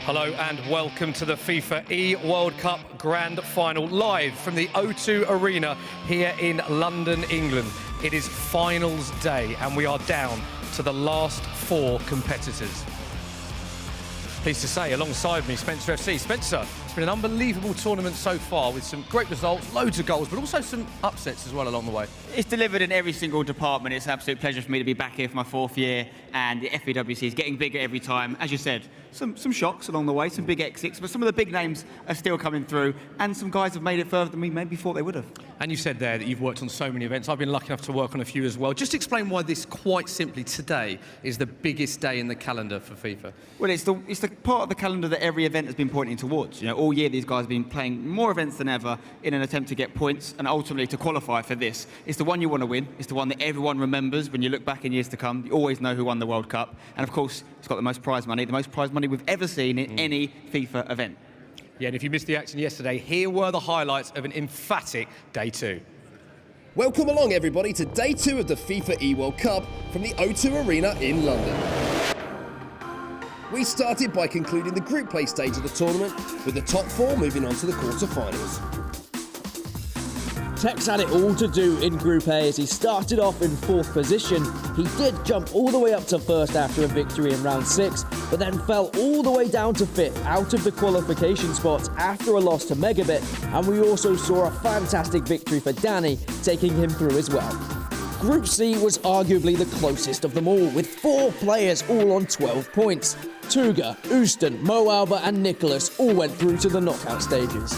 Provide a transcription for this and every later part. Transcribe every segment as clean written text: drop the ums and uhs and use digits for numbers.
Hello and welcome to the FIFA eWorld Cup Grand Final, live from the O2 Arena here in London, England. It is finals day and we are down to the last four competitors. Pleased to say, alongside me, Spencer FC. Spencer, it's been an unbelievable tournament so far with some great results, loads of goals, but also some upsets as well along the way. It's delivered in every single department. It's an absolute pleasure for me to be back here for my fourth year, and the FEWC is getting bigger every time. As you said, some shocks along the way, some big exits, but some of the big names are still coming through, and some guys have made it further than we maybe thought they would have. And you said there that you've worked on so many events. I've been lucky enough to work on a few as well. Just explain why this, quite simply, today is the biggest day in the calendar for FIFA. Well, it's the part of the calendar that every event has been pointing towards. You know, all year these guys have been playing more events than ever in an attempt to get points and ultimately to qualify for this. It's the one you want to win. It's the one that everyone remembers when you look back in years to come. You always know who won the World Cup. And of course, it's got the most prize money we've ever seen in any FIFA event. Yeah, and if you missed the action yesterday, here were the highlights of an emphatic day two. Welcome along, everybody, to day two of the FIFA eWorld Cup from the O2 Arena in London. We started by concluding the group play stage of the tournament, with the top four moving on to the quarterfinals. Tex had it all to do in Group A as he started off in 4th position. He did jump all the way up to 1st after a victory in round 6, but then fell all the way down to 5th out of the qualification spots after a loss to Megabit, and we also saw a fantastic victory for Danny, taking him through as well. Group C was arguably the closest of them all, with 4 players all on 12 points. Tuga, Houston, Mo Alba and Nicholas all went through to the knockout stages.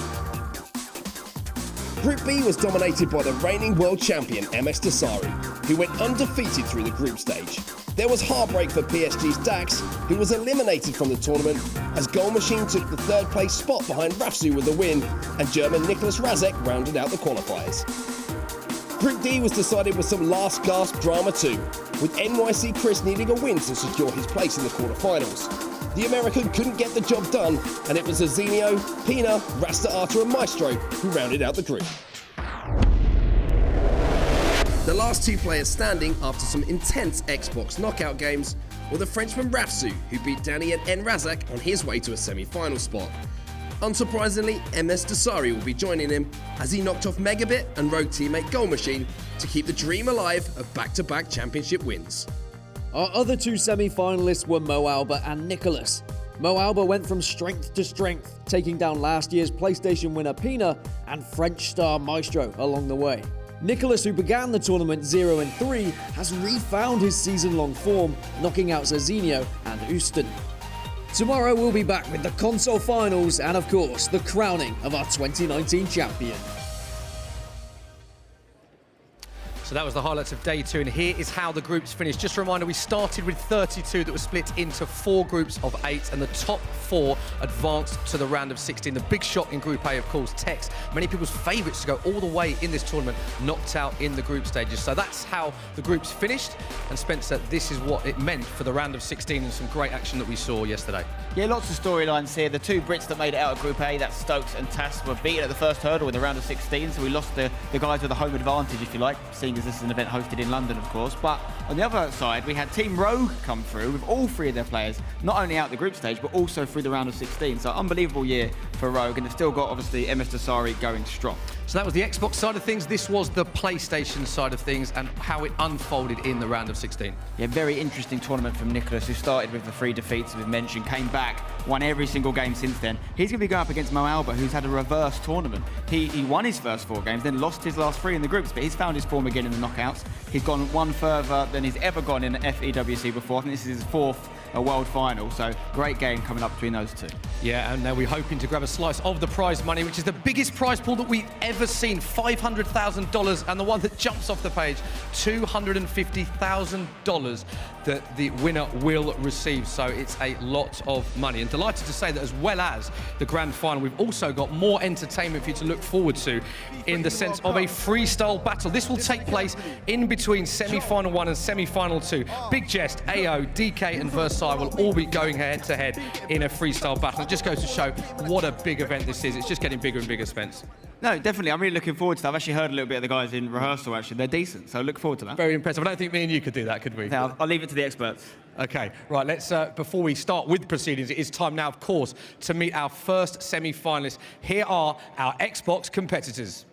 Group B was dominated by the reigning world champion MS Dasari, who went undefeated through the group stage. There was heartbreak for PSG's Dax, who was eliminated from the tournament, as Goal Machine took the 3rd place spot behind Rafsu with the win, and German Nicholas Razek rounded out the qualifiers. Group D was decided with some last gasp drama too, with NYC Chris needing a win to secure his place in the quarterfinals. The American couldn't get the job done, and it was Azenio, Pina, Rasta Arta and Maestro who rounded out the group. The last 2 players standing after some intense Xbox knockout games were the Frenchman Rafsu, who beat Danny and N Razak on his way to a semi-final spot. Unsurprisingly, MS Dasari will be joining him as he knocked off Megabit and Rogue teammate Goal Machine to keep the dream alive of back-to-back championship wins. Our other 2 semi-finalists were Mo Alba and Nicholas. Mo Alba went from strength to strength, taking down last year's PlayStation winner Pina and French star Maestro along the way. Nicholas, who began the tournament 0-3, has refound his season-long form, knocking out Zazinho and Houston. Tomorrow we'll be back with the console finals and, of course, the crowning of our 2019 champion. So that was the highlights of day 2, and here is how the groups finished. Just a reminder, we started with 32 that were split into 4 groups of 8, and the top 4 advanced to the round of 16. The big shot in Group A, of course, Tex, many people's favourites to go all the way in this tournament, knocked out in the group stages. So that's how the groups finished, and Spencer, this is what it meant for the round of 16 and some great action that we saw yesterday. Yeah, lots of storylines here. The 2 Brits that made it out of Group A, that's Stokes and Tass, were beaten at the first hurdle in the round of 16, so we lost the guys with the home advantage, if you like, seeing as this is an event hosted in London, of course. But on the other side, we had Team Rogue come through with all 3 of their players, not only out the group stage, but also through the round of 16. So unbelievable year for Rogue, and they've still got, obviously, MS Dasari going strong. So that was the Xbox side of things. This was the PlayStation side of things and how it unfolded in the round of 16. Yeah, very interesting tournament from Nicholas, who started with the 3 defeats we've mentioned, came back, won every single game since then. He's going to be going up against Mo Alba, who's had a reverse tournament. He won his first 4 games, then lost his last 3 in the groups, but he's found his form again in the knockouts. He's gone one further than he's ever gone in FEWC before. I think this is his 4th world final, so great game coming up between those 2. Yeah, and now we're hoping to grab a slice of the prize money, which is the biggest prize pool that we've ever seen, $500,000, and the one that jumps off the page, $250,000 that the winner will receive. So it's a lot of money. And delighted to say that as well as the grand final, we've also got more entertainment for you to look forward to in the sense of a freestyle battle. This will take place in between semi-final 1 and semi-final 2. Big Jest, AO, DK and Versailles will all be going head-to-head in a freestyle battle. It just goes to show what a big event this is. It's just getting bigger and bigger, Spence. No, definitely. I'm really looking forward to that. I've actually heard a little bit of the guys in rehearsal, actually. They're decent, so I look forward to that. Very impressive. I don't think me and you could do that, could we? Yeah, I'll leave it to the experts. Okay, right, let's, before we start with proceedings, it is time now, of course, to meet our first semi-finalists. Here are our Xbox competitors.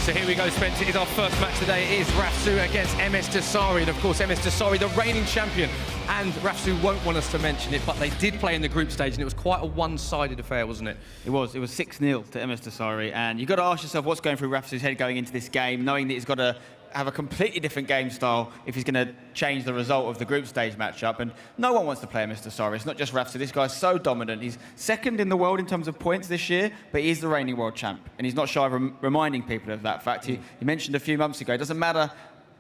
So here we go, Spencer. It is our first match today. It is Rafsu against MS Dasari. And of course, MS Dasari, the reigning champion. And Rafsu won't want us to mention it, but they did play in the group stage, and it was quite a one-sided affair, wasn't it? It was 6-0 to MS Dasari. And you've got to ask yourself what's going through Rafsu's head going into this game, knowing that he's got to have a completely different game style if he's going to change the result of the group stage matchup. And no one wants to play MS Dasari. It's not just Rafsu. This guy's so dominant. He's second in the world in terms of points this year, but he's the reigning world champ. And he's not shy of reminding people of that fact. He mentioned a few months ago, it doesn't matter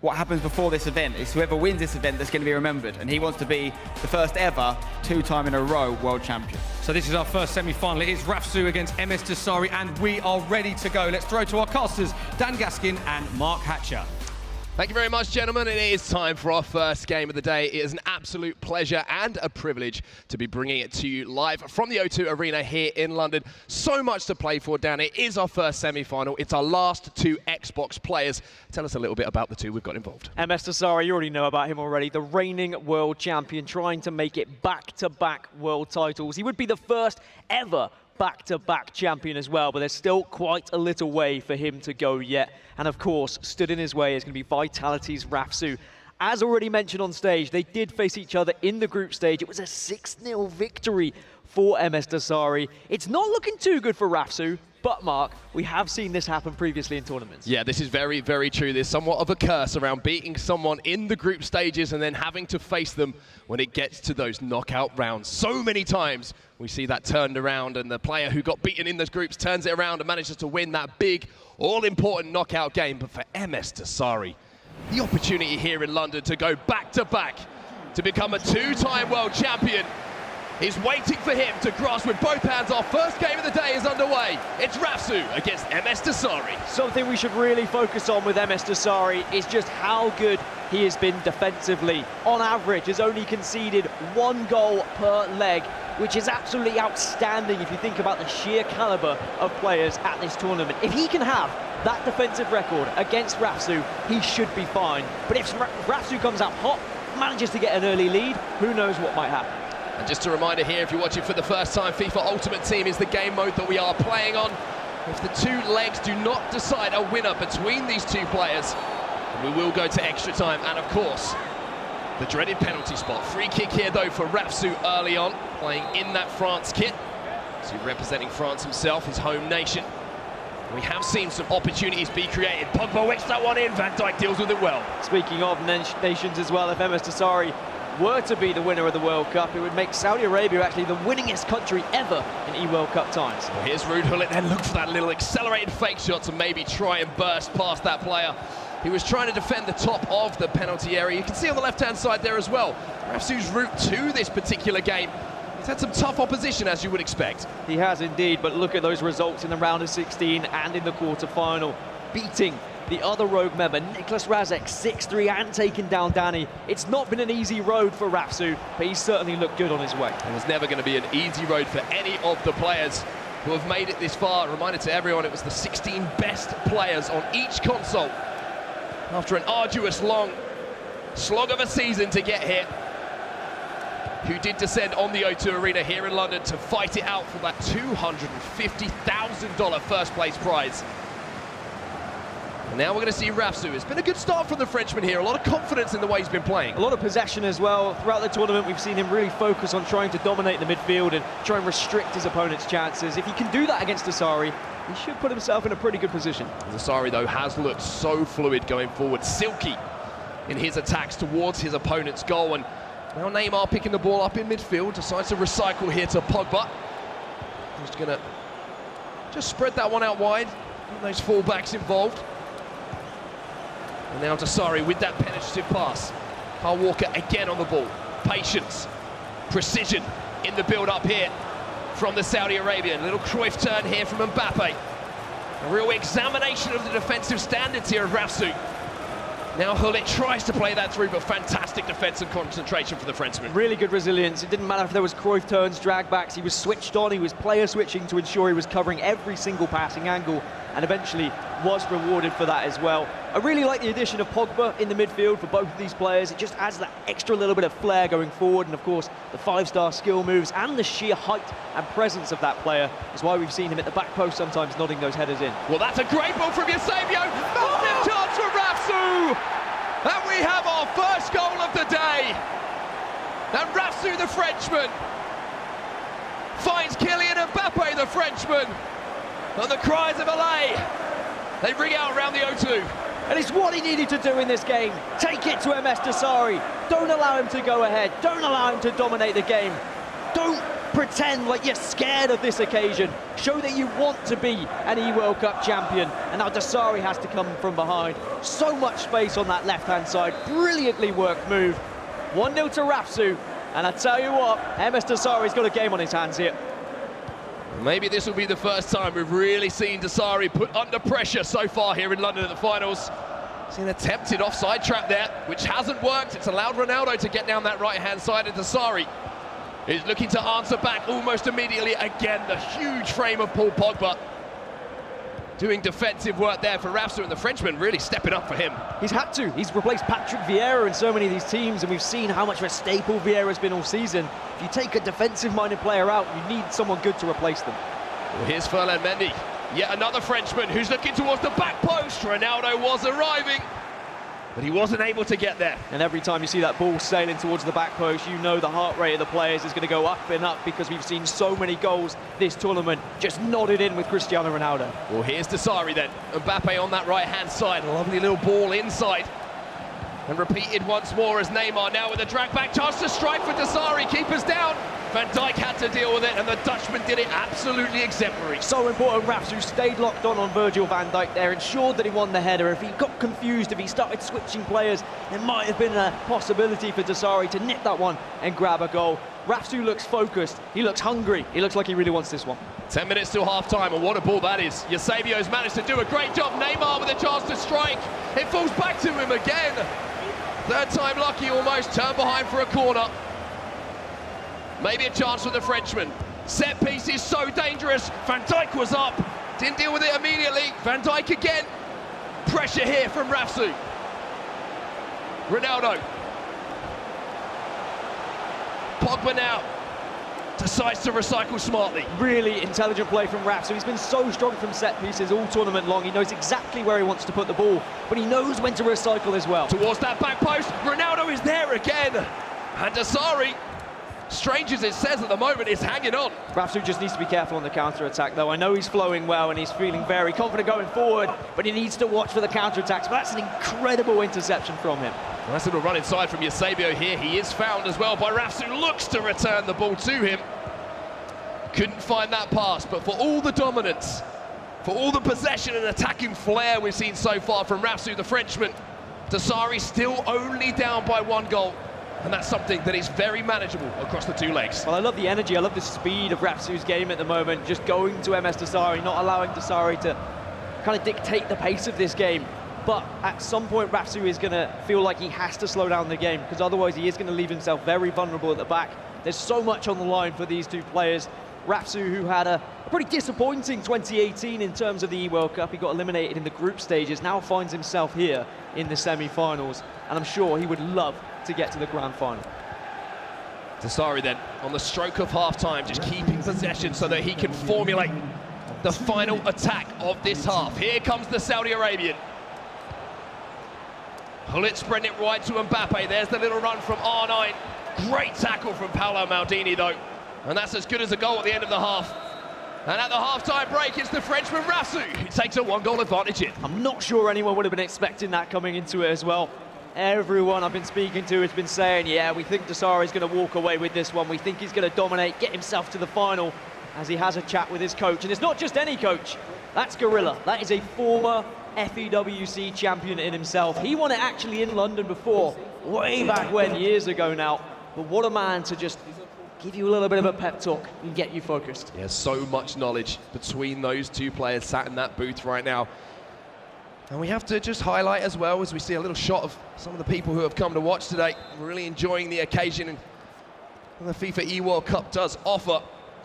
what happens before this event. It's whoever wins this event that's going to be remembered. And he wants to be the first ever 2-time in a row world champion. So this is our first semi-final. It is Rafsu against MS Dasari, and we are ready to go. Let's throw to our casters, Dan Gaskin and Mark Hatcher. Thank you very much, gentlemen. It is time for our first game of the day. It is an absolute pleasure and a privilege to be bringing it to you live from the O2 Arena here in London. So much to play for, Dan. It is our first semi-final. It's our last two Xbox players. Tell us a little bit about the two we've got involved. MS Dasari, you already know about him already. The reigning world champion, trying to make it back-to-back world titles. He would be the first ever back-to-back champion as well, but there's still quite a little way for him to go yet. And of course, stood in his way is going to be Vitality's Rafsu. As already mentioned on stage, they did face each other in the group stage. It was a 6-0 victory for MS Dasari. It's not looking too good for Rafsu, but Mark, we have seen this happen previously in tournaments. Yeah, this is very, very true. There's somewhat of a curse around beating someone in the group stages and then having to face them when it gets to those knockout rounds. So many times we see that turned around, and the player who got beaten in those groups turns it around and manages to win that big, all-important knockout game. But for MS Dasari, the opportunity here in London to go back-to-back to become a 2-time world champion is waiting for him to grasp with both hands. Our first game of the day is underway. It's Rafsu against MS Dasari. Something we should really focus on with MS Dasari is just how good he has been defensively. On average, has only conceded 1 goal per leg, which is absolutely outstanding if you think about the sheer caliber of players at this tournament. If he can have that defensive record against Rafsu, he should be fine. But if Rafsu comes out hot, manages to get an early lead, who knows what might happen. And just a reminder here, if you're watching for the first time, FIFA Ultimate Team is the game mode that we are playing on. If the two legs do not decide a winner between these two players, we will go to extra time. And of course, the dreaded penalty spot. Free kick here though for Rafsu early on, playing in that France kit. So representing France himself, his home nation. We have seen some opportunities be created. Pogba whips that one in, Van Dijk deals with it well. Speaking of nations as well, if MS Dasari were to be the winner of the World Cup, it would make Saudi Arabia actually the winningest country ever in eWorld Cup times. Well, here's Ruud Gullit then, look for that little accelerated fake shot to maybe try and burst past that player. He was trying to defend the top of the penalty area. You can see on the left-hand side there as well, Rafsu's route to this particular game. He's had some tough opposition, as you would expect. He has indeed, but look at those results in the round of 16 and in the quarter-final. Beating the other Rogue member, Nicholas Razek, 6-3, and taking down Danny. It's not been an easy road for Rafsu, but he's certainly looked good on his way. It was never going to be an easy road for any of the players who have made it this far. Reminder to everyone, it was the 16 best players on each console after an arduous, long slog of a season to get here, who did descend on the O2 Arena here in London to fight it out for that $250,000 first place prize. And now we're going to see Rafsu. It's been a good start from the Frenchman here. A lot of confidence in the way he's been playing. A lot of possession as well. Throughout the tournament, we've seen him really focus on trying to dominate the midfield and try and restrict his opponent's chances. If he can do that against Dasari, he should put himself in a pretty good position. Dasari, though, has looked so fluid going forward. Silky in his attacks towards his opponent's goal. And now Neymar picking the ball up in midfield. Decides to recycle here to Pogba. Just going to spread that one out wide. Those full-backs involved. And now Dasari with that penetrative pass. Kyle Walker again on the ball. Patience, precision in the build-up here from the Saudi Arabian. Little Cruyff turn here from Mbappe. A real examination of the defensive standards here of Rafsu. Now Hullet tries to play that through, but fantastic defensive concentration for the Frenchman. Really good resilience. It didn't matter if there was Cruyff turns, drag backs. He was switched on. He was player switching to ensure he was covering every single passing angle, and eventually was rewarded for that as well. I really like the addition of Pogba in the midfield for both of these players. It just adds that extra little bit of flair going forward, and of course the 5-star skill moves and the sheer height and presence of that player is why we've seen him at the back post sometimes nodding those headers in. Well, that's a great ball from Eusebio. Massive chance for Rafsu! And we have our first goal of the day. And Rafsu, the Frenchman, finds Kylian Mbappe, the Frenchman. And the cries of Allay, they ring out around the O2. And it's what he needed to do in this game. Take it to MS Desari. Don't allow him to go ahead. Don't allow him to dominate the game. Don't pretend like you're scared of this occasion. Show that you want to be an eWorld Cup champion. And now Desari has to come from behind. So much space on that left-hand side. Brilliantly worked move. 1-0 to Rafsu. And I tell you what, MS Desari's got a game on his hands here. Maybe this will be the first time we've really seen Desari put under pressure so far here in London at the finals. It's an attempted offside trap there, which hasn't worked. It's allowed Ronaldo to get down that right-hand side, and Desari is looking to answer back almost immediately. Again, the huge frame of Paul Pogba doing defensive work there for Rafsu, and the Frenchman really stepping up for him. He's had to. He's replaced Patrick Vieira in so many of these teams, and we've seen how much of a staple Vieira's been all season. If you take a defensive-minded player out, you need someone good to replace them. Well, here's Ferland Mendy, yet another Frenchman who's looking towards the back post. Ronaldo was arriving, but he wasn't able to get there. And every time you see that ball sailing towards the back post, you know the heart rate of the players is going to go up and up, because we've seen so many goals this tournament just nodded in with Cristiano Ronaldo. Well, here's Desari then. Mbappe on that right-hand side. A lovely little ball inside. And repeated once more as Neymar now with a drag-back chance to strike for Desari. Keeper's down. Van Dijk had to deal with it, and the Dutchman did it absolutely exemplary. So important, Rafsu stayed locked on Virgil van Dijk there, ensured that he won the header. If he got confused, if he started switching players, there might have been a possibility for Desari to nip that one and grab a goal. Rafsu looks focused, he looks hungry, he looks like he really wants this one. 10 minutes till half-time, and what a ball that is. Eusebio's managed to do a great job. Neymar with a chance to strike. It falls back to him again. Third time lucky almost, turned behind for a corner. Maybe a chance for the Frenchman. Set piece is so dangerous. Van Dijk was up, didn't deal with it immediately. Van Dijk again. Pressure here from Rafsu. Ronaldo. Pogba now decides to recycle smartly. Really intelligent play from Rafsu. He's been so strong from set pieces all tournament long. He knows exactly where he wants to put the ball, but he knows when to recycle as well. Towards that back post, Ronaldo is there again. And Desari, strange as it says at the moment, is hanging on. Rafsu just needs to be careful on the counter-attack, though. I know he's flowing well and he's feeling very confident going forward, but he needs to watch for the counter-attacks. But that's an incredible interception from him. Nice little run inside from Eusebio here. He is found as well by Rafsu, looks to return the ball to him. Couldn't find that pass, but for all the dominance, for all the possession and attacking flair we've seen so far from Rafsu, the Frenchman, Desari still only down by 1 goal. And that's something that is very manageable across the 2 legs. Well, I love the energy, I love the speed of Rafsu's game at the moment, just going to MS Desari, not allowing Desari to kind of dictate the pace of this game. But at some point, Rafsu is going to feel like he has to slow down the game, because otherwise he is going to leave himself very vulnerable at the back. There's so much on the line for these 2 players. Rafsu, who had a pretty disappointing 2018 in terms of the eWorld Cup, he got eliminated in the group stages, now finds himself here in the semi-finals, and I'm sure he would love to get to the grand final. Desari then, on the stroke of half-time, just keeping possession so that he can formulate the final attack of this half. Here comes the Saudi Arabian. Hullet spreading it right to Mbappe. There's the little run from R9. Great tackle from Paolo Maldini, though. And that's as good as a goal at the end of the half. And at the half-time break, it's the Frenchman Rafsu who takes a 1-goal advantage in. I'm not sure anyone would have been expecting that coming into it as well. Everyone I've been speaking to has been saying, yeah, we think Desari's going to walk away with this one. We think he's going to dominate, get himself to the final, as he has a chat with his coach. And it's not just any coach. That's Gorilla. That is a former FEWC champion in himself. He won it actually in London before, way back when, years ago now. But what a man to just give you a little bit of a pep talk and get you focused. Yeah, so much knowledge between those two players sat in that booth right now. And we have to just highlight as well, as we see a little shot of some of the people who have come to watch today, really enjoying the occasion. And what the FIFA eWorld Cup does offer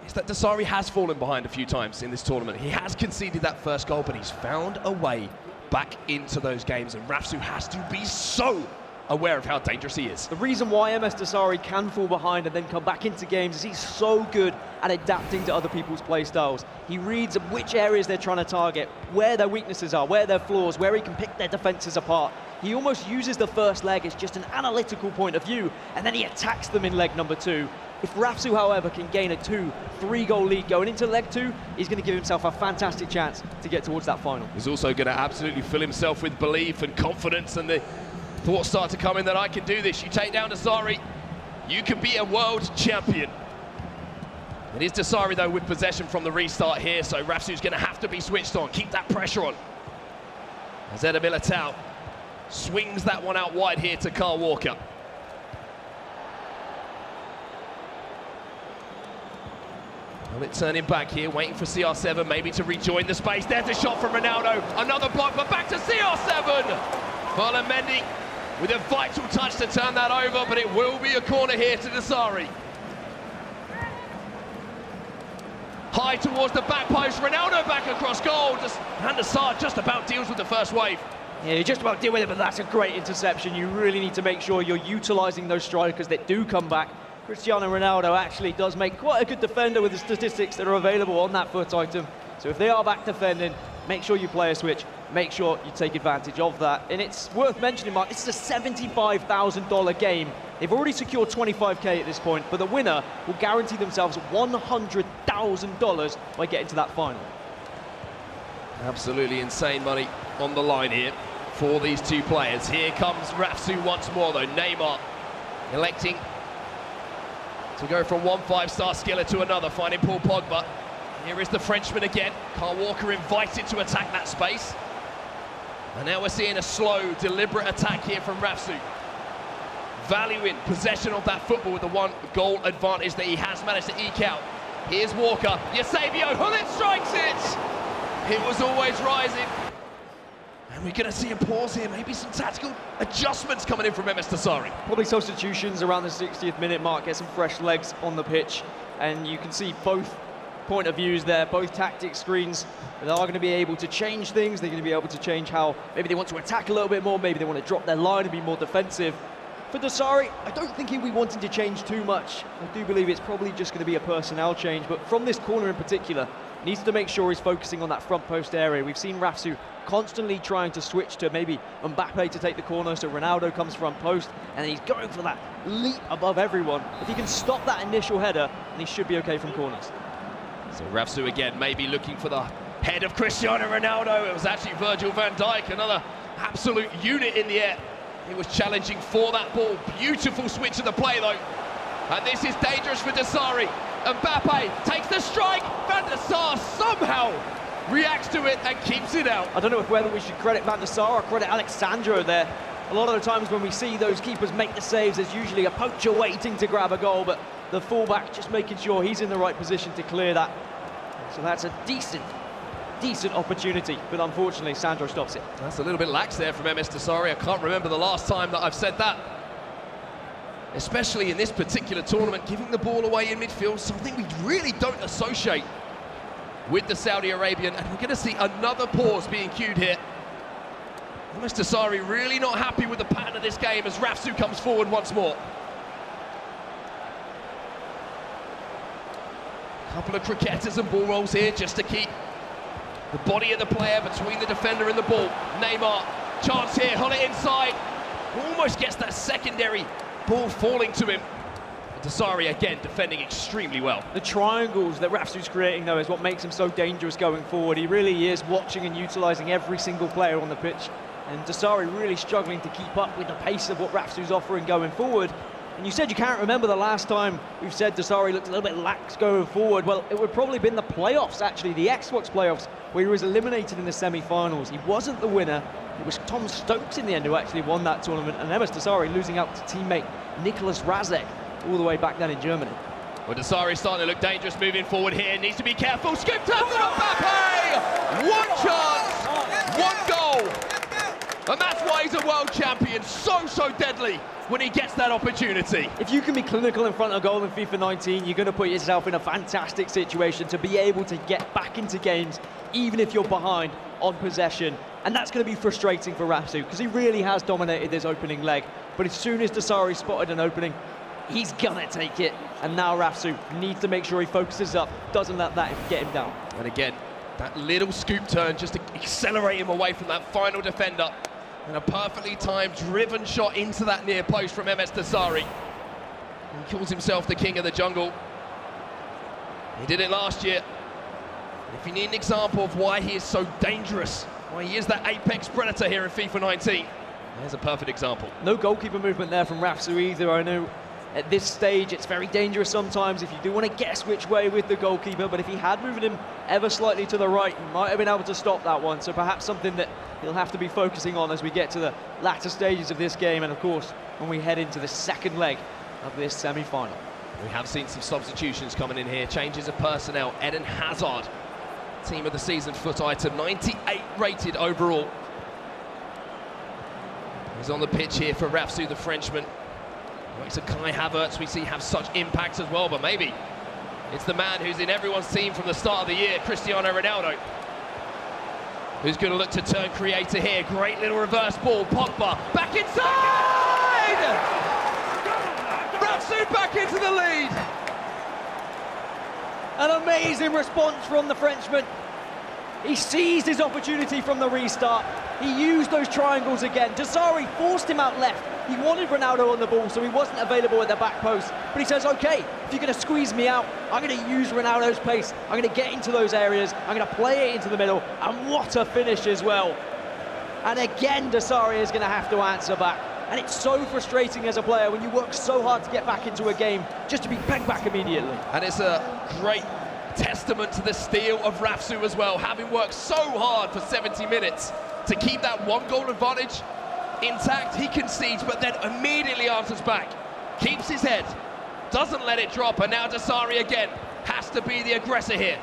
is that Dasari has fallen behind a few times in this tournament. He has conceded that first goal, but he's found a way back into those games. And Rafsu has to be so aware of how dangerous he is. The reason why MS Dasari can fall behind and then come back into games is he's so good at adapting to other people's play styles. He reads which areas they're trying to target, where their weaknesses are, where their flaws, where he can pick their defenses apart. He almost uses the first leg as just an analytical point of view, and then he attacks them in leg number 2. If Rafsu, however, can gain a 2-3 goal lead going into leg 2, he's going to give himself a fantastic chance to get towards that final. He's also going to absolutely fill himself with belief and confidence, and the thoughts start to come in that I can do this. You take down Dasari, you can be a world champion. It is Dasari, though, with possession from the restart here, so Rafsu's going to have to be switched on, keep that pressure on. As Eder Militao swings that one out wide here to Carl Walker. Well, it's turning back here, waiting for CR7 maybe to rejoin the space. There's a shot from Ronaldo, another block, but back to CR7. Ferland Mendy with a vital touch to turn that over, but it will be a corner here to Dasari. High towards the back post, Ronaldo back across goal, and Dasar just about deals with the first wave. Yeah, you just about deal with it, but that's a great interception. You really need to make sure you're utilising those strikers that do come back. Cristiano Ronaldo actually does make quite a good defender with the statistics that are available on that foot item. So if they are back defending, make sure you play a switch, make sure you take advantage of that. And it's worth mentioning, Mark, this is a $75,000 game. They've already secured $25K at this point, but the winner will guarantee themselves $100,000 by getting to that final. Absolutely insane money on the line here for these two players. Here comes Rafsu once more, though. Neymar electing to go from one 5-star skiller to another, finding Paul Pogba. Here is the Frenchman again. Carl Walker invited to attack that space. And now we're seeing a slow, deliberate attack here from Rafsu. Valuing possession of that football with the 1-goal advantage that he has managed to eke out. Here's Walker. Eusebio, Hullet strikes it! It was always rising. And we're going to see a pause here, maybe some tactical adjustments coming in from MS Dasari. Probably substitutions around the 60th minute mark, get some fresh legs on the pitch, and you can see both point of views there, both tactic screens. They are going to be able to change things, they're going to be able to change how maybe they want to attack a little bit more, maybe they want to drop their line and be more defensive. For Dasari, I don't think he'll be wanting to change too much. I do believe it's probably just going to be a personnel change, but from this corner in particular, he needs to make sure he's focusing on that front post area. We've seen Rafsu constantly trying to switch to maybe Mbappe to take the corner, so Ronaldo comes front post, and he's going for that leap above everyone. If he can stop that initial header, then he should be okay from corners. So Rafsu again, maybe looking for the head of Cristiano Ronaldo. It was actually Virgil van Dijk, another absolute unit in the air. He was challenging for that ball. Beautiful switch of the play, though. And this is dangerous for Dasari. Mbappe takes the strike. Van der Sar somehow reacts to it and keeps it out. I don't know whether we should credit Van der Sar or credit Alexandro there. A lot of the times when we see those keepers make the saves, there's usually a poacher waiting to grab a goal, but the fullback just making sure he's in the right position to clear that. So that's a decent opportunity, but unfortunately Sandro stops it. That's a little bit lax there from MS Dasari. I can't remember the last time that I've said that. Especially in this particular tournament, giving the ball away in midfield, something we really don't associate with the Saudi Arabian, and we're going to see another pause being cued here. MS Dasari really not happy with the pattern of this game as Rafsu comes forward once more. Couple of cricketers and ball rolls here just to keep the body of the player between the defender and the ball. Neymar, chance here, Hullet inside. Almost gets that secondary ball falling to him. Dasari again defending extremely well. The triangles that Rafsu's creating, though, is what makes him so dangerous going forward. He really is watching and utilising every single player on the pitch. And Dasari really struggling to keep up with the pace of what Rafsu's offering going forward. And you said you can't remember the last time we've said Dasari looked a little bit lax going forward. Well, it would probably been the playoffs, actually, the Xbox playoffs, where he was eliminated in the semi-finals. He wasn't the winner. It was Tom Stokes in the end who actually won that tournament, and MS Dasari losing out to teammate Nicholas Razek all the way back then in Germany. Well, Dasari's starting to look dangerous moving forward here. Needs to be careful. Scoop turns it on Mbappe! One chance, one goal. And that's why he's a world champion. So deadly when he gets that opportunity. If you can be clinical in front of goal in FIFA 19, you're going to put yourself in a fantastic situation to be able to get back into games, even if you're behind on possession. And that's going to be frustrating for Rafsu, because he really has dominated this opening leg. But as soon as Dasari spotted an opening, he's gonna take it. And now Rafsu needs to make sure he focuses up, doesn't let that get him down. And again, that little scoop turn just to accelerate him away from that final defender. And a perfectly timed driven shot into that near post from MS Dasari. He calls himself the king of the jungle. He did it last year. If you need an example of why he is so dangerous, why he is that apex predator here in FIFA 19, there's a perfect example. No goalkeeper movement there from Rafsu either. I know at this stage it's very dangerous sometimes if you do want to guess which way with the goalkeeper, but if he had moved him ever slightly to the right, he might have been able to stop that one. So perhaps something that he'll have to be focusing on as we get to the latter stages of this game, and of course when we head into the second leg of this semi-final. We have seen some substitutions coming in here, changes of personnel. Eden Hazard, team of the season foot item, 98 rated overall. He's on the pitch here for Rafsu, the Frenchman. It's a Kai Havertz we see have such impact as well, but maybe it's the man who's in everyone's team from the start of the year, Cristiano Ronaldo, who's going to look to turn creator here. Great little reverse ball, Pogba, back inside! Rafsu back into the lead! An amazing response from the Frenchman. He seized his opportunity from the restart. He used those triangles again. Dasari forced him out left. He wanted Ronaldo on the ball, so he wasn't available at the back post. But he says, okay, if you're going to squeeze me out, I'm going to use Ronaldo's pace. I'm going to get into those areas. I'm going to play it into the middle. And what a finish as well. And again, Dasari is going to have to answer back. And it's so frustrating as a player when you work so hard to get back into a game, just to be pegged back immediately. And it's a great testament to the steel of Rafsu as well, having worked so hard for 70 minutes to keep that one goal advantage intact. He concedes, but then immediately answers back, keeps his head, doesn't let it drop, and now Dasari again has to be the aggressor here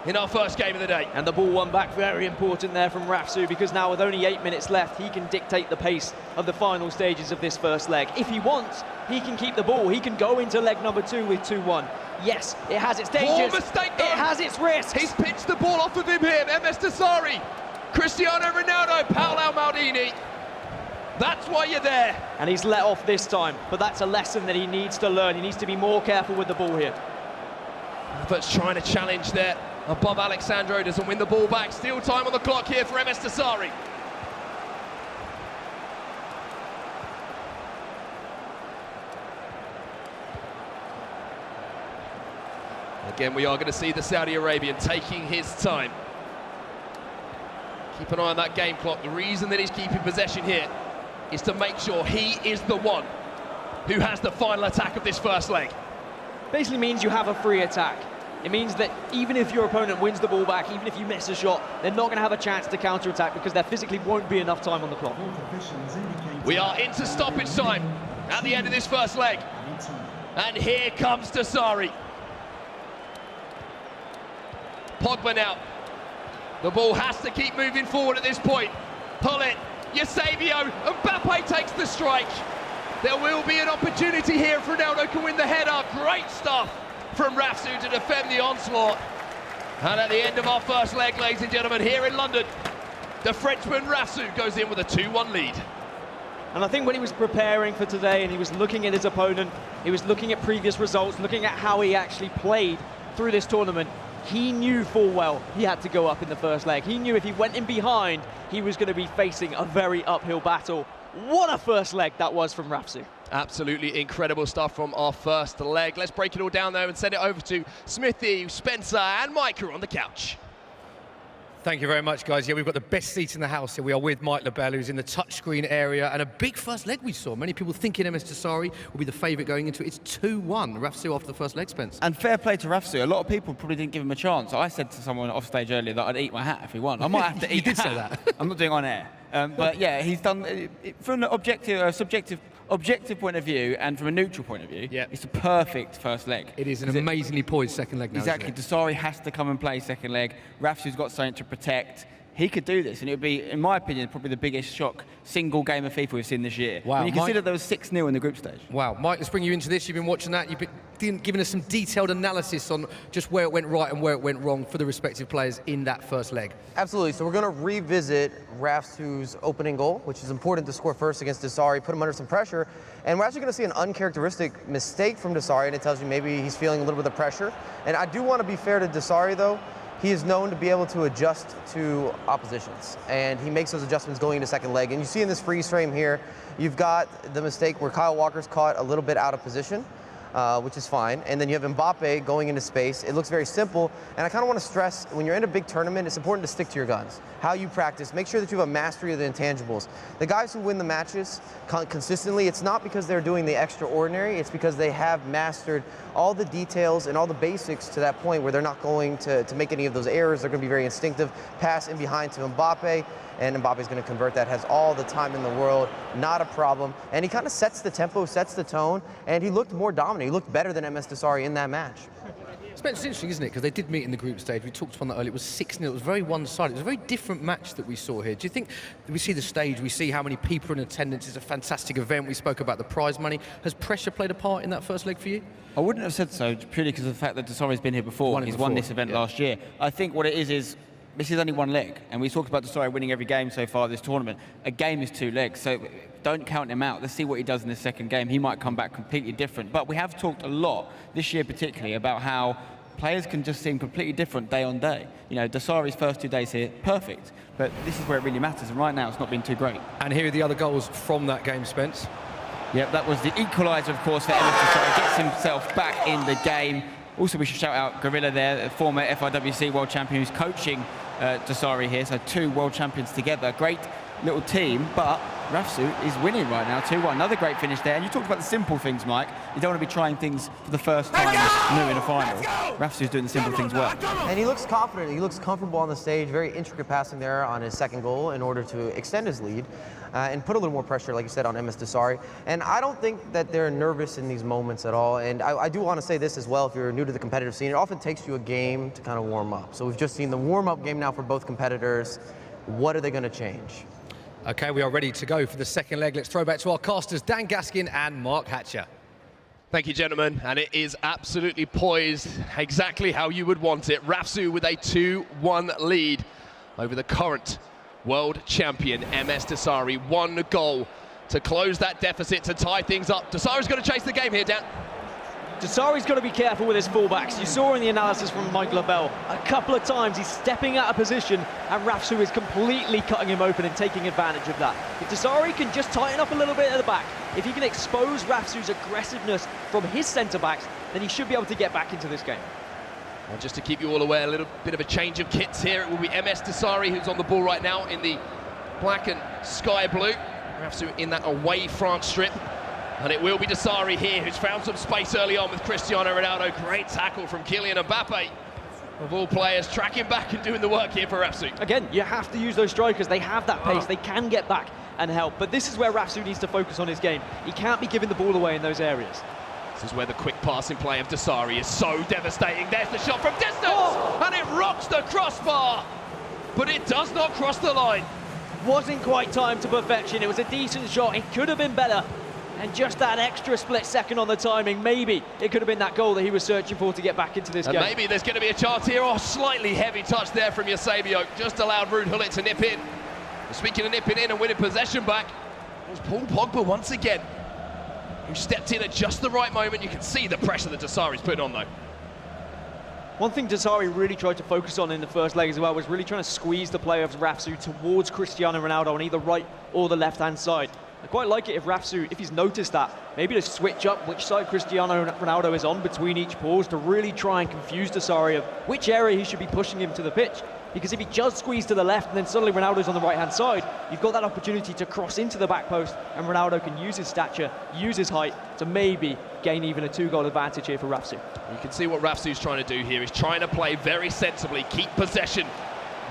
in our first game of the day. And the ball won back, very important there from Rafsu, because now with only 8 minutes left, he can dictate the pace of the final stages of this first leg. If he wants, he can keep the ball. He can go into leg number 2 with 2-1. Yes, it has its dangers. Poor mistake done. It has its risks. He's pitched the ball off of him here, MS Dasari. Cristiano Ronaldo, Paolo Maldini. That's why you're there. And he's let off this time, but that's a lesson that he needs to learn. He needs to be more careful with the ball here. But trying to challenge there above Alexandro, doesn't win the ball back. Still time on the clock here for MS Dasari. Again, we are going to see the Saudi Arabian taking his time. Keep an eye on that game clock. The reason that he's keeping possession here is to make sure he is the one who has the final attack of this first leg. Basically means you have a free attack. It means that even if your opponent wins the ball back, even if you miss a shot, they're not going to have a chance to counter-attack because there physically won't be enough time on the clock. We are into stoppage time at the end of this first leg. And here comes Dasari. Pogba now. The ball has to keep moving forward at this point. Pull it. Eusebio. Mbappe takes the strike. There will be an opportunity here if Ronaldo can win the header. Great stuff from Rafsu to defend the onslaught. And at the end of our first leg, ladies and gentlemen, here in London, the Frenchman Rafsu goes in with a 2-1 lead. And I think when he was preparing for today and he was looking at his opponent, he was looking at previous results, looking at how he actually played through this tournament, he knew full well he had to go up in the first leg. He knew if he went in behind, he was going to be facing a very uphill battle. What a first leg that was from Rafsu. Absolutely incredible stuff from our first leg. Let's break it all down though and send it over to Smithy, Spencer and Micah on the couch. Thank you very much, guys. Yeah, we've got the best seats in the house here. We are with Mike LaBelle, who's in the touchscreen area, and a big first leg we saw. Many people thinking MS Dasari will be the favourite going into it. It's 2-1. Rafsu after the first leg, Spence. And fair play to Rafsu. A lot of people probably didn't give him a chance. I said to someone off stage earlier that I'd eat my hat if he won. I might have to eat You did hat. say that. I'm not doing it on air. But yeah, he's done, from an objective, subjective objective point of view and from a neutral point of view, it's a perfect first leg. It is an amazingly poised second leg now. Exactly. Dasari has to come and play second leg. Rafsu's got something to protect. He could do this, and it would be, in my opinion, probably the biggest shock single game of FIFA we've seen this year. Wow. When you consider there was 6-0 in the group stage. Wow. Mike, let's bring you into this. You've been watching that. You've been giving us some detailed analysis on just where it went right and where it went wrong for the respective players in that first leg. Absolutely. So we're going to revisit Rafsu's opening goal, which is important to score first against Dasari, put him under some pressure. And we're actually going to see an uncharacteristic mistake from Dasari, and it tells you maybe he's feeling a little bit of pressure. And I do want to be fair to Dasari, though. He is known to be able to adjust to oppositions, and he makes those adjustments going into second leg. And you see in this freeze frame here, you've got the mistake where Kyle Walker's caught a little bit out of position, which is fine. And then you have Mbappe going into space. It looks very simple, and I kind of want to stress, when you're in a big tournament, it's important to stick to your guns. How you practice, make sure that you have a mastery of the intangibles. The guys who win the matches consistently, it's not because they're doing the extraordinary, it's because they have mastered all the details and all the basics to that point where they're not going to make any of those errors. They're going to be very instinctive. Pass in behind to Mbappe, and Mbappe's going to convert that. Has all the time in the world, not a problem. And he kind of sets the tempo, sets the tone, and he looked more dominant. He looked better than MS Dasari in that match. It's interesting, isn't it? Because they did meet in the group stage. We talked about that earlier. It was 6-0. It was very one-sided. It was a very different match that we saw here. Do you think we see the stage, we see how many people are in attendance? It's a fantastic event. We spoke about the prize money. Has pressure played a part in that first leg for you? I wouldn't have said so, purely because of the fact that Dasari's been here before. He's won this event last year. I think what it is this is only one leg, and we talked about Dasari winning every game so far this tournament. A game is 2 legs, so don't count him out. Let's see what he does in the second game. He might come back completely different. But we have talked a lot this year particularly about how players can just seem completely different day on day. You know, Dasari's first 2 days here, perfect. But this is where it really matters, and right now it's not been too great. And here are the other goals from that game, Spence. Yep, that was the equaliser, of course, for MS Dasari. Gets himself back in the game. Also, we should shout out Gorilla there, the former FIWC world champion who's coaching Dasari here. So 2 world champions together. Great little team, but Rafsu is winning right now, 2-1. Another great finish there. And you talked about the simple things, Mike. You don't want to be trying things for the first time new in a final. Rafsu's doing the simple things well. And he looks confident. He looks comfortable on the stage. Very intricate passing there on his second goal in order to extend his lead and put a little more pressure, like you said, on MS Dasari. And I don't think that they're nervous in these moments at all. And I do want to say this as well, if you're new to the competitive scene, it often takes you a game to kind of warm up. So we've just seen the warm-up game now for both competitors. What are they going to change? Okay, we are ready to go for the second leg. Let's throw back to our casters, Dan Gaskin and Mark Hatcher. Thank you, gentlemen, and it is absolutely poised exactly how you would want it. Rafsu with a 2-1 lead over the current world champion, MS Dasari. 1 goal to close that deficit, to tie things up. Dasari's going to chase the game here, Dan. Dasari's got to be careful with his fullbacks. You saw in the analysis from Mike Labelle, a couple of times he's stepping out of position and Rafsu is completely cutting him open and taking advantage of that. If Dasari can just tighten up a little bit at the back, if he can expose Rafsu's aggressiveness from his centre-backs, then he should be able to get back into this game. Well, just to keep you all aware, a little bit of a change of kits here. It will be MS Dasari who's on the ball right now in the black and sky blue. Rafsu in that away France strip. And it will be Dasari here, who's found some space early on with Cristiano Ronaldo. Great tackle from Kylian Mbappe, of all players, tracking back and doing the work here for Rafsu. Again, you have to use those strikers. They have that pace. They can get back and help. But this is where Rafsu needs to focus on his game. He can't be giving the ball away in those areas. This is where the quick passing play of Dasari is so devastating. There's the shot from distance, and it rocks the crossbar, but it does not cross the line. Wasn't quite timed to perfection. It was a decent shot. It could have been better. And just that extra split second on the timing, maybe it could have been that goal that he was searching for to get back into this game. And maybe there's going to be a chance here. Oh, slightly heavy touch there from Eusebio. Just allowed Ruud Gullit to nip in. Speaking of nipping in and winning possession back, it was Paul Pogba once again, who stepped in at just the right moment. You can see the pressure that Dasari's putting on, though. One thing Dasari really tried to focus on in the first leg as well was really trying to squeeze the play of Rafsu towards Cristiano Ronaldo on either right or the left-hand side. I quite like it if Rafsu, if he's noticed that, maybe to switch up which side Cristiano Ronaldo is on between each pause to really try and confuse Dasari of which area he should be pushing him to the pitch. Because if he just squeeze to the left and then suddenly Ronaldo's on the right-hand side, you've got that opportunity to cross into the back post and Ronaldo can use his stature, use his height to maybe gain even a 2-goal advantage here for Rafsu. You can see what Rafsu's trying to do here. He's trying to play very sensibly, keep possession,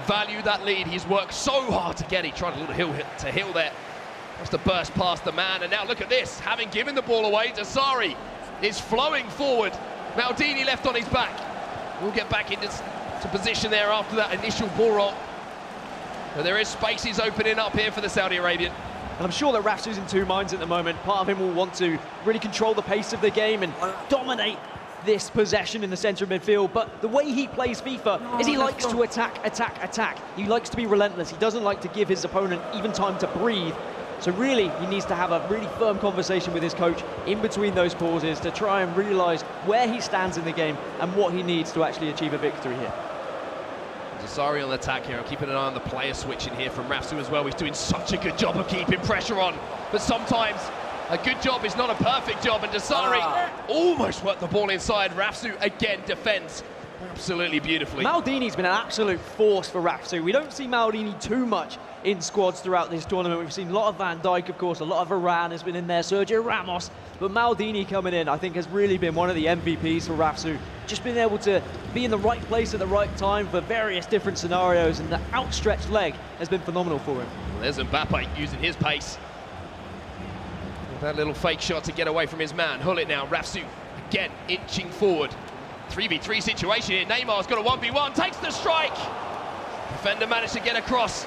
value that lead. He's worked so hard to get it. He tried a little hill there. Wants to burst past the man, and now look at this. Having given the ball away, Dasari is flowing forward. Maldini left on his back. We'll get back into position there after that initial ball roll. But there is spaces opening up here for the Saudi Arabian. And I'm sure that Rafsu's in two minds at the moment. Part of him will want to really control the pace of the game and dominate this possession in the centre of midfield, but the way he plays FIFA is he likes to attack. He likes to be relentless. He doesn't like to give his opponent even time to breathe. So really, he needs to have a really firm conversation with his coach in between those pauses to try and realise where he stands in the game and what he needs to actually achieve a victory here. Dasari on the attack here. I'm keeping an eye on the player switching here from Rafsu as well. He's doing such a good job of keeping pressure on, but sometimes a good job is not a perfect job, and Dasari almost worked the ball inside. Rafsu again defends absolutely beautifully. Maldini's been an absolute force for Rafsu. We don't see Maldini too much in squads throughout this tournament. We've seen a lot of Van Dijk, of course, a lot of Varane has been in there, Sergio Ramos, but Maldini coming in, I think, has really been one of the MVPs for Rafsu. Just being able to be in the right place at the right time for various different scenarios, and the outstretched leg has been phenomenal for him. Well, there's Mbappe using his pace. That little fake shot to get away from his man. Hullet now, Rafsu again inching forward. 3v3 situation here. Neymar's got a 1v1, takes the strike. Defender managed to get across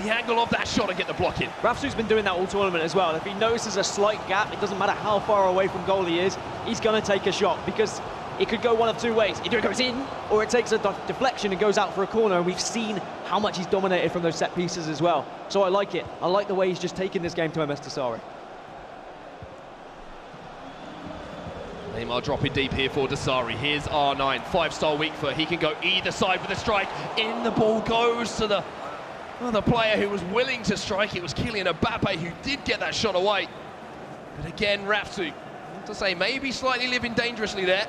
the angle of that shot and get the block in. Rafsu's been doing that all tournament as well. If he notices a slight gap, it doesn't matter how far away from goal he is, he's going to take a shot, because it could go one of two ways. Either it goes in, or it takes a deflection and goes out for a corner, and we've seen how much he's dominated from those set pieces as well. So I like it. I like the way he's just taking this game to MS Dasari. Neymar dropping deep here for Dasari. Here's R9, 5-star weak foot. He can go either side with a strike. In the ball goes to the player who was willing to strike. It was Kylian Mbappe who did get that shot away. But again, Rafsu, to say, maybe slightly living dangerously there.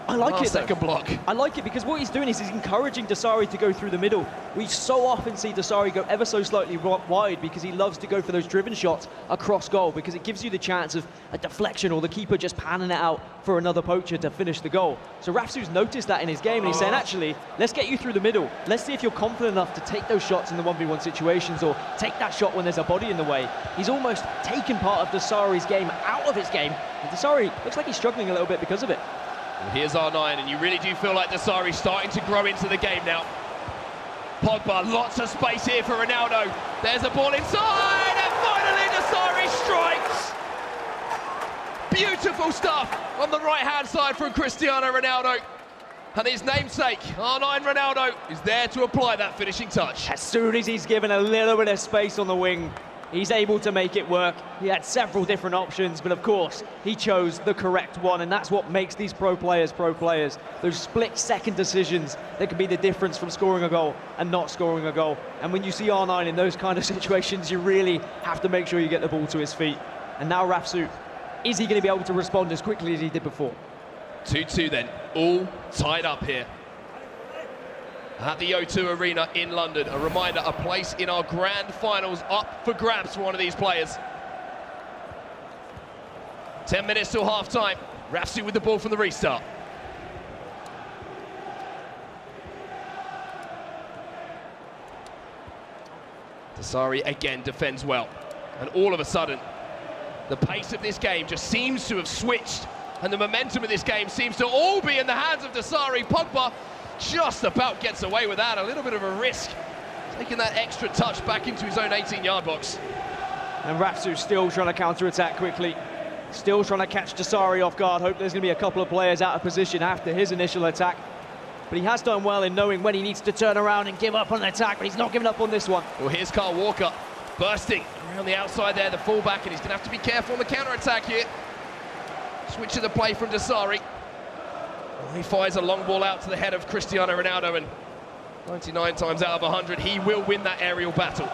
I like it, second block. I like it because what he's doing is he's encouraging Dasari to go through the middle. We so often see Dasari go ever so slightly wide because he loves to go for those driven shots across goal, because it gives you the chance of a deflection or the keeper just panning it out for another poacher to finish the goal. So Rafsu's noticed that in his game, and he's saying, actually, let's get you through the middle. Let's see if you're confident enough to take those shots in the 1v1 situations, or take that shot when there's a body in the way. He's almost taken part of Dasari's game out of his game, and Dasari looks like he's struggling a little bit because of it. Well, here's R9, and you really do feel like Dasari's starting to grow into the game now. Pogba, lots of space here for Ronaldo. There's a ball inside, and finally Dasari strikes! Beautiful stuff on the right-hand side from Cristiano Ronaldo. And his namesake, R9 Ronaldo, is there to apply that finishing touch. As soon as he's given a little bit of space on the wing, he's able to make it work. He had several different options, but of course, he chose the correct one, and that's what makes these pro players. Those split-second decisions that can be the difference from scoring a goal and not scoring a goal. And when you see R9 in those kind of situations, you really have to make sure you get the ball to his feet. And now Rafsu, is he going to be able to respond as quickly as he did before? 2-2 then, all tied up here at the O2 Arena in London. A reminder, a place in our grand finals up for grabs for one of these players. 10 minutes till half-time. Rafsu with the ball from the restart. Dasari again defends well. And all of a sudden, the pace of this game just seems to have switched, and the momentum of this game seems to all be in the hands of Dasari. Pogba just about gets away with that, a little bit of a risk, taking that extra touch back into his own 18-yard box. And Rafsu still trying to counter-attack quickly, still trying to catch Dasari off guard. Hope there's going to be a couple of players out of position after his initial attack. But he has done well in knowing when he needs to turn around and give up on an attack, but he's not giving up on this one. Well, here's Kyle Walker bursting around the outside there, the fullback, and he's going to have to be careful on the counter-attack here. Switch of the play from Dasari. He fires a long ball out to the head of Cristiano Ronaldo, and 99 times out of 100, he will win that aerial battle.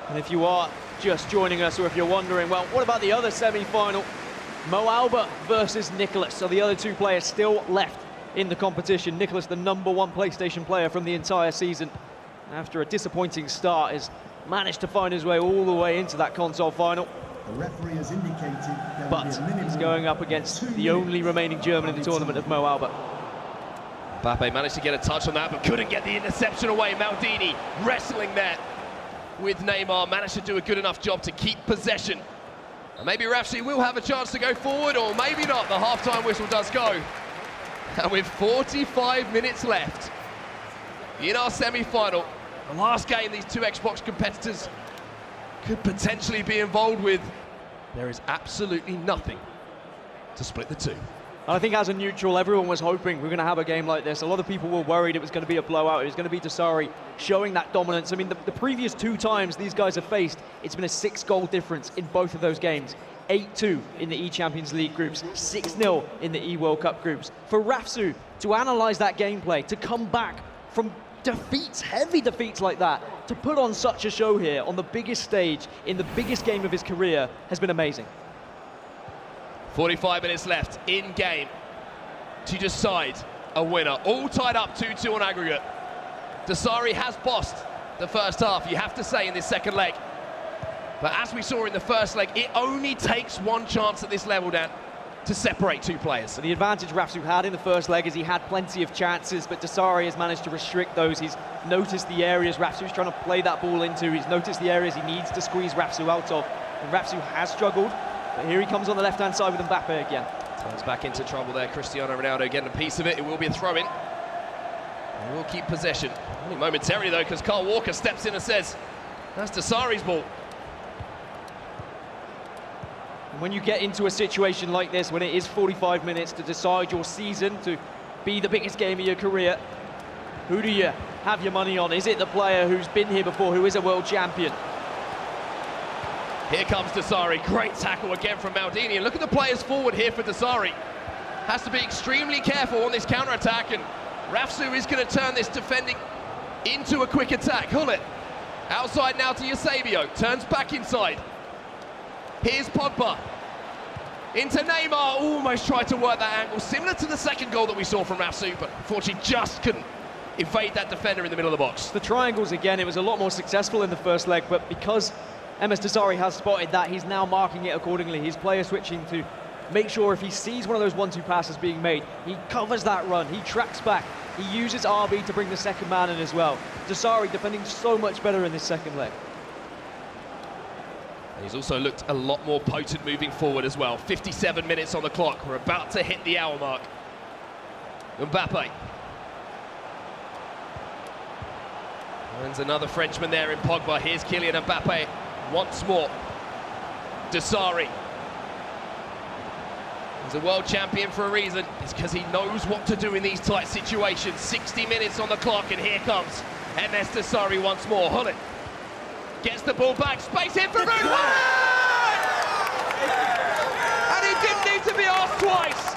And if you are just joining us, or if you're wondering, well, what about the other semi-final? Mo Alba versus Nicholas. So the other two players still left in the competition. Nicholas, the #1 PlayStation player from the entire season, after a disappointing start, has managed to find his way all the way into that console final. The referee has indicated But he's going up against the only remaining German in the tournament of Mo Alba. Mbappe managed to get a touch on that, but couldn't get the interception away. Maldini wrestling there. with Neymar, managed to do a good enough job to keep possession. And maybe Rafsu will have a chance to go forward, or maybe not. The half-time whistle does go. And with 45 minutes left in our semi-final, the last game these two Xbox competitors could potentially be involved with, there is absolutely nothing to split the two. I think as a neutral, everyone was hoping we're going to have a game like this. A lot of people were worried it was going to be a blowout. It was going to be Dasari showing that dominance. I mean, the previous 2 times these guys have faced, it's been a 6-goal difference in both of those games. 8-2 in the E-Champions League groups, 6-0 in the E-World Cup groups. For Rafsu to analyze that gameplay, to come back from defeats, heavy defeats like that, to put on such a show here on the biggest stage, in the biggest game of his career, has been amazing. 45 minutes left in game to decide a winner. All tied up 2-2 on aggregate. Dasari has bossed the first half, you have to say, in this second leg. But as we saw in the first leg, it only takes one chance at this level, Dan, to separate 2 players. The advantage Rafsu had in the first leg is he had plenty of chances, but Dasari has managed to restrict those. He's noticed the areas Rafsu's trying to play that ball into. He's noticed the areas he needs to squeeze Rafsu out of. And Rafsu has struggled, but here he comes on the left-hand side with Mbappe again. Turns back into trouble there. Cristiano Ronaldo getting a piece of it. It will be a throw-in. And we'll keep possession. Only momentarily, though, because Carl Walker steps in and says, that's Dasari's ball. When you get into a situation like this, when it is 45 minutes to decide your season, to be the biggest game of your career, who do you have your money on? Is it the player who's been here before, who is a world champion? Here comes Dasari. Great tackle again from Maldini. And look at the players forward here for Dasari. Has to be extremely careful on this counter-attack, and Rafsu is going to turn this defending into a quick attack. Hullet outside now to Eusebio. Turns back inside. Here's Pogba. Into Neymar. Almost tried to work that angle. Similar to the second goal that we saw from Rafsu, but unfortunately just couldn't evade that defender in the middle of the box. The triangles, again, it was a lot more successful in the first leg, but because MS Dasari has spotted that, he's now marking it accordingly. His player switching to make sure if he sees one of those 1-2 passes being made, he covers that run, he tracks back, he uses RB to bring the second man in as well. Dasari defending so much better in this second leg. And he's also looked a lot more potent moving forward as well. 57 minutes on the clock. We're about to hit the hour mark. Mbappe. And another Frenchman there in Pogba. Here's Kylian Mbappe once more. Dasari. He's a world champion for a reason. It's because he knows what to do in these tight situations. 60 minutes on the clock, and here comes MS Dasari once more. Hullet gets the ball back, space in for Root! And he didn't need to be asked twice.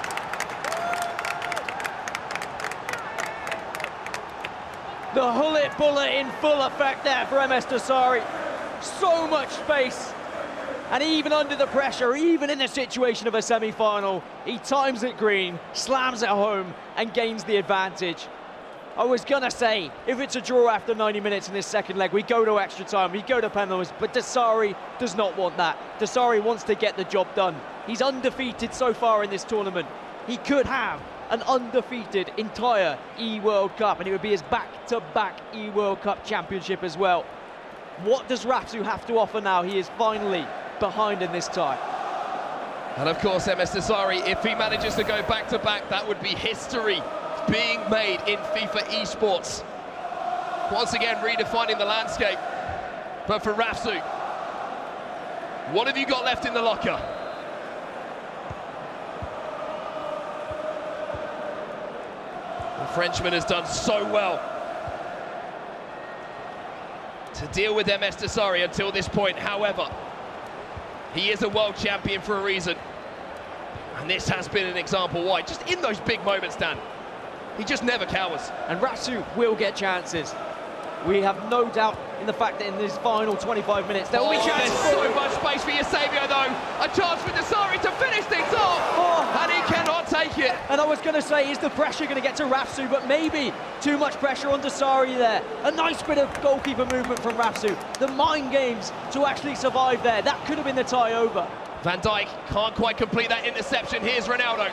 The Hullet bullet in full effect there for MS Dasari. So much space. And even under the pressure, even in the situation of a semi-final, he times it green, slams it home, and gains the advantage. I was gonna say, if it's a draw after 90 minutes in this second leg, we go to extra time, we go to penalties, but Dasari does not want that. Dasari wants to get the job done. He's undefeated so far in this tournament. He could have an undefeated entire eWorld Cup, and it would be his back-to-back eWorld Cup championship as well. What does Rafsu have to offer now? He is finally behind in this tie. And of course, MS Dasari, if he manages to go back-to-back, that would be history being made in FIFA esports. Once again, redefining the landscape. But for Rafsu, what have you got left in the locker? The Frenchman has done so well to deal with MS Dasari until this point. However, he is a world champion for a reason. And this has been an example why. Just in those big moments, Dan, he just never cowers. And Rafsu will get chances. We have no doubt in the fact that in this final 25 minutes, there will be chances. There's so much space for Eusebio, though. A chance for Dasari to finish things off. And he cannot take it. And I was going to say, is the pressure going to get to Rafsu? But maybe too much pressure on Dasari there. A nice bit of goalkeeper movement from Rafsu. The mind games to actually survive there. That could have been the tie over. Van Dijk can't quite complete that interception. Here's Ronaldo.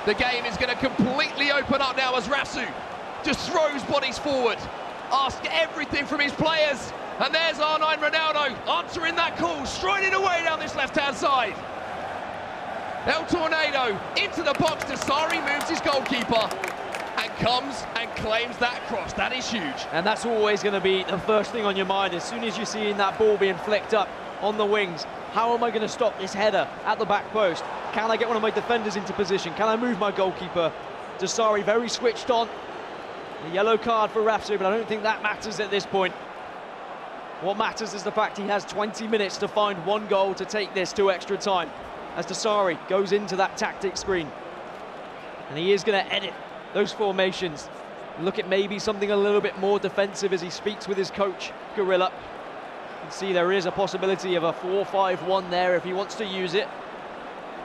The game is going to completely open up now as Rafsu just throws bodies forward. Asks everything from his players, And there's R9 Ronaldo answering that call, striding away down this left-hand side. El Tornado into the box. Desari moves his goalkeeper and comes and claims that cross. That is huge. And that's always going to be the first thing on your mind as soon as you're seeing that ball being flicked up on the wings. How am I going to stop this header at the back post? Can I get one of my defenders into position? Can I move my goalkeeper? Desari very switched on. A yellow card for Rafsu, but I don't think that matters at this point. What matters is the fact he has 20 minutes to find one goal to take this to extra time. As Desari goes into that tactic screen. And he is going to edit those formations. Look at maybe something a little bit more defensive as he speaks with his coach, Gorilla. You can see there is a possibility of a 4-5-1 there if he wants to use it.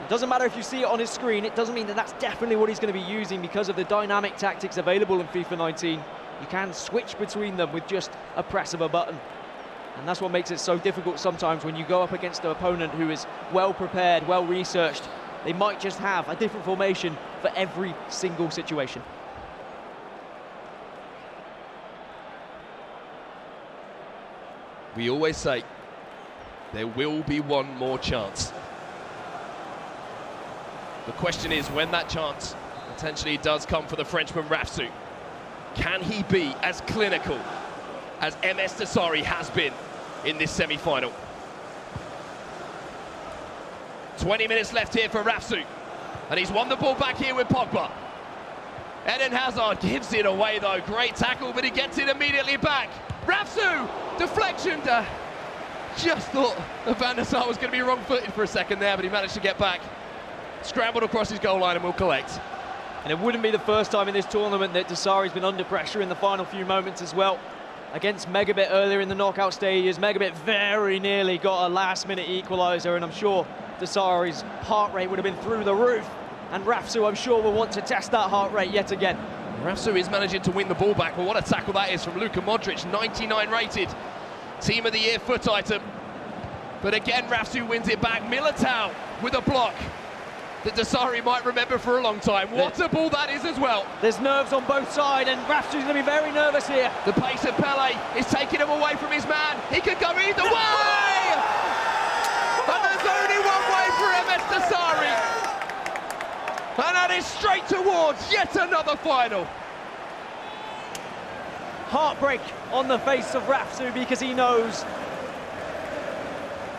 It doesn't matter if you see it on his screen, it doesn't mean that that's definitely what he's going to be using because of the dynamic tactics available in FIFA 19. You can switch between them with just a press of a button. And that's what makes it so difficult sometimes when you go up against an opponent who is well prepared, well researched. They might just have a different formation for every single situation. We always say there will be one more chance. The question is when that chance potentially does come for the Frenchman Rafsu, can he be as clinical as MS Desari has been in this semi-final? 20 minutes left here for Rafsu, and he's won the ball back here with Pogba. Eden Hazard gives it away though, great tackle, but he gets it immediately back. Rafsu, deflection, just thought that Van der Sar was going to be wrong-footed for a second there, but he managed to get back. Scrambled across his goal line and will collect. And it wouldn't be the first time in this tournament that Desari's been under pressure in the final few moments as well. Against Megabit earlier in the knockout stages, Megabit very nearly got a last-minute equaliser, and I'm sure Desari's heart rate would have been through the roof. And Rafsu, I'm sure, will want to test that heart rate yet again. Rafsu is managing to win the ball back, but what a tackle that is from Luka Modric, 99 rated. Team of the year foot item. But again, Rafsu wins it back. Militao with a block that Desari might remember for a long time. What a ball that is as well. There's nerves on both sides, and Rafsu's going to be very nervous here. The pace of Pele is taking him away from his man. He could go either way! And there's only one way for MS Desari. And that is straight towards yet another final. Heartbreak on the face of Rafsu because he knows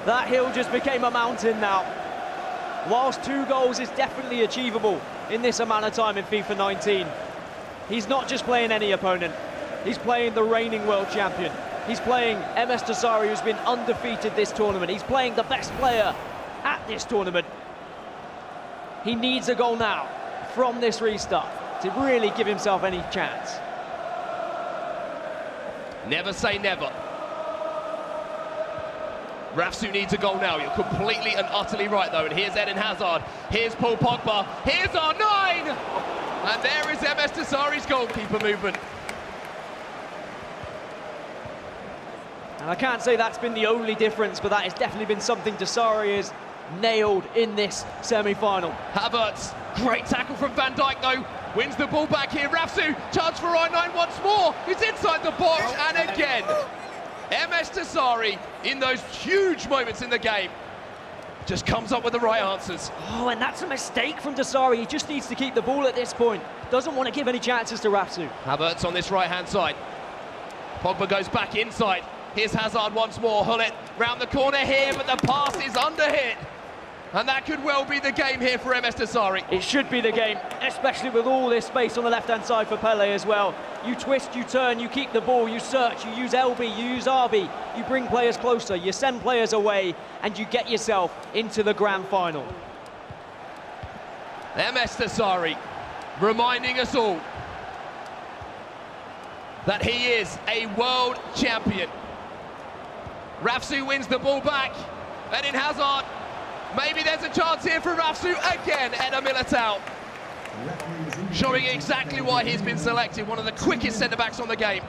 that hill just became a mountain now. Whilst 2 goals is definitely achievable in this amount of time in FIFA 19, he's not just playing any opponent. He's playing the reigning world champion. He's playing MS Desari, who's been undefeated this tournament. He's playing the best player at this tournament. He needs a goal now from this restart to really give himself any chance. Never say never. Rafsu needs a goal now. You're completely and utterly right, though. And here's Eden Hazard. Here's Paul Pogba. Here's R9! And there is MS Desari's goalkeeper movement. And I can't say that's been the only difference, but that has definitely been something Desari has nailed in this semi-final. Havertz, great tackle from Van Dijk, though. Wins the ball back here. Rafsu, chance for R9 once more. He's inside the box, and again. MS Desari, in those huge moments in the game, just comes up with the right answers. Oh, and that's a mistake from Desari. He just needs to keep the ball at this point. Doesn't want to give any chances to Rafsu. Havertz on this right-hand side. Pogba goes back inside. Here's Hazard once more. Hullet round the corner here, but the pass is under hit. And that could well be the game here for MS Desari. It should be the game, especially with all this space on the left-hand side for Pele as well. You twist, you turn, you keep the ball, you search, you use LB, you use RB, you bring players closer, you send players away, and you get yourself into the grand final. MS Desari reminding us all that he is a world champion. Rafsu wins the ball back. Eden Hazard. Maybe there's a chance here for Rafsu again. Eder Militao showing exactly why he's been selected, one of the quickest centre-backs on the game.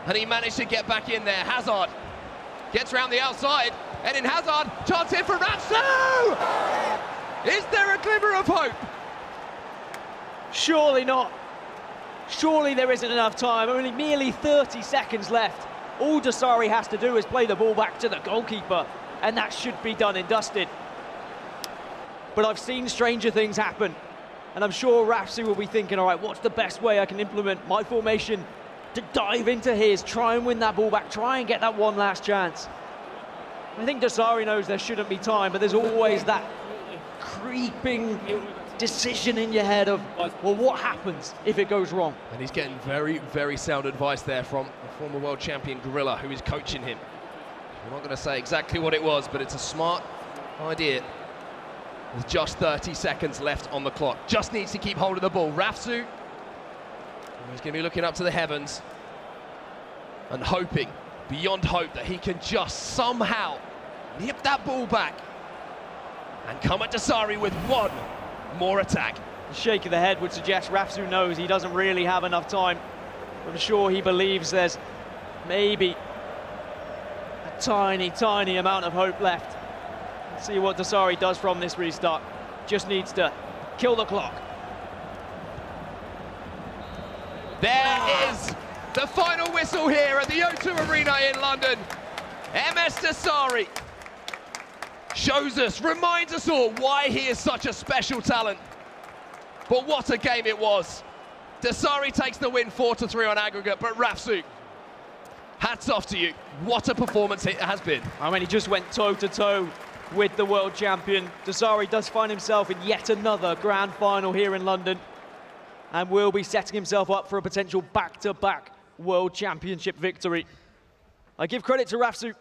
And he managed to get back in there. Hazard gets round the outside. Eden Hazard, chance here for Rafsu! Is there a glimmer of hope? Surely not. Surely there isn't enough time. Only merely 30 seconds left All Dasari has to do is play the ball back to the goalkeeper, and that should be done and dusted. But I've seen stranger things happen, and I'm sure Rafsu will be thinking, all right, what's the best way I can implement my formation to dive into his, try and win that ball back, try and get that one last chance. I think Dasari knows there shouldn't be time, but there's always that creeping decision in your head of, well, what happens if it goes wrong? And he's getting very, very sound advice there from the former world champion Gorilla, who is coaching him. I'm not going to say exactly what it was, but it's a smart idea. With just 30 seconds left on the clock. Just needs to keep hold of the ball. Rafsu, he's going to be looking up to the heavens and hoping, beyond hope, that he can just somehow nip that ball back and come at Dasari with one more attack. The shake of the head would suggest Rafsu knows he doesn't really have enough time. I'm sure he believes there's maybe a tiny, tiny amount of hope left. Let's see what Dasari does from this restart. Just needs to kill the clock. There is the final whistle here at the O2 Arena in London. MS Dasari shows us, reminds us all why he is such a special talent. But what a game it was. Dasari takes the win 4-3 on aggregate, but Rafsu, hats off to you. What a performance it has been. I mean, he just went toe-to-toe with the world champion. Dasari does find himself in yet another grand final here in London and will be setting himself up for a potential back-to-back world championship victory. I give credit to Rafsu.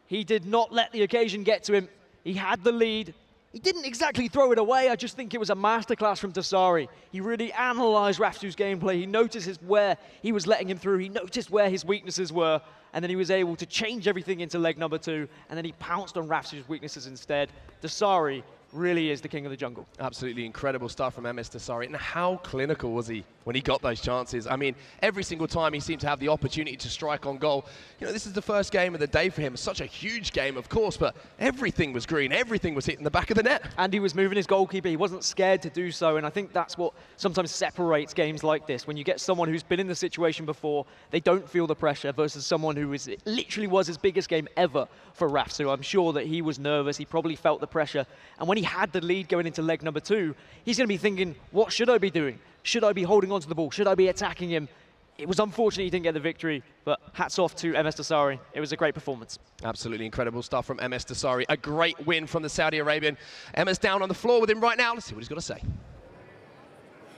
He did not let the occasion get to him. He had the lead. He didn't exactly throw it away. I just think it was a masterclass from Dasari. He really analysed Rafsu's gameplay. He noticed where he was letting him through. He noticed where his weaknesses were. And then he was able to change everything into leg number 2. And then he pounced on Rafsu's weaknesses instead. Dasari really is the king of the jungle. Absolutely incredible stuff from MS Dasari. And how clinical was he when he got those chances? I mean, every single time he seemed to have the opportunity to strike on goal. You know, this is the first game of the day for him. Such a huge game, of course, but everything was green. Everything was hitting the back of the net. And he was moving his goalkeeper. He wasn't scared to do so. And I think that's what sometimes separates games like this. When you get someone who's been in the situation before, they don't feel the pressure versus someone who is, it literally was his biggest game ever for Rafsu. I'm sure that he was nervous. He probably felt the pressure. And when he had the lead going into leg number 2, he's going to be thinking, what should I be doing? Should I be holding on to the ball? Should I be attacking him? It was unfortunate he didn't get the victory, but hats off to MS Dasari. It was a great performance. Absolutely incredible stuff from MS Dasari. A great win from the Saudi Arabian. Emma's down on the floor with him right now. Let's see what he's got to say.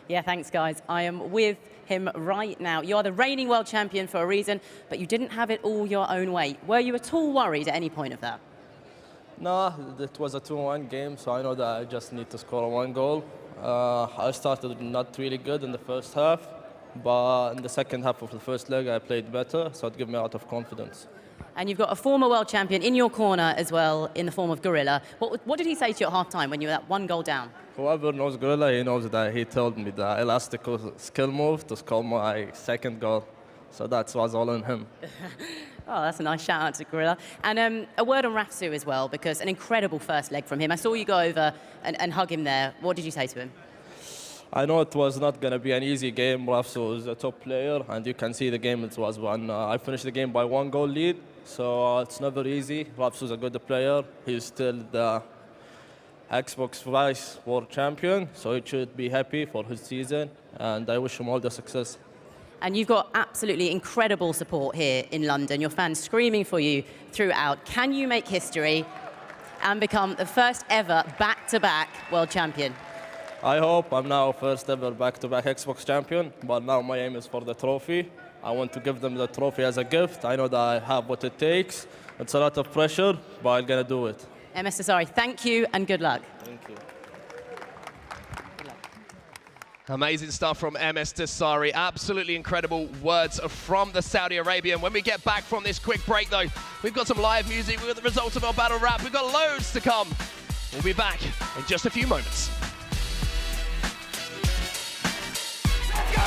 Yeah, thanks, guys. I am with him right now. You are the reigning world champion for a reason, but you didn't have it all your own way. Were you at all worried at any point of that? No, it was a 2-1 game, so I know that I just need to score one goal. I started not really good in the first half, but in the second half of the first leg I played better, so it gave me a lot of confidence. And you've got a former world champion in your corner as well, in the form of Gorilla. What did he say to you at half-time when you were that one goal down? Whoever knows Gorilla, he knows that he told me the elastical skill move to score my second goal. So that was all on him. Oh, that's a nice shout-out to Gorilla. And a word on Rafsu as well, because an incredible first leg from him. I saw you go over and hug him there. What did you say to him? I know it was not going to be an easy game. Rafsu is a top player, and you can see the game it was one. I finished the game by 1 goal lead, so it's never easy. Rafsu is a good player. He's still the Xbox Vice World Champion, so he should be happy for his season, and I wish him all the success. And you've got absolutely incredible support here in London. Your fans screaming for you throughout. Can you make history and become the first ever back-to-back world champion? I hope. I'm now first ever back-to-back Xbox champion, but now my aim is for the trophy. I want to give them the trophy as a gift. I know that I have what it takes. It's a lot of pressure, but I'm going to do it. MS Dasari, thank you and good luck. Thank you. Amazing stuff from MS Dasari. Absolutely incredible words from the Saudi Arabian. When we get back from this quick break, though, we've got some live music. We've got the results of our battle rap. We've got loads to come. We'll be back in just a few moments. Let's go!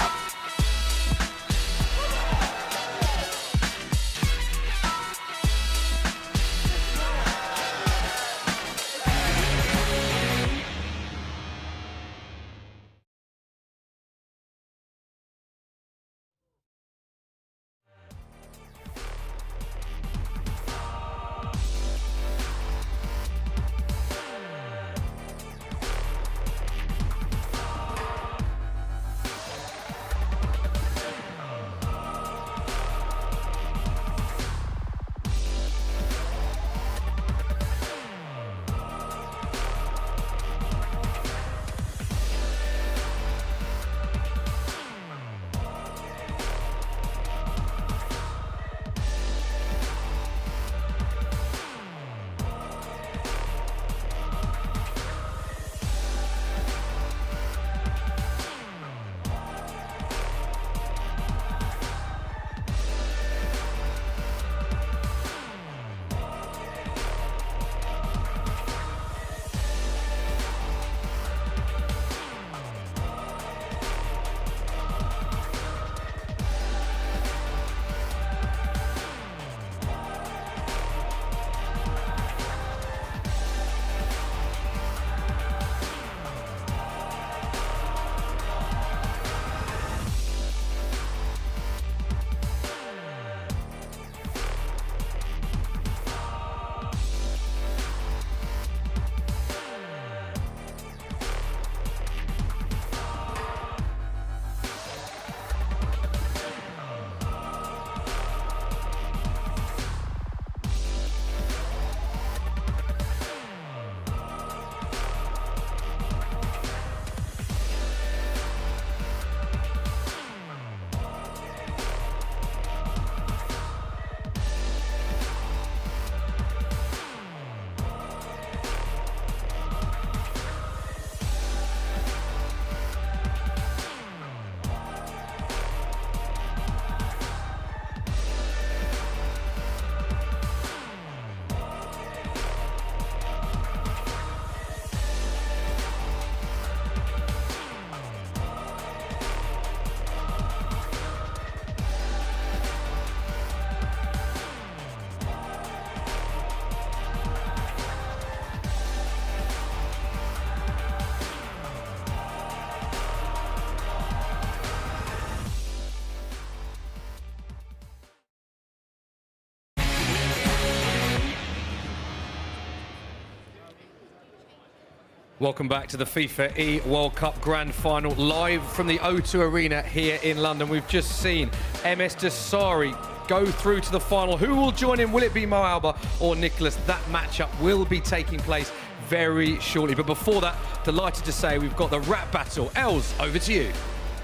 Welcome back to the FIFA E-World Cup Grand Final, live from the O2 Arena here in London. We've just seen MS Desari go through to the final. Who will join in? Will it be Mo Alba or Nicholas? That matchup will be taking place very shortly. But before that, delighted to say we've got the rap battle. Els, over to you.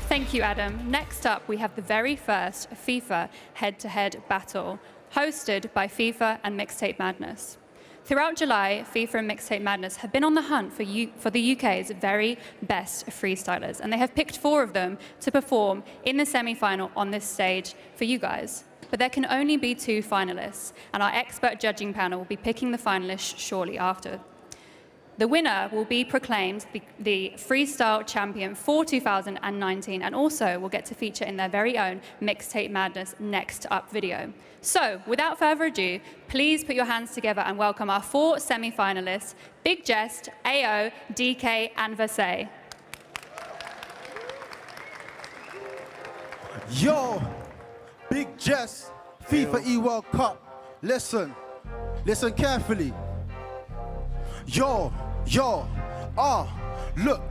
Thank you, Adam. Next up, we have the very first FIFA head-to-head battle, hosted by FIFA and Mixtape Madness. Throughout July, FIFA and Mixtape Madness have been on the hunt for the UK's very best freestylers, and they have picked 4 of them to perform in the semi-final on this stage for you guys. But there can only be 2 finalists, and our expert judging panel will be picking the finalists shortly after. The winner will be proclaimed the freestyle champion for 2019, and also will get to feature in their very own Mixtape Madness Next Up video. So, without further ado, please put your hands together and welcome our 4 semi-finalists, Big Jest, AO, DK, and Versailles. Yo, Big Jest, FIFA E-World Cup. Listen carefully. Yo, look.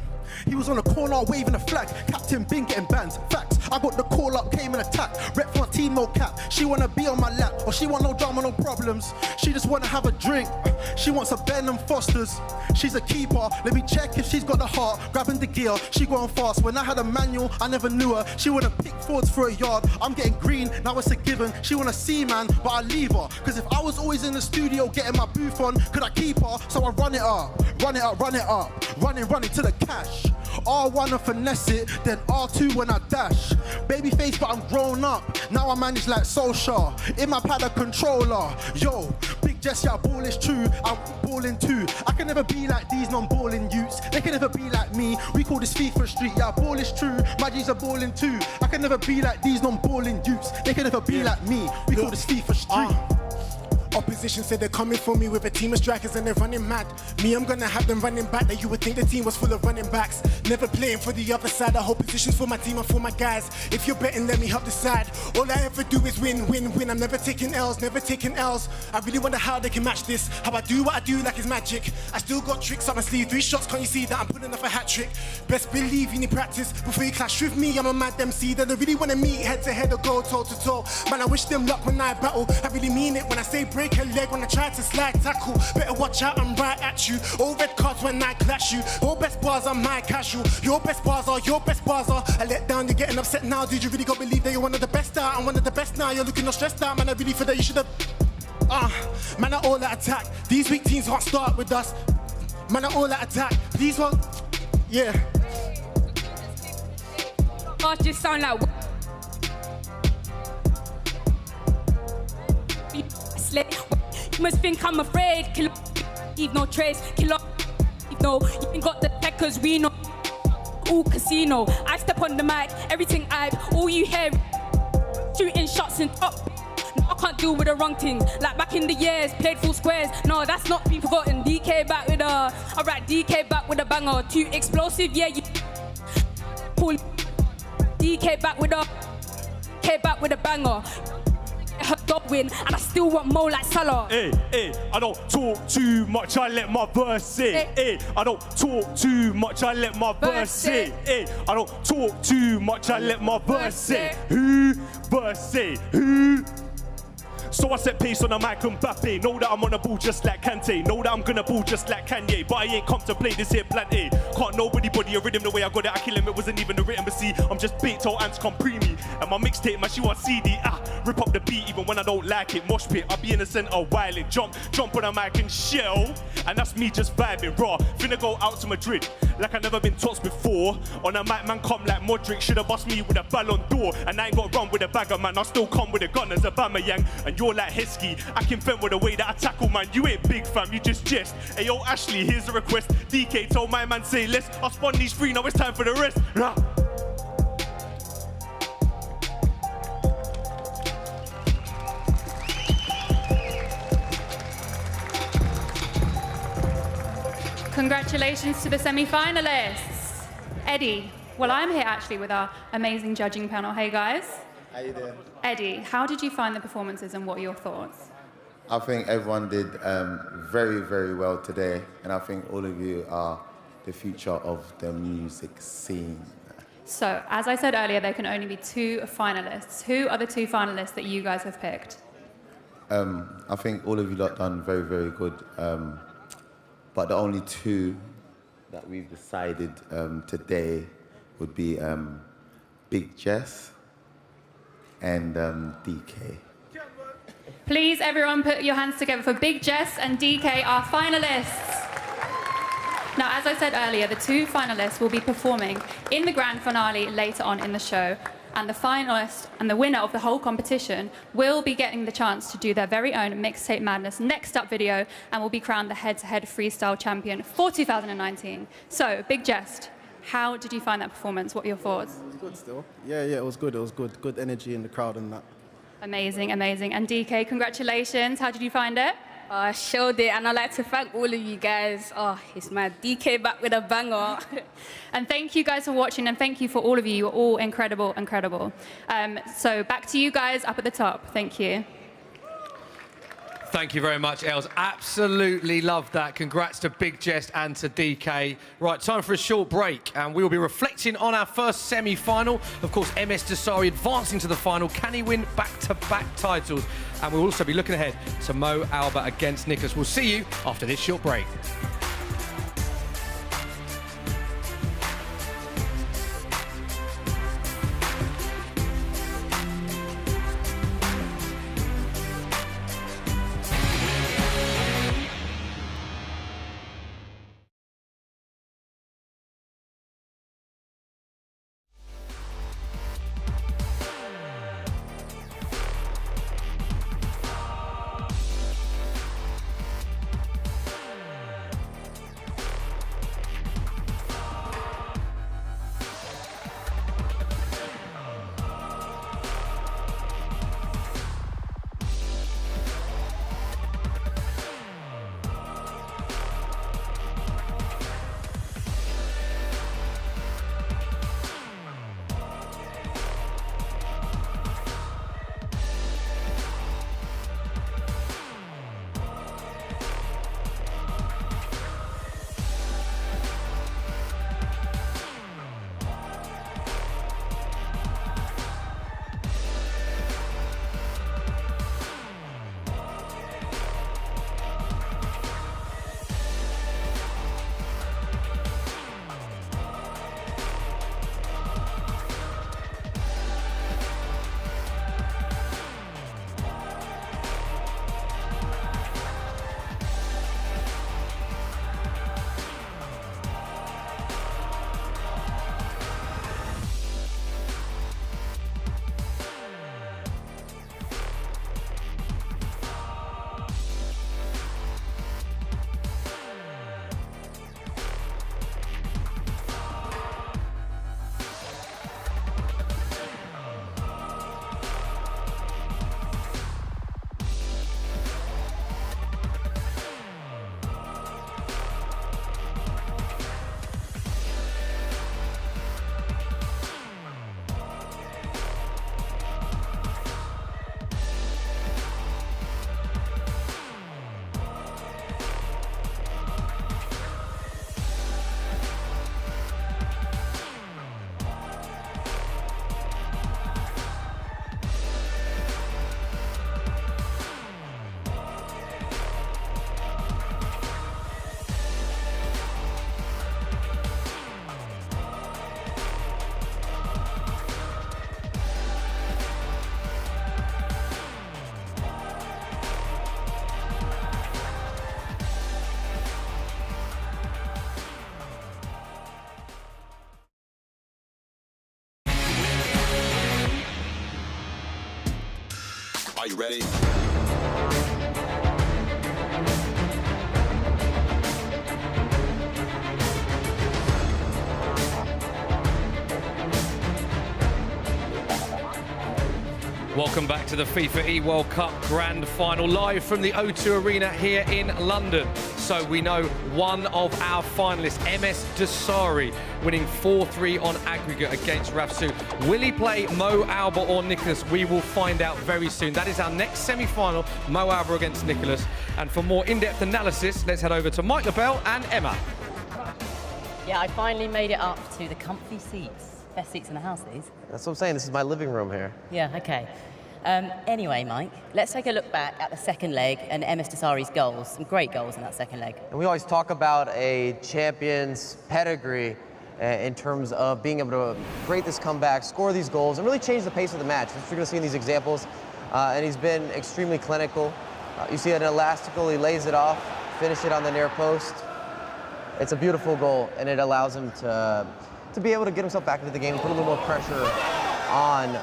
He was on the corner waving a flag. Captain Bing getting banned. Facts, I got the call up, came and attacked. Rep for my team, no cap. She wanna be on my lap, or she want no drama, no problems. She just wanna have a drink. She wants a Ben and Foster's. She's a keeper, let me check if she's got the heart. Grabbing the gear, she going fast. When I had a manual, I never knew her. She wanna pick forwards for a yard. I'm getting green, now it's a given. She wanna see man, but I leave her. Cause if I was always in the studio getting my booth on, could I keep her? So I run it up. Running to the cash. R1 and finesse it, then R2 when I dash. Babyface, but I'm grown up. Now I manage like Solskjaer. In my pad a controller. Yo, Big Jess, yeah, ball is true. I'm balling too. I can never be like these non-balling youths. They can never be like me. We call this FIFA Street. Yeah, ball is true. My G's are balling too. I can never be like these non-balling youths. They can never be like me. We call this FIFA Street. Opposition said they're coming for me with a team of strikers and they're running mad. Me, I'm gonna have them running back. That you would think the team was full of running backs. Never playing for the other side. I hold positions for my team and for my guys. If you're betting, let me help decide. All I ever do is win. I'm never taking L's. I really wonder how they can match this. How I do what I do like it's magic. I still got tricks up my sleeve. 3 shots, can't you see that I'm putting off a hat trick? Best believe you need practice before you clash with me. I'm a mad MC. They don't really wanna meet head to head or go toe to toe. Man, I wish them luck when I battle. I really mean it when I say break a leg when I try to slide tackle. Better watch out, I'm right at you. All red cards when I clash you. Your best bars are my casual. Your best bars are. I let down, you're getting upset now. Did you really go believe that you're one of the best out? I'm one of the best now. You're looking all stressed out, man. I really feel that you should have. Man, are all at attack. These weak teams can't start with us. Man, are all at attack. These one, yeah. I just sound like. You must think I'm afraid. Kill, leave no trace. Kill up, no. You ain't got the tech 'cause we know. All casino. I step on the mic, everything all you hear. Shooting shots in top. No, I can't deal with the wrong thing. Like back in the years, played full squares. No, that's not been forgotten. DK back with a. Alright, DK back with a banger. Too explosive, yeah. You pull. DK back with a. K back with a banger. Dog win, and I still want more like Salah. I don't talk too much, I let my verse sit. I don't talk too much, I let my verse sit. I don't talk too much, I let my verse sit. Who? Verse say, who? So I set pace on the mic and Mbappe. Know that I'm on the ball just like Kante. Know that I'm gonna ball just like Kanye. But I ain't come to play this here plan A. Can't nobody body a rhythm the way I got it. I kill him, it wasn't even the written. But see, I'm just bait till ants come pre me. And my mixtape, man, she want CD. Rip up the beat even when I don't like it. Mosh pit, I be in the center wildin'. Jump on the mic and shell. And that's me just vibing, raw. Finna go out to Madrid like I never been tossed before. On a mic, man, come like Modric. Shoulda bust me with a Ballon d'Or. And I ain't got run with a bagger, man. I still come with a gun as a Bama-Yang. And you're like Heskey. I can fend with the way that I tackle, man. You ain't big, fam, you just jest. Hey, yo, Ashley, here's the request. DK told my man, say less. I spun these 3, now it's time for the rest. Rah. Congratulations to the semi-finalists. Eddie, well, I'm here actually with our amazing judging panel. Hey, guys. How you doing? Eddie, how did you find the performances and what are your thoughts? I think everyone did very, very well today, and I think all of you are the future of the music scene. So, as I said earlier, there can only be 2 finalists. Who are the 2 finalists that you guys have picked? I think all of you lot done very, very good. But the only 2 that we've decided today would be Big Jess and DK. Please, everyone, put your hands together for Big Jess and DK, our finalists. Now, as I said earlier, the 2 finalists will be performing in the grand finale later on in the show, and the finalist and the winner of the whole competition will be getting the chance to do their very own Mixtape Madness Next Up video and will be crowned the head-to-head freestyle champion for 2019. So, Big Jess, how did you find that performance? What are your thoughts? It was good still. Yeah, it was good. It was good. Good energy in the crowd and that. Amazing, amazing. And DK, congratulations. How did you find it? I showed it, and I'd like to thank all of you guys. Oh, it's my DK back with a banger. And thank you guys for watching, and thank you for all of you. You're all incredible, incredible. So back to you guys up at the top. Thank you. Thank you very much, Els. Absolutely loved that. Congrats to Big Jess and to DK. Right, time for a short break, and we will be reflecting on our first semi-final. Of course, MS Dasari advancing to the final. Can he win back-to-back titles? And we'll also be looking ahead to Mo Alba against Nicholas. We'll see you after this short break. Are you ready? Welcome back to the FIFA eWorld Cup Grand Final, live from the O2 Arena here in London. So we know one of our finalists, MS Dasari, winning 4-3 on aggregate against Rafsu. Will he play Mo Alba or Nicholas? We will find out very soon. That is our next semi-final, Mo Alba against Nicholas. And for more in-depth analysis, let's head over to Mike LaBelle and Emma. Yeah, I finally made it up to the comfy seats. Best seats in the house, these. That's what I'm saying. This is my living room here. Yeah, okay. Anyway, Mike, let's take a look back at the second leg and MS Dasari's goals. Some great goals in that second leg. And we always talk about a champion's pedigree in terms of being able to create this comeback, score these goals, and really change the pace of the match. That's what you're going to see in these examples. And he's been extremely clinical. You see an elastical, he lays it off, finish it on the near post. It's a beautiful goal, and it allows him to be able to get himself back into the game, put a little more pressure on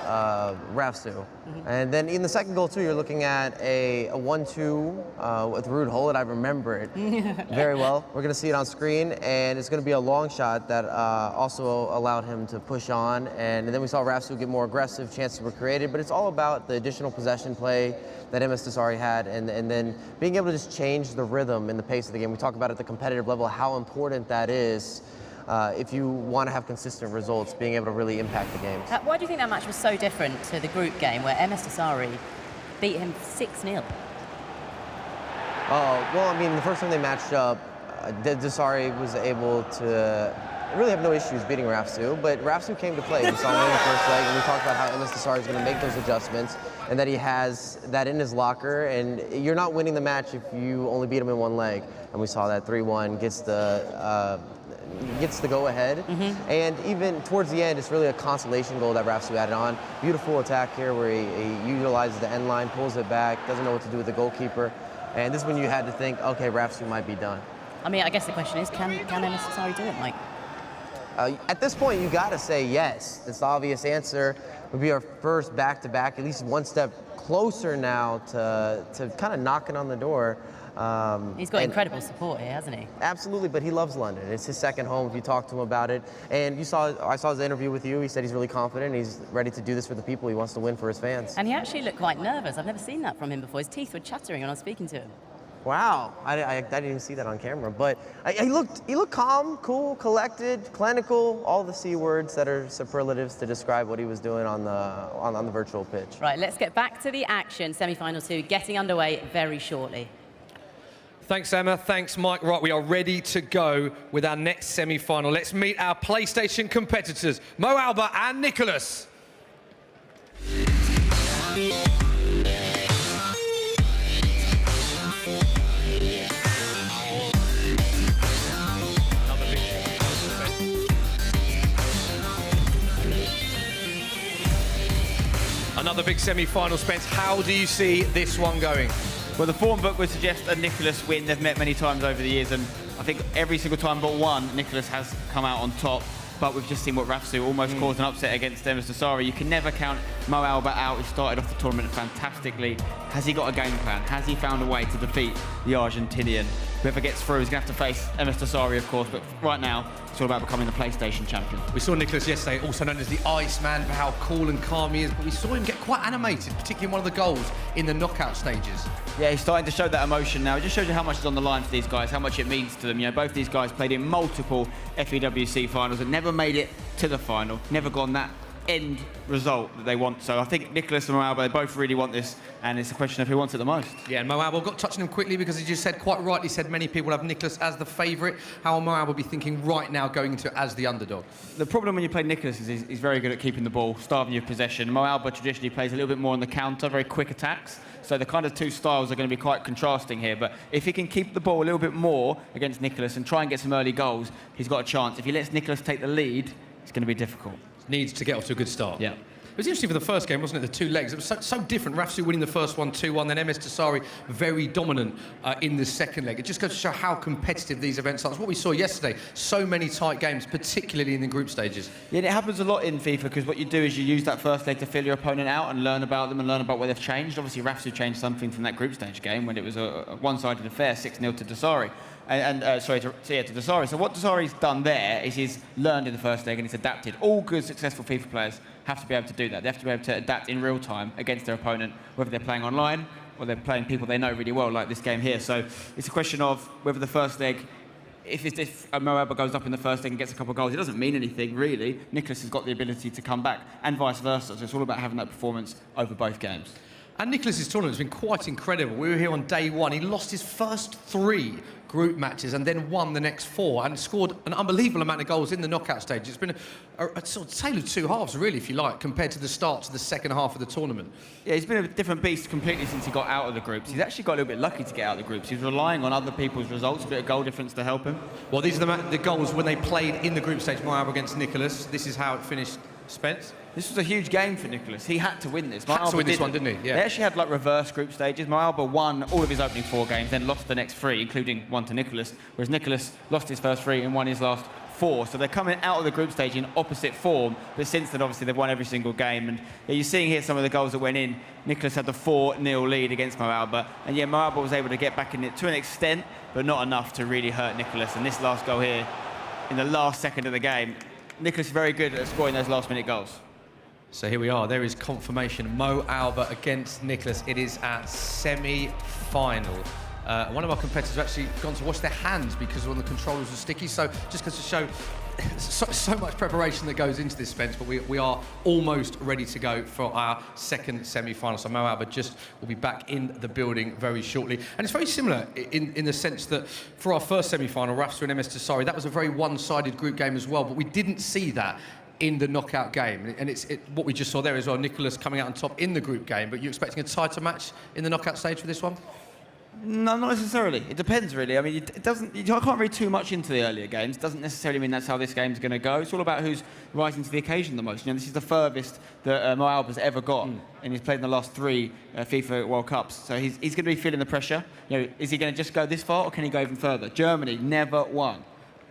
Rafsu. And then in the second goal too, you're looking at a 1-2 with Ruud Gullit. I remember it very well. We're gonna see it on screen, and it's gonna be a long shot that also allowed him to push on. And then we saw Rafsu get more aggressive, chances were created, but it's all about the additional possession play that MS Dasari had, and then being able to just change the rhythm and the pace of the game. We talk about at the competitive level how important that is. If you want to have consistent results, being able to really impact the games. Why do you think that match was so different to the group game where MS Dasari beat him 6-0? Well, I mean, the first time they matched up, Dasari was able to really have no issues beating Rafsu, but Rafsu came to play. We saw him in the first leg, and we talked about how MS Dasari is going to make those adjustments, and that he has that in his locker, and you're not winning the match if you only beat him in one leg. And we saw that 3-1 gets the go-ahead. And even towards the end, it's really a consolation goal that Rafsu added on. Beautiful attack here where he utilizes the end line, pulls it back, doesn't know what to do with the goalkeeper. And this is when you had to think, okay, Rafsu might be done. I mean, I guess the question is, can MS Dasari do it, Mike? At this point, you got to say yes. It's the obvious answer. It would be our first back-to-back, at least one step closer now to kind of knocking on the door. He's got incredible support here, hasn't he? Absolutely, but he loves London. It's his second home if you talk to him about it. And I saw his interview with you. He said he's really confident. He's ready to do this for the people. He wants to win for his fans. And he actually looked quite nervous. I've never seen that from him before. His teeth were chattering when I was speaking to him. Wow, I didn't even see that on camera. But he looked calm, cool, collected, clinical, all the C words that are superlatives to describe what he was doing on the virtual pitch. Right, let's get back to the action. Semi-final 2 getting underway very shortly. Thanks, Emma. Thanks, Mike. Right, we are ready to go with our next semi-final. Let's meet our PlayStation competitors, Mo Alba and Nicholas. Another big semi-final, Spence. How do you see this one going? Well, the form book would suggest a Nicholas win. They've met many times over the years, and I think every single time but one, Nicholas has come out on top. But we've just seen what Rafsu almost caused an upset against MS Dasari. You can never count Mo Alba out. He started off the tournament fantastically. Has he got a game plan? Has he found a way to defeat the Argentinian? Whoever gets through is going to have to face MS Dasari, of course, but right now, it's all about becoming the PlayStation champion. We saw Nicholas yesterday, also known as the Iceman, for how cool and calm he is, but we saw him get quite animated, particularly in one of the goals in the knockout stages. Yeah, he's starting to show that emotion now. It just shows you how much is on the line for these guys, how much it means to them. You know, both these guys played in multiple FEWC finals and never made it to the final, never gone that end result that they want. So I think Nicholas and Mo Alba, they both really want this, and it's a question of who wants it the most. Yeah, and Mo Alba, got touching him quickly because he just said, quite rightly said, many people have Nicholas as the favourite. How will Mo Alba be thinking right now going into it as the underdog? The problem when you play Nicholas is he's very good at keeping the ball, starving your possession. Mo Alba traditionally plays a little bit more on the counter, very quick attacks. So the kind of two styles are going to be quite contrasting here. But if he can keep the ball a little bit more against Nicholas and try and get some early goals, he's got a chance. If he lets Nicholas take the lead, it's going to be difficult. Needs to get off to a good start. Yeah. It was interesting for the first game, wasn't it? The two legs. It was so different. Rafsu winning the first one 2-1, then MS Dasari very dominant in the second leg. It just goes to show how competitive these events are. It's what we saw yesterday. So many tight games, particularly in the group stages. Yeah, and it happens a lot in FIFA because what you do is you use that first leg to fill your opponent out and learn about them and learn about where they've changed. Obviously, Rafsu changed something from that group stage game when it was a one-sided affair, 6-0 to Dasari. To Dasari. So what Dasari's done there is he's learned in the first leg and he's adapted. All good, successful FIFA players have to be able to do that. They have to be able to adapt in real time against their opponent, whether they're playing online or they're playing people they know really well, like this game here. So it's a question of whether the first leg, if Mo Alba goes up in the first leg and gets a couple of goals, it doesn't mean anything, really. Nicholas has got the ability to come back, and vice versa. So it's all about having that performance over both games. And Nicholas's tournament has been quite incredible. We were here on day one. He lost his first 3 group matches and then won the next 4 and scored an unbelievable amount of goals in the knockout stage. It's been a sort of tale of 2 halves, really, if you like, compared to the start to the second half of the tournament. Yeah, he's been a different beast completely since he got out of the groups. He's actually got a little bit lucky to get out of the groups. He's relying on other people's results, a bit of goal difference to help him. Well, these are the goals when they played in the group stage, Mo Alba against Nicholas. This is how it finished. Spence? This was a huge game for Nicholas. He had to win this. Had to win this one, didn't he? Yeah. They actually had like reverse group stages. Mo Alba won all of his opening 4 games, then lost the next 3, including one to Nicholas, whereas Nicholas lost his first 3 and won his last 4. So they're coming out of the group stage in opposite form, but since then, obviously, they've won every single game. And yeah, you're seeing here some of the goals that went in. Nicholas had the 4-0 lead against Mo Alba, and yeah, Mo Alba was able to get back in it to an extent, but not enough to really hurt Nicholas. And this last goal here, in the last second of the game, Nicholas is very good at scoring those last-minute goals. So here we are. There is confirmation. Mo Alba against Nicholas. It is at semi-final. One of our competitors have actually gone to wash their hands because one of the controllers was sticky. So just goes to show so much preparation that goes into this, Spence, but we are almost ready to go for our second semi-final. So Mo Alba will be back in the building very shortly. And it's very similar in the sense that for our first semi-final, Rafsu and MS Tasari, that was a very one-sided group game as well, but we didn't see that in the knockout game. And what we just saw there as well, Nicholas coming out on top in the group game, but you're expecting a tighter match in the knockout stage for this one? No, not necessarily. It depends, really. I mean, I can't read too much into the earlier games. It doesn't necessarily mean that's how this game's going to go. It's all about who's rising to the occasion the most. You know, this is the furthest that Mo Alba's ever got, and he's played in the last 3 FIFA World Cups. So he's going to be feeling the pressure. You know, is he going to just go this far, or can he go even further? Germany never won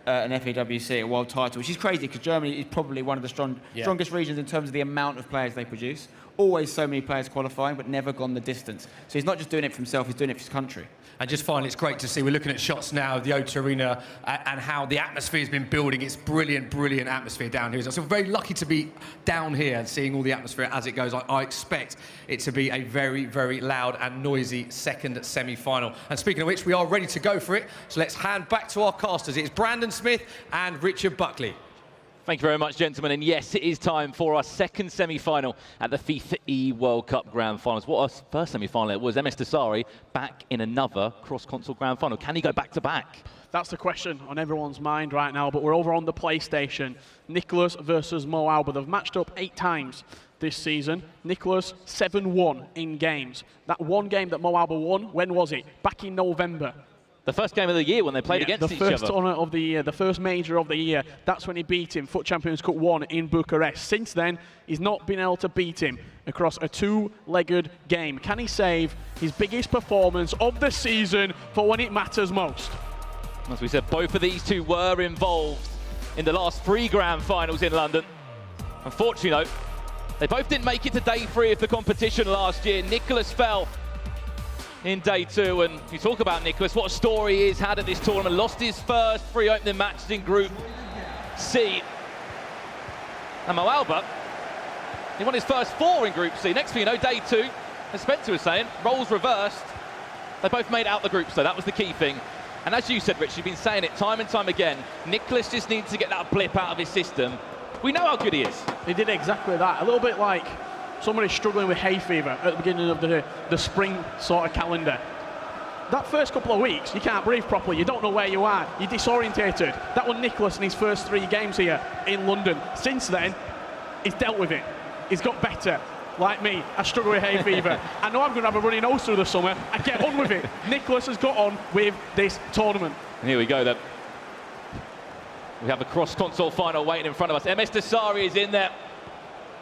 an FAWC, a world title, which is crazy because Germany is probably one of the strongest regions in terms of the amount of players they produce. Always so many players qualifying, but never gone the distance. So he's not just doing it for himself, he's doing it for his country. And just finally, it's great to see, we're looking at shots now of the O2 Arena and how the atmosphere has been building. It's brilliant, brilliant atmosphere down here. So we're very lucky to be down here and seeing all the atmosphere as it goes. I expect it to be a very, very loud and noisy second semi-final. And speaking of which, we are ready to go for it. So let's hand back to our casters. It's Brandon Smith and Richard Buckley. Thank you very much, gentlemen. And yes, it is time for our second semi-final at the FIFA eWorld Cup Grand Finals. What a first semi-final it was. MS Tasari back in another cross-console Grand Final. Can he go back-to-back? That's the question on everyone's mind right now, but we're over on the PlayStation. Nicholas versus Mo Alba. They've matched up 8 times this season. Nicholas 7-1 in games. That one game that Mo Alba won, when was it? Back in November. The first game of the year when they played against each other. The first tournament of the year, the first major of the year. That's when he beat him, FUT Champions Cup 1 in Bucharest. Since then, he's not been able to beat him across a 2-legged game. Can he save his biggest performance of the season for when it matters most? As we said, both of these two were involved in the last 3 Grand Finals in London. Unfortunately, though, they both didn't make it to day 3 of the competition last year. Nicholas fell in day 2, and you talk about Nicholas, what a story he's had at this tournament. Lost his first 3 opening matches in Group C. And Mo Alba, he won his first 4 in Group C. Next thing you know, day 2, as Spencer was saying, roles reversed. They both made out the group, so that was the key thing. And as you said, Rich, you've been saying it time and time again, Nicholas just needs to get that blip out of his system. We know how good he is. He did exactly that. A little bit like somebody struggling with hay fever at the beginning of the spring sort of calendar. That first couple of weeks, you can't breathe properly, you don't know where you are, you're disorientated. That was Nicholas in his first 3 games here in London. Since then, he's dealt with it. He's got better. Like me, I struggle with hay fever. I know I'm going to have a runny nose through the summer. I get on with it. Nicholas has got on with this tournament. And here we go then. We have a cross-console final waiting in front of us. MS Tasari is in there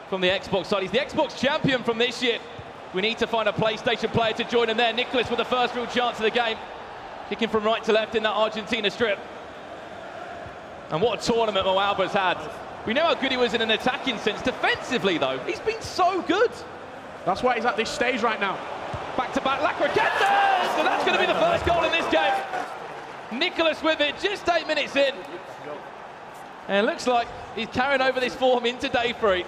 from the Xbox side. He's the Xbox champion from this year. We need to find a PlayStation player to join him there. Nicholas with the first real chance of the game. Kicking from right to left in that Argentina strip. And what a tournament Mo Alba's had. We know how good he was in an attacking sense. Defensively, though, he's been so good. That's why he's at this stage right now. Back-to-back Lacroquetas! So that's going to be the first goal in this game. Nicholas with it, just 8 minutes in. And it looks like he's carrying over this form into day 3.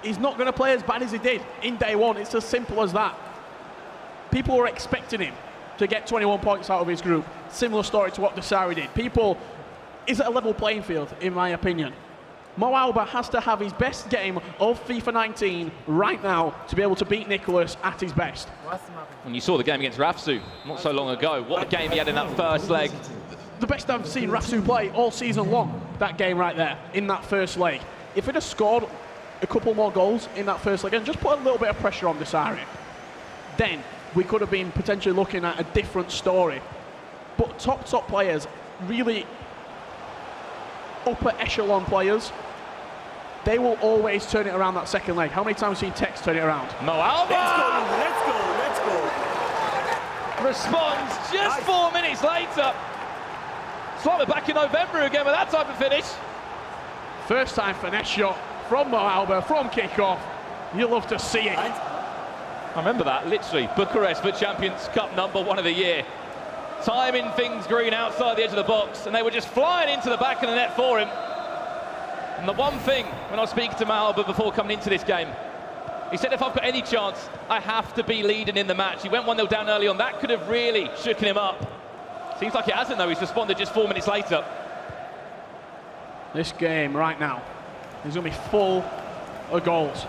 He's not going to play as bad as he did in day 1. It's as simple as that. People were expecting him to get 21 points out of his group. Similar story to what Tasari did. Is it a level playing field, in my opinion? Mo Alba has to have his best game of FIFA 19 right now to be able to beat Nicholas at his best. And you saw the game against Rafsu not so long ago. What a game he had in that first leg. The best I've seen Rafsu play all season long, that game right there, in that first leg. If he'd have scored a couple more goals in that first leg and just put a little bit of pressure on Desari, then we could have been potentially looking at a different story. But top players, really upper echelon players, they will always turn it around that second leg. How many times have you seen Tex turn it around? Mo Alba! Let's go. Responds just 4 minutes later. It's like we're back in November again with that type of finish. First time finesse shot from Mo Alba, from kickoff. You'll love to see it. I remember that, literally. Bucharest for Champions Cup #1 of the year. Timing things green outside the edge of the box, and they were just flying into the back of the net for him. And the one thing, when I was speaking to Mo Alba before coming into this game, he said, if I've got any chance, I have to be leading in the match. He went 1-0 down early on. That could have really shooken him up. Seems like it hasn't, though. He's responded just 4 minutes later. This game right now is going to be full of goals.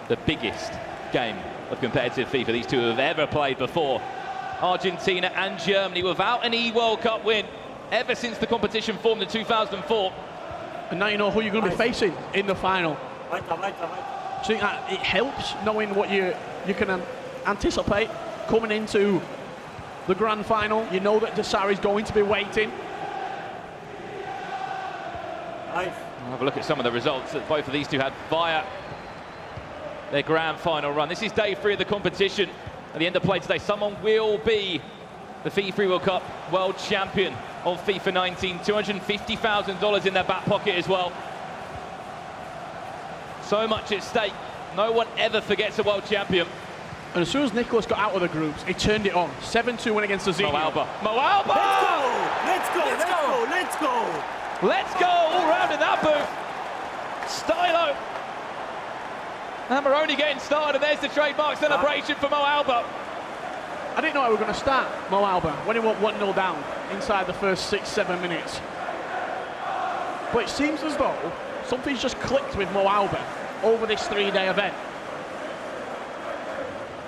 The biggest game of competitive FIFA these two have ever played before. Argentina and Germany without an eWorld Cup win ever since the competition formed in 2004. And now you know who you're going to be facing in the final. So you think that it helps knowing what you can anticipate coming into the grand final. You know that Desari's going to be waiting. We'll have a look at some of the results that both of these two had via their grand final run. This is day 3 of the competition. At the end of play today, someone will be the FIFA World Cup world champion of FIFA 19. $250,000 in their back pocket as well. So much at stake. No one ever forgets a world champion. And as soon as Nicholas got out of the groups, he turned it on. 7-2 win against Azini. Mo Alba. Mo Alba! Let's go. Let's go all round in that booth. Stylo. And we're only getting started, and there's the trademark celebration for Mo Alba. I didn't know how we were going to start Mo Alba when he went 1-0 down inside the first 6-7 minutes. But it seems as though something's just clicked with Mo Alba over this 3-day event.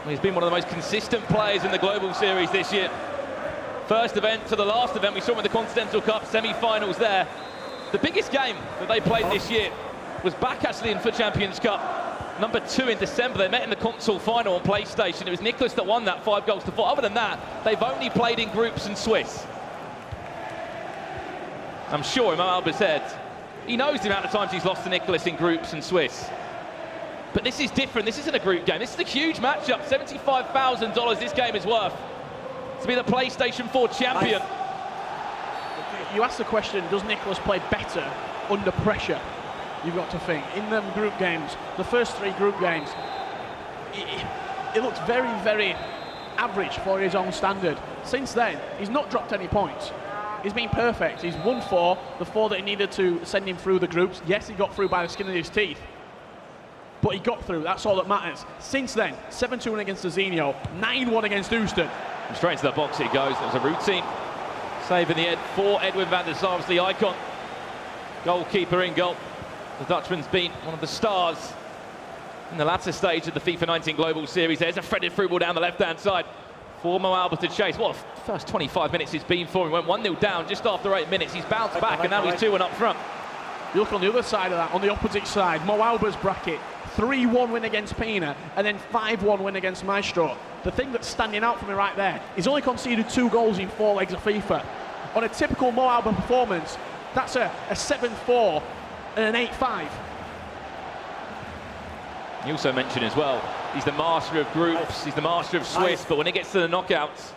He's been one of the most consistent players in the Global Series this year. First event to the last event, we saw him in the Continental Cup semi-finals there. The biggest game that they played this year was back actually in FUT Champions Cup. #2 in December. They met in the console final on PlayStation. It was Nicholas that won that 5-4. Other than that, they've only played in groups and Swiss. I'm sure in Mo Alba's head, he knows the amount of times he's lost to Nicholas in groups and Swiss. But this is different. This isn't a group game. This is a huge matchup. $75,000 this game is worth to be the PlayStation 4 champion. You asked the question, does Nicholas play better under pressure? You've got to think. In them group games, the first 3 group games, it looks very, very average for his own standard. Since then, he's not dropped any points. He's been perfect. He's won 4, the 4 that he needed to send him through the groups. Yes, he got through by the skin of his teeth, but he got through. That's all that matters. Since then, 7-2 against Azinho, 9-1 against Houston. And straight to the box it goes. That was a routine save in the end for Edwin van der Sar, the icon. Goalkeeper in goal. The Dutchman's been one of the stars in the latter stage of the FIFA 19 Global Series. There's a threaded through ball down the left-hand side for Mo Alba to chase. What a first 25 minutes it's been for him. Went 1-0 down just after 8 minutes. He's bounced back and now he's 2-1 up front. You look on the other side of that, on the opposite side, Mo Alba's bracket, 3-1 win against Pina and then 5-1 win against Maestro. The thing that's standing out for me right there, he's only conceded 2 goals in 4 legs of FIFA. On a typical Mo Alba performance, that's a 7-4 and an 8-5. You also mentioned as well, he's the master of groups, he's the master of Swiss, but when it gets to the knockouts,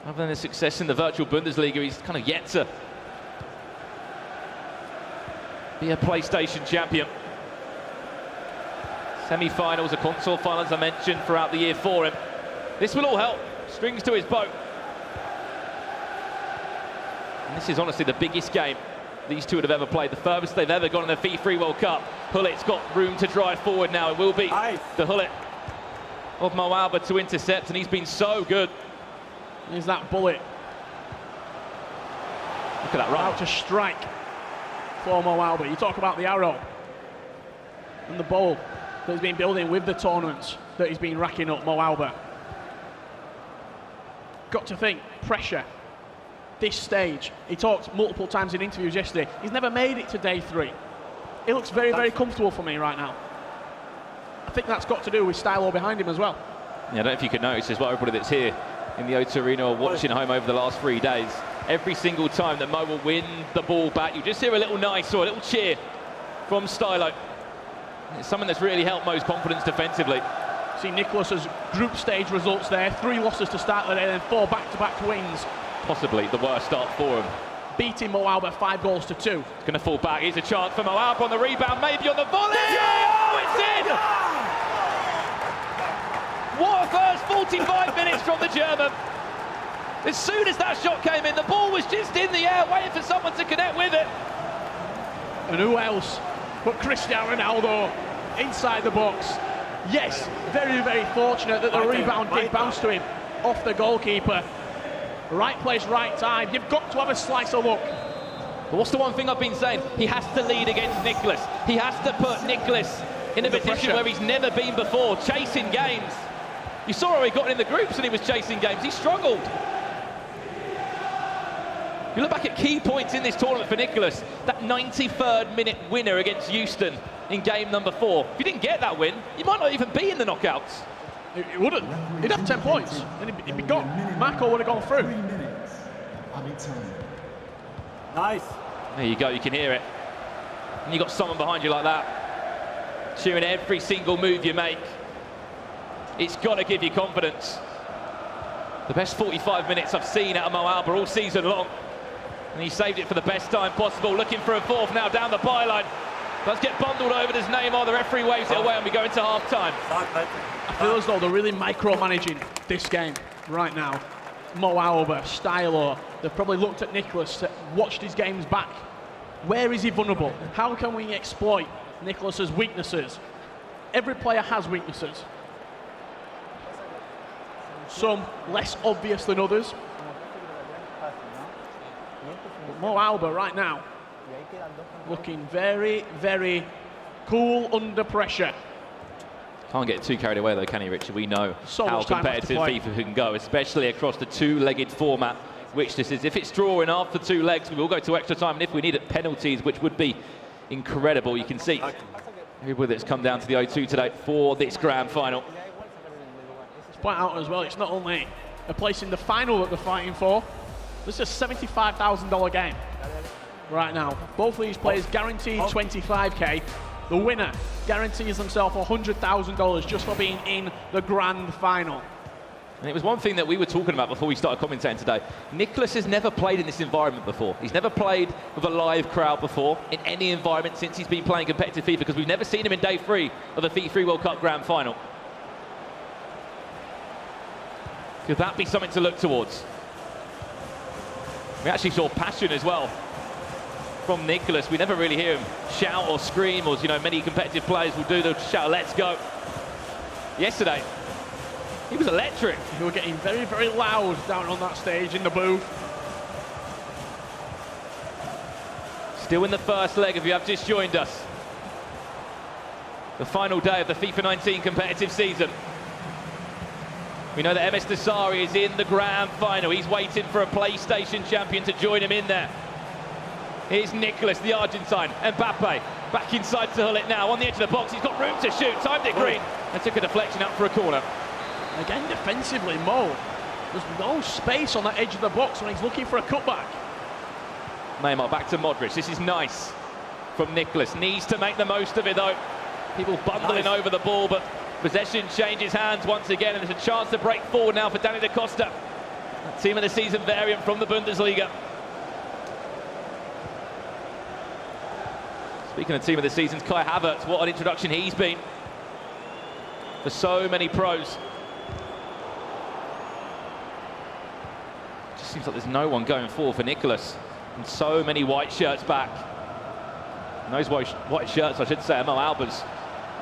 other than the success in the virtual Bundesliga, he's kind of yet to be a PlayStation champion. Semi-finals, a console final, as I mentioned, throughout the year for him. This will all help. Strings to his bow. And this is honestly the biggest game these two would have ever played, the furthest they've ever gone in the FIFA World Cup. Hullet's got room to drive forward now. It will be the Hullet of Mo Alba to intercept, and he's been so good. Here's that bullet. Look at that run. Out to strike for Mo Alba. You talk about the arrow and the bowl that he's been building with the tournaments that he's been racking up, Mo Alba. Got to think, pressure, this stage. He talked multiple times in interviews yesterday. He's never made it to day 3. It looks very, very comfortable for me right now. I think that's got to do with Stylo behind him as well. Yeah, I don't know if you can notice as well, everybody that's here in the O2 Arena or watching at home over the last 3 days, every single time that Mo will win the ball back, you just hear a little nice or a little cheer from Stylo. It's something that's really helped Mo's confidence defensively. See Nicholas's group stage results there. 3 losses to start the day, then 4 back-to-back wins. Possibly the worst start for him. Beating Mo Alba 5 goals to 2. It's going to fall back. Here's a chance for Mo Alba on the rebound, maybe on the volley. Oh, it's in! What a first 45 minutes from the German. As soon as that shot came in, the ball was just in the air, waiting for someone to connect with it. And who else but Cristiano Ronaldo inside the box? Yes, very, very fortunate that the rebound did bounce to him off the goalkeeper. Right place, right time. You've got to have a slice of luck. But what's the one thing I've been saying? He has to lead against Nicholas. He has to put Nicholas in a position where he's never been before, chasing games. You saw how he got in the groups and he was chasing games. He struggled. You look back at key points in this tournament for Nicholas, that 93rd minute winner against Houston in game number 4. If you didn't get that win, you might not even be in the knockouts. It wouldn't. He'd have 10 points and he'd be gone. Marco would have gone through. Nice. There you go, you can hear it. And you've got someone behind you like that, cheering every single move you make. It's got to give you confidence. The best 45 minutes I've seen out of Mo Alba all season long. And he saved it for the best time possible, looking for a 4th now down the byline. Let's get bundled over as Neymar, the referee waves it away and we go into half-time. I feel as though they're really micromanaging this game right now. Mo Alba, Stylo, they've probably looked at Nicholas, watched his games back. Where is he vulnerable? How can we exploit Nicholas's weaknesses? Every player has weaknesses. Some less obvious than others. But Mo Alba right now looking very, very cool under pressure. Can't get too carried away though, can he, Richard? We know So how much time left to competitive play. FIFA can go, especially across the 2-legged format, which this is. If it's drawing after 2 legs, we will go to extra time, and if we need it, penalties, which would be incredible. You can see everybody that's come down to the O2 today for this grand final. Let's point out as well, it's not only a place in the final that they're fighting for. This is a $75,000 game right now. Both of these players guaranteed 25k. The winner guarantees themselves $100,000 just for being in the grand final. And it was one thing that we were talking about before we started commentating today. Nicholas has never played in this environment before. He's never played with a live crowd before in any environment since he's been playing competitive FIFA, because we've never seen him in day 3 of the FIFA World Cup Grand Final. Could that be something to look towards? We actually saw passion as well from Nicholas. We never really hear him shout or scream, or, you know, many competitive players will do the shout, let's go. Yesterday, he was electric. They were getting very, very loud down on that stage in the booth. Still in the first leg if you have just joined us. The final day of the FIFA 19 competitive season. We know that MS Desari is in the grand final. He's waiting for a PlayStation champion to join him in there. Here's Nicholas, the Argentine, and Mbappe back inside to Hullet now on the edge of the box. He's got room to shoot, timed it green, and took a deflection out for a corner. Again, defensively, Mo, there's no space on that edge of the box when he's looking for a cutback. Neymar back to Modric. This is nice from Nicholas. Needs to make the most of it though. People bundling over the ball, but possession changes hands once again, and there's a chance to break forward now for Danny da Costa. Team of the season variant from the Bundesliga. Speaking of team of the seasons, Kai Havertz, what an introduction he's been for so many pros. Just seems like there's no one going forward for Nicholas, and so many white shirts back. And those white shirts, I should say, are Mo Alba's.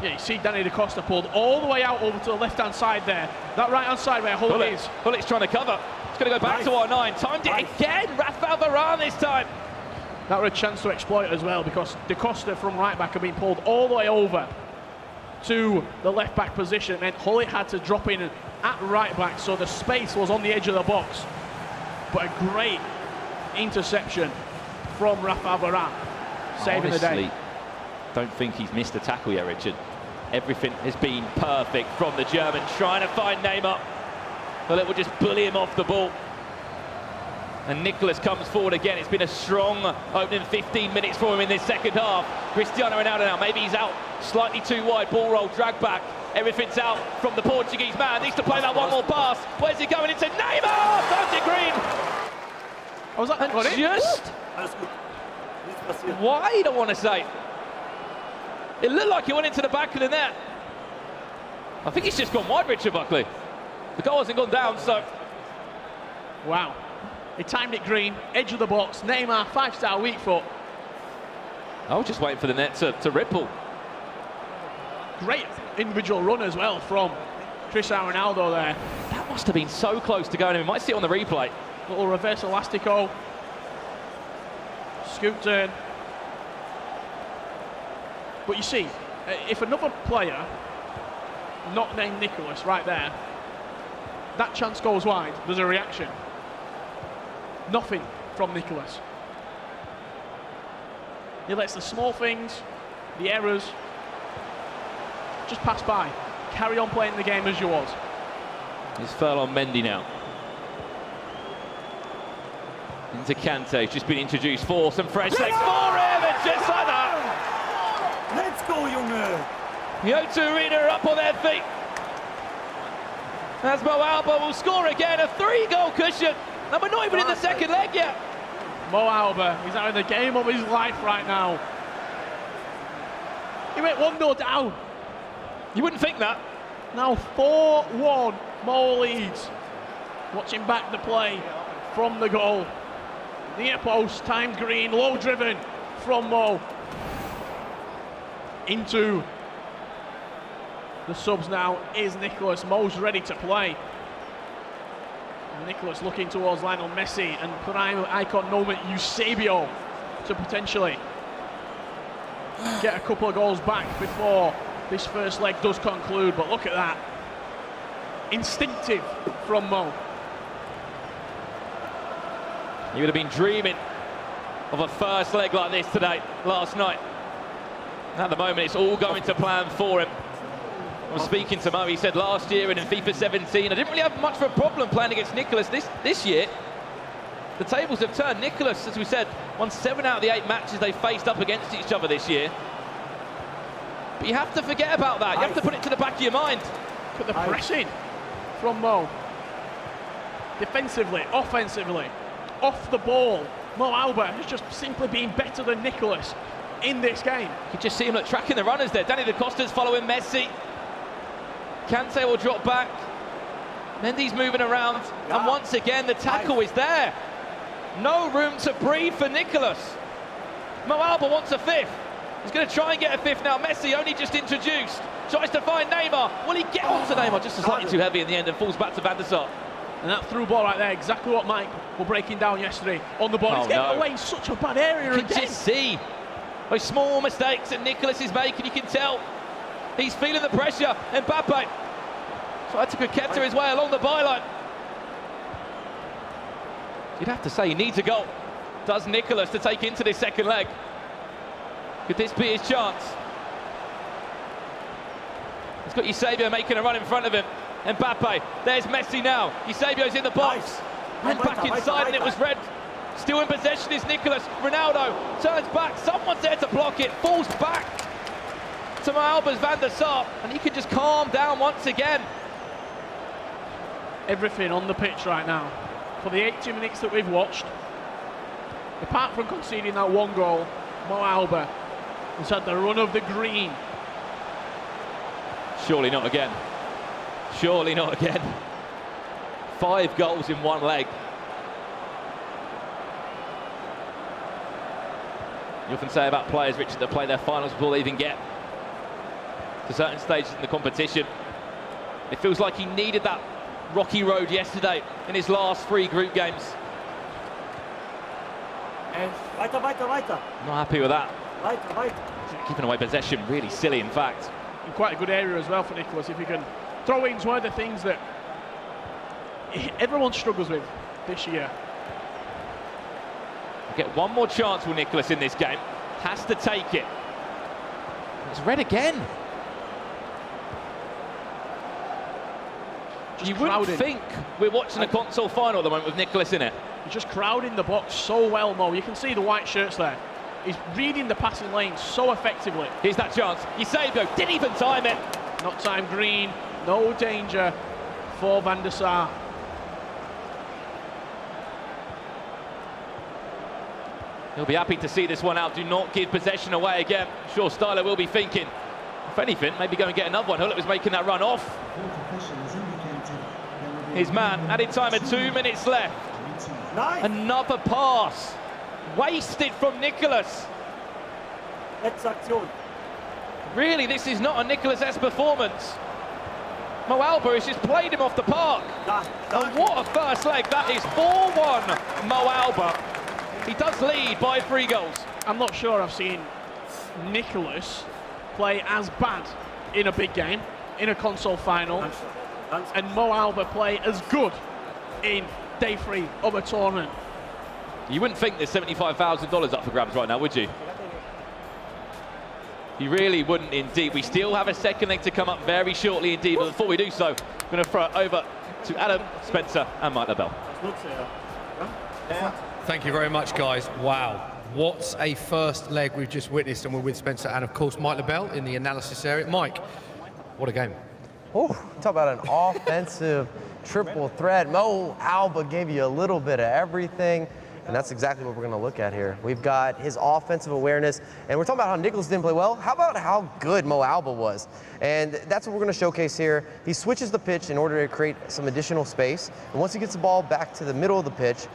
Yeah, you see Danny da Costa pulled all the way out over to the left-hand side there. That right-hand side where Hullet is. Hullet's trying to cover. It's going to go back to R9. Timed it again. Rafael Varane this time. That were a chance to exploit as well, because De Costa from right back had been pulled all the way over to the left back position, and Hullet had to drop in at right back, so the space was on the edge of the box. But a great interception from Rafa Varane, saving the day. Don't think he's missed a tackle yet, Richard. Everything has been perfect from the German, trying to find Neymar. Hullet will just bully him off the ball. And Nicholas comes forward again. It's been a strong opening 15 minutes for him in this second half. Cristiano Ronaldo now, maybe he's out slightly too wide, ball roll, drag back. Everything's out from the Portuguese man. Needs to play that one more pass. Where's he going? Into Neymar! Found it green! Was that and just wide, I want to say. It looked like he went into the back of the net. I think he's just gone wide, Richard Buckley. The goal hasn't gone down, so... Wow. He timed it green, edge of the box, Neymar, 5-star weak foot. I was just waiting for the net to ripple. Great individual run as well from Cristiano Ronaldo there. That must have been so close to going in. We might see it on the replay. Little reverse elastico. Scoop turn. But you see, if another player, not named Nicholas, right there, that chance goes wide, there's a reaction. Nothing from Nicholas. He lets the small things, the errors, just pass by. Carry on playing the game as you was. It's Ferland Mendy now. Into Kante, just been introduced for some fresh legs for him, and just like that. Let's go, Junge! The O2 Arena are up on their feet. As Mo Alba will score again, a 3-goal cushion. And we're not even in the second leg yet. Mo Alba, he's having the game of his life right now. He went 1-0 down. You wouldn't think that. Now 4-1, Mo leads. Watching back the play from the goal. Near post, timed green, low driven from Mo. Into the subs now is Nicholas. Mo's ready to play. Nicholas looking towards Lionel Messi and prime icon moment Eusebio to potentially get a couple of goals back before this first leg does conclude. But look at that. Instinctive from Mo. He would have been dreaming of a first leg like this last night. At the moment, it's all going to plan for him. I was speaking to Mo, he said last year and in FIFA 17, I didn't really have much of a problem playing against Nicholas this year. The tables have turned. Nicholas, as we said, won 7 out of the 8 matches they faced up against each other this year. But you have to forget about that. You have to put it to the back of your mind. Look at the pressing from Mo. Defensively, offensively, off the ball. Mo Alba has just simply been better than Nicholas in this game. You just see him tracking the runners there. Danny Da Costa's following Messi. Kante will drop back. Mendy's moving around. And once again, the tackle is there. No room to breathe for Nicholas. Mo Alba wants a 5th. He's going to try and get a 5th now. Messi only just introduced. Tries to find Neymar. Will he get onto Neymar? Just slightly too heavy in the end and falls back to Van der Sar. And that through ball right there, exactly what Mike were breaking down yesterday on the ball. He's getting away in such a bad area You can just see those small mistakes that Nicholas is making. You can tell he's feeling the pressure. Mbappe tried to coquette his way along the byline. You'd have to say he needs a goal. Does Nicholas to take into this second leg? Could this be his chance? He's got Eusebio making a run in front of him. Mbappe, there's Messi now. Eusebio's in the box. And back inside, and it was red. Still in possession is Nicholas. Ronaldo turns back. Someone's there to block it. Falls back to Alba's Van der Sar. And he can just calm down once again. Everything on the pitch right now. For the 80 minutes that we've watched, apart from conceding that 1 goal, Mo Alba has had the run of the green. Surely not again. Surely not again. 5 goals in 1 leg. You often say about players, Richard, that play their finals before they even get to certain stages in the competition. It feels like he needed that rocky road yesterday in his last 3 group games. Not happy with that. Keeping away possession, really silly, in fact. In quite a good area as well for Nicholas. If you can throw in one of the things that everyone struggles with this year. Get one more chance will Nicholas in this game. Has to take it. It's red again. You wouldn't think we're watching a console final at the moment with Nicholas in it. He's just crowding the box so well, Mo. You can see the white shirts there. He's reading the passing lane so effectively. Here's that chance. Eusebio didn't even time it. Not time green. No danger for Van der Sar. He'll be happy to see this one out. Do not give possession away again. I'm sure Styler will be thinking, if anything, maybe go and get another one. Hullet was making that run off. His man, added time at 2 minutes left. Nice. Another pass. Wasted from Nicholas. Really, this is not a Nicholas-esque performance. Mo Alba has just played him off the park. And what a first leg. That is 4-1 Mo Alba. He does lead by 3 goals. I'm not sure I've seen Nicholas play as bad in a big game, in a console final, and Mo Alba play as good in day 3 of a tournament. You wouldn't think there's $75,000 up for grabs right now, would you? You really wouldn't indeed. We still have a second leg to come up very shortly indeed, but before we do so, I'm going to throw it over to Adam, Spencer and Mike LaBelle. Thank you very much, guys. Wow. What a first leg we've just witnessed, and we're with Spencer and, of course, Mike LaBelle in the analysis area. Mike, what a game. Oh, talk about an offensive triple threat. Mo Alba gave you a little bit of everything, and that's exactly what we're going to look at here. We've got his offensive awareness, and we're talking about how Nicholas didn't play well. How about how good Mo Alba was? And that's what we're going to showcase here. He switches the pitch in order to create some additional space, and once he gets the ball back to the middle of the pitch,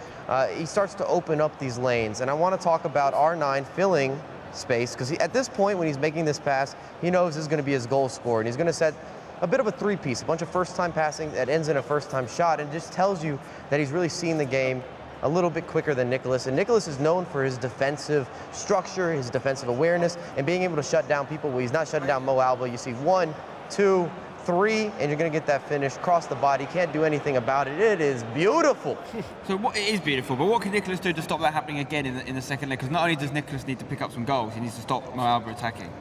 he starts to open up these lanes. And I want to talk about R9 filling space, because at this point when he's making this pass, he knows this is going to be his goal scorer, and he's going to set a bit of a three-piece, a bunch of first-time passing that ends in a first-time shot, and just tells you that he's really seeing the game a little bit quicker than Nicholas. And Nicholas is known for his defensive structure, his defensive awareness, and being able to shut down people. Well, he's not shutting down Mo Alba. You see 1, 2, 3, and you're going to get that finish across the body. Can't do anything about it. It is beautiful. So it is beautiful, but what can Nicholas do to stop that happening again in the second leg? Because not only does Nicholas need to pick up some goals, he needs to stop Mo Alba attacking.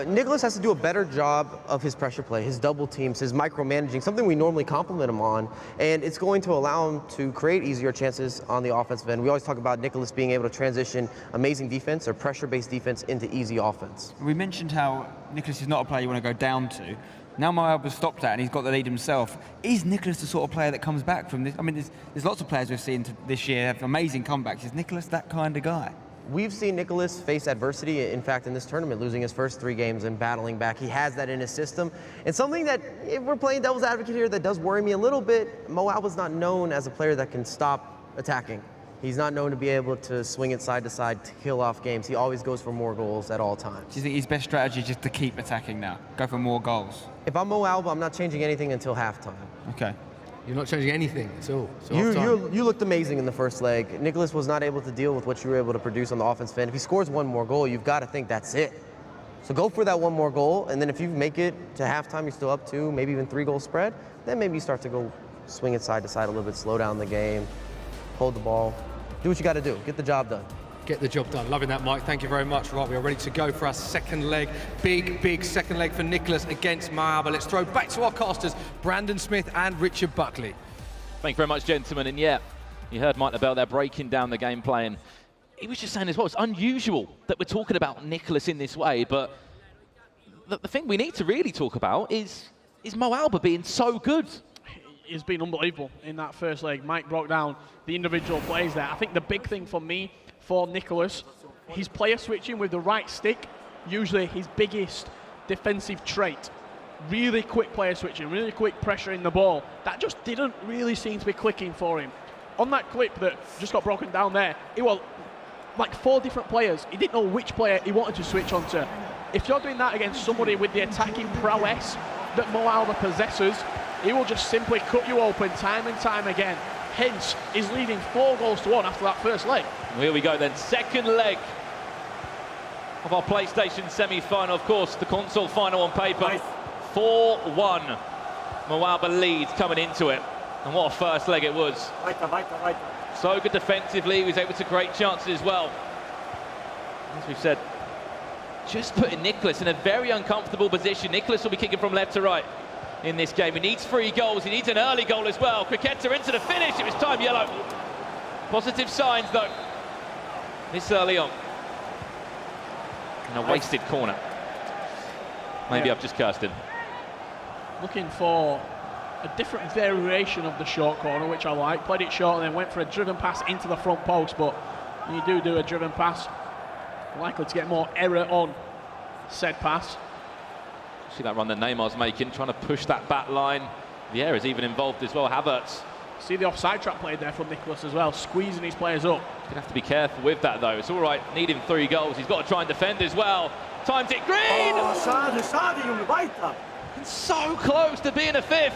Nicholas has to do a better job of his pressure play, his double teams, his micromanaging, something we normally compliment him on, and it's going to allow him to create easier chances on the offensive end. We always talk about Nicholas being able to transition amazing defense or pressure-based defense into easy offense. We mentioned how Nicholas is not a player you want to go down to. Now Mo Alba's stopped that and he's got the lead himself. Is Nicholas the sort of player that comes back from this? I mean, there's lots of players we've seen this year have amazing comebacks. Is Nicholas that kind of guy? We've seen Nicholas face adversity, in fact, in this tournament, losing his first 3 games and battling back. He has that in his system. And something that, if we're playing devil's advocate here, that does worry me a little bit, Mo Alba's not known as a player that can stop attacking. He's not known to be able to swing it side to side to kill off games. He always goes for more goals at all times. Do you think his best strategy is just to keep attacking now? Go for more goals? If I'm Mo Alba, I'm not changing anything until halftime. Okay. You're not changing anything at all. You looked amazing in the first leg. Nicholas was not able to deal with what you were able to produce on the offensive end. If he scores 1 more goal, you've got to think that's it. So go for that 1 more goal, and then if you make it to halftime, you're still up 2, maybe even 3 goal spread, then maybe you start to go swing it side to side a little bit, slow down the game, hold the ball, do what you got to do, get the job done. Get the job done. Loving that, Mike. Thank you very much. Right, we are ready to go for our second leg. Big second leg for Nicholas against Mo Alba. Let's throw back to our casters, Brandon Smith and Richard Buckley. Thank you very much, gentlemen. And yeah, you heard Mike LaBelle there breaking down the gameplay, and he was just saying as well, it's unusual that we're talking about Nicholas in this way, but the thing we need to really talk about is Mo Alba being so good. He's been unbelievable in that first leg. Mike broke down the individual plays there. I think the big thing for me, for Nicholas, his player switching with the right stick, usually his biggest defensive trait. Really quick player switching, really quick pressure in the ball. That just didn't really seem to be clicking for him. On that clip that just got broken down there, it was like 4 different players. He didn't know which player he wanted to switch onto. If you're doing that against somebody with the attacking prowess that Mo Alba possesses, he will just simply cut you open time and time again. Hence, is leading 4-1 after that first leg. Well, here we go then, second leg of our PlayStation semi-final. Of course, the console final on paper. 4-1. Moalba leads coming into it. And what a first leg it was. So good defensively, he was able to create chances as well. As we've said, just putting Nicholas in a very uncomfortable position. Nicholas will be kicking from left to right in this game. He needs 3 goals, he needs an early goal as well. Cricketta into the finish, it was time yellow. Positive signs though, this early on. And a wasted corner. Maybe I've just cursed him. Looking for a different variation of the short corner, which I like. Played it short and then went for a driven pass into the front post, but when you do a driven pass, likely to get more error on said pass. See that run that Neymar's making, trying to push that back line. The error's even involved as well, Havertz. See the offside trap played there from Nicholas as well, squeezing his players up. He's gonna have to be careful with that though. It's all right, needing 3 goals. He's got to try and defend as well. Times it, Green! And so close to being a 5th.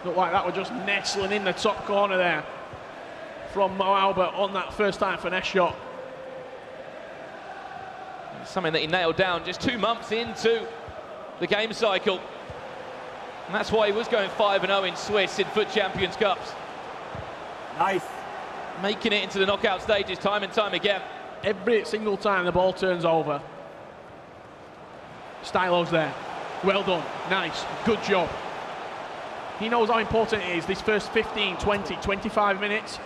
Looked like that was just nestling in the top corner there from Moalba on that first time finesse shot. Something that he nailed down just 2 months into the game cycle. And that's why he was going 5-0 in Swiss in Foot Champions Cups. Nice. Making it into the knockout stages time and time again. Every single time the ball turns over. Stylo's there. Well done. Nice. Good job. He knows how important it is this first 15, 20, 25 minutes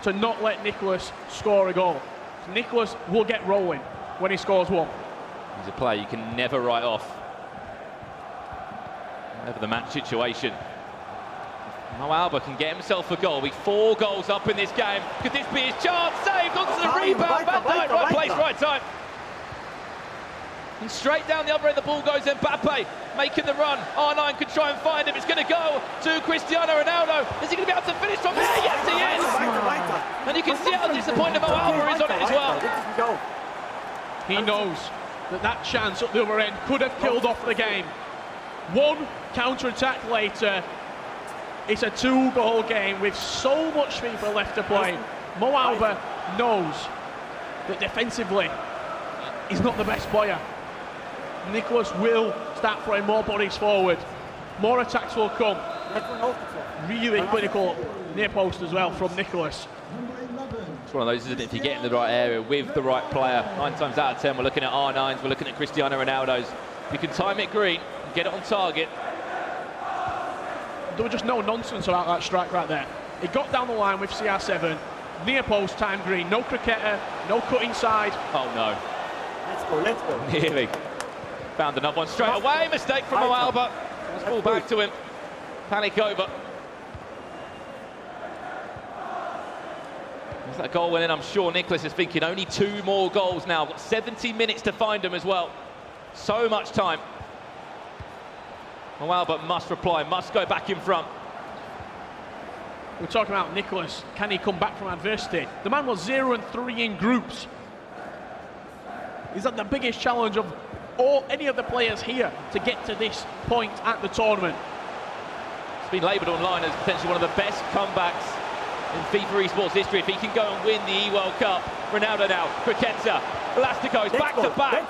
to not let Nicholas score a goal. Nicholas will get rolling when he scores one. He's a player you can never write off. Whatever the match situation. Moalba can get himself a goal. We're 4 goals up in this game. Could this be his chance? Saved onto the rebound. Van Dijk, right place, right time. And straight down the other end, the ball goes Mbappe, making the run. R9 could try and find him. It's going to go to Cristiano Ronaldo. Is he going to be able to finish from there? Yes, he is. And you can see how disappointed Moalba is on it as well. He knows that that chance at the other end could have killed off the game. One counter-attack later, it's a 2-goal game with so much FIFA left to play. Moalba knows that defensively he's not the best player. Nicholas will start throwing more bodies forward. More attacks will come. Really clinical near post as well from Nicholas. It's one of those, isn't it? If you get in the right area with the right player, 9 times out of 10 we're looking at R9s, we're looking at Cristiano Ronaldo's. If you can time it green, get it on target. There was just no nonsense about that strike right there. It got down the line with CR7, near post, time green, no Cricketta, no cut inside. Oh no. Let's go. Nearly. Found another one straight away. Mistake from Moalba. Let's ball back to him. Panic over. As that goal went in, I'm sure Nicholas is thinking only 2 more goals now. Got 70 minutes to find them as well. So much time. Moalba must reply, must go back in front. We're talking about Nicholas. Can he come back from adversity? The man was 0-3 in groups. Is that the biggest challenge of any of the players here to get to this point at the tournament? It's been labelled online as potentially one of the best comebacks in FIFA esports history. If he can go and win the eWorld Cup. Ronaldo now, Cricketta, Elasticos, back to back.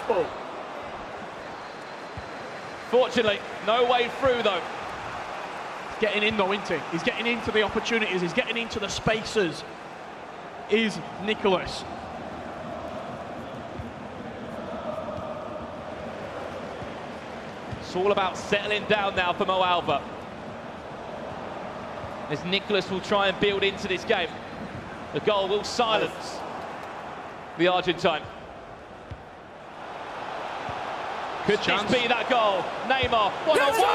Fortunately, no way through though. He's getting in though, isn't he? He's getting into the opportunities, he's getting into the spaces. Is Nicholas. It's all about settling down now for Moalba. As Nicholas will try and build into this game. The goal will silence the Argentine. Could this be that goal? Neymar, 1-on-1!